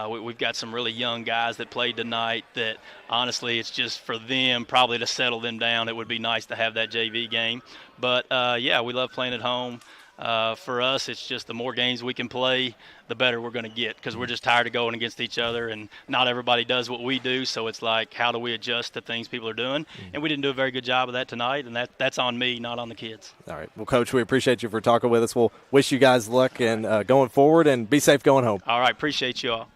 We've got some really young guys that played tonight that honestly it's just for them probably to settle them down. It would be nice to have that JV game. But, yeah, we love playing at home. For us, it's just the more games we can play, the better we're going to get because we're just tired of going against each other, and not everybody does what we do, so it's like how do we adjust to things people are doing, and we didn't do a very good job of that tonight, and that's on me, not on the kids. All right. Well, Coach, we appreciate you for talking with us. We'll wish you guys luck and going forward, and be safe going home. All right. Appreciate you all.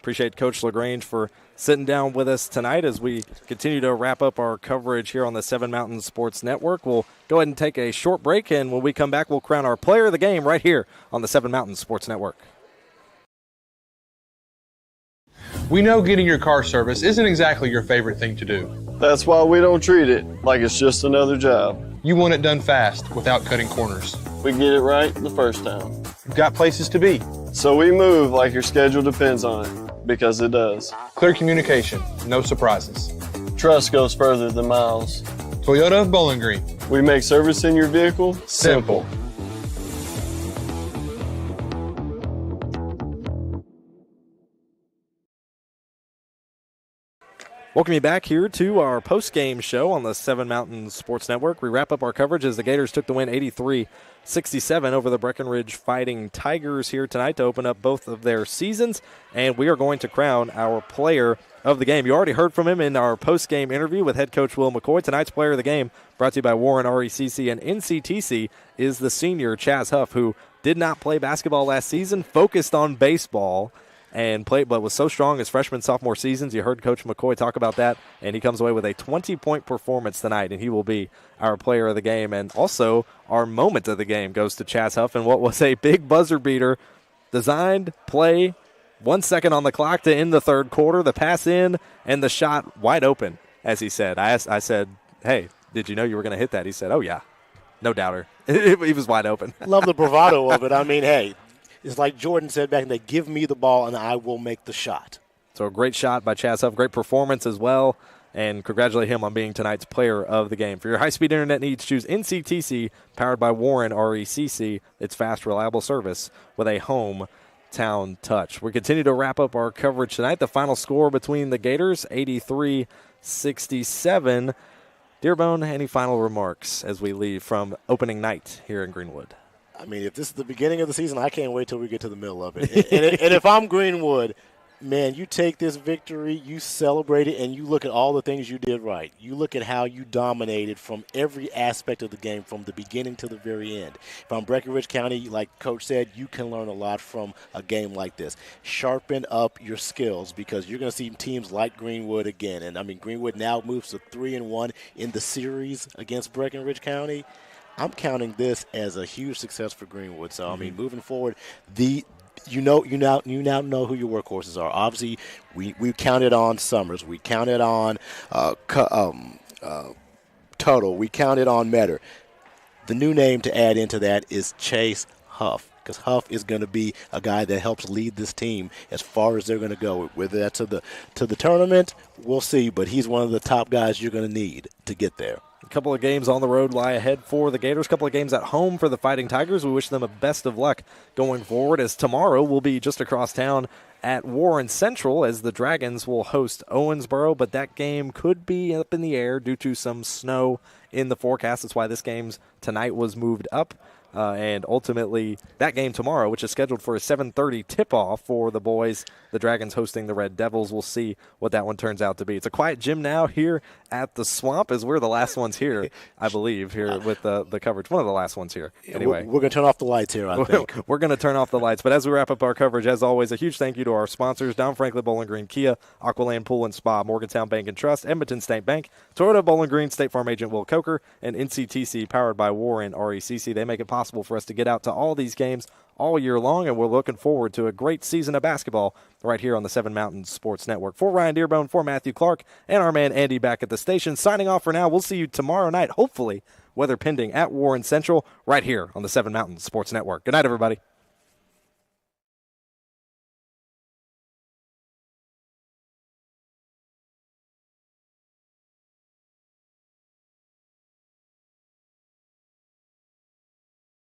Appreciate Coach LaGrange for sitting down with us tonight as we continue to wrap up our coverage here on the Seven Mountains Sports Network. We'll go ahead and take a short break, and when we come back, we'll crown our player of the game right here on the Seven Mountains Sports Network. We know getting your car serviced isn't exactly your favorite thing to do. That's why we don't treat it like it's just another job. You want it done fast without cutting corners. We get it right the first time. You've got places to be. So we move like your schedule depends on it, because it does. Clear communication, no surprises. Trust goes further than miles. Toyota Bowling Green. We make servicing your vehicle simple. Welcome you back here to our post-game show on the Seven Mountains Sports Network. We wrap up our coverage as the Gators took the win 83-67 over the Breckinridge Fighting Tigers here tonight to open up both of their seasons, and we are going to crown our player of the game. You already heard from him in our post-game interview with head coach Will McCoy. Tonight's player of the game, brought to you by Warren RECC and NCTC, is the senior Chaz Huff, who did not play basketball last season, focused on baseball, and played, but was so strong his freshman, sophomore seasons. You heard Coach McCoy talk about that, and he comes away with a 20-point performance tonight, and he will be our player of the game. And also, our moment of the game goes to Chaz Huff, and what was a big buzzer beater, designed play, 1 second on the clock to end the third quarter, the pass in, and the shot wide open, as he said. I said, hey, did you know you were going to hit that? He said, oh, yeah, no doubter. He was wide open. Love the bravado of it. I mean, hey. It's like Jordan said back in the day, give me the ball and I will make the shot. So a great shot by Chaz Huff, great performance as well, and congratulate him on being tonight's player of the game. For your high-speed internet needs, choose NCTC, powered by Warren RECC. It's fast, reliable service with a hometown touch. We continue to wrap up our coverage tonight. The final score between the Gators, 83-67. Dearbone, any final remarks as we leave from opening night here in Greenwood? I mean, if this is the beginning of the season, I can't wait till we get to the middle of it. and if I'm Greenwood, man, you take this victory, you celebrate it, and you look at all the things you did right. You look at how you dominated from every aspect of the game from the beginning to the very end. If I'm Breckinridge County, like Coach said, you can learn a lot from a game like this. Sharpen up your skills because you're going to see teams like Greenwood again. And, I mean, Greenwood now moves to 3-1 in the series against Breckinridge County. I'm counting this as a huge success for Greenwood. So, I mean, moving forward, you now know who your workhorses are. Obviously, we counted on Summers. We counted on Tuttle. We counted on Metter. The new name to add into that is Chase Huff, because Huff is going to be a guy that helps lead this team as far as they're going to go. Whether that's to the tournament, we'll see, but he's one of the top guys you're going to need to get there. A couple of games on the road lie ahead for the Gators. A couple of games at home for the Fighting Tigers. We wish them a best of luck going forward, as tomorrow will be just across town at Warren Central as the Dragons will host Owensboro, but that game could be up in the air due to some snow in the forecast. That's why this game's tonight was moved up And ultimately, that game tomorrow, which is scheduled for a 7:30 tip-off for the boys, the Dragons hosting the Red Devils. We'll see what that one turns out to be. It's a quiet gym now here at the Swamp, as we're the last ones here, I believe, here with the coverage. One of the last ones here. Anyway, we're going to turn off the lights here, I think. We're going to turn off the lights. But as we wrap up our coverage, as always, a huge thank you to our sponsors, Don Franklin Bowling Green Kia, Aqualand Pool and Spa, Morgantown Bank and Trust, Edmonton State Bank, Toyota Bowling Green, State Farm agent Will Coker, and NCTC, powered by Warren RECC. They make it possible for us to get out to all these games all year long, and we're looking forward to a great season of basketball right here on the Seven Mountains Sports Network. For Ryan Dearbone, for Matthew Clark, and our man Andy back at the station, signing off for now. We'll see you tomorrow night, hopefully, weather pending, at Warren Central, right here on the Seven Mountains Sports Network. Good night, everybody.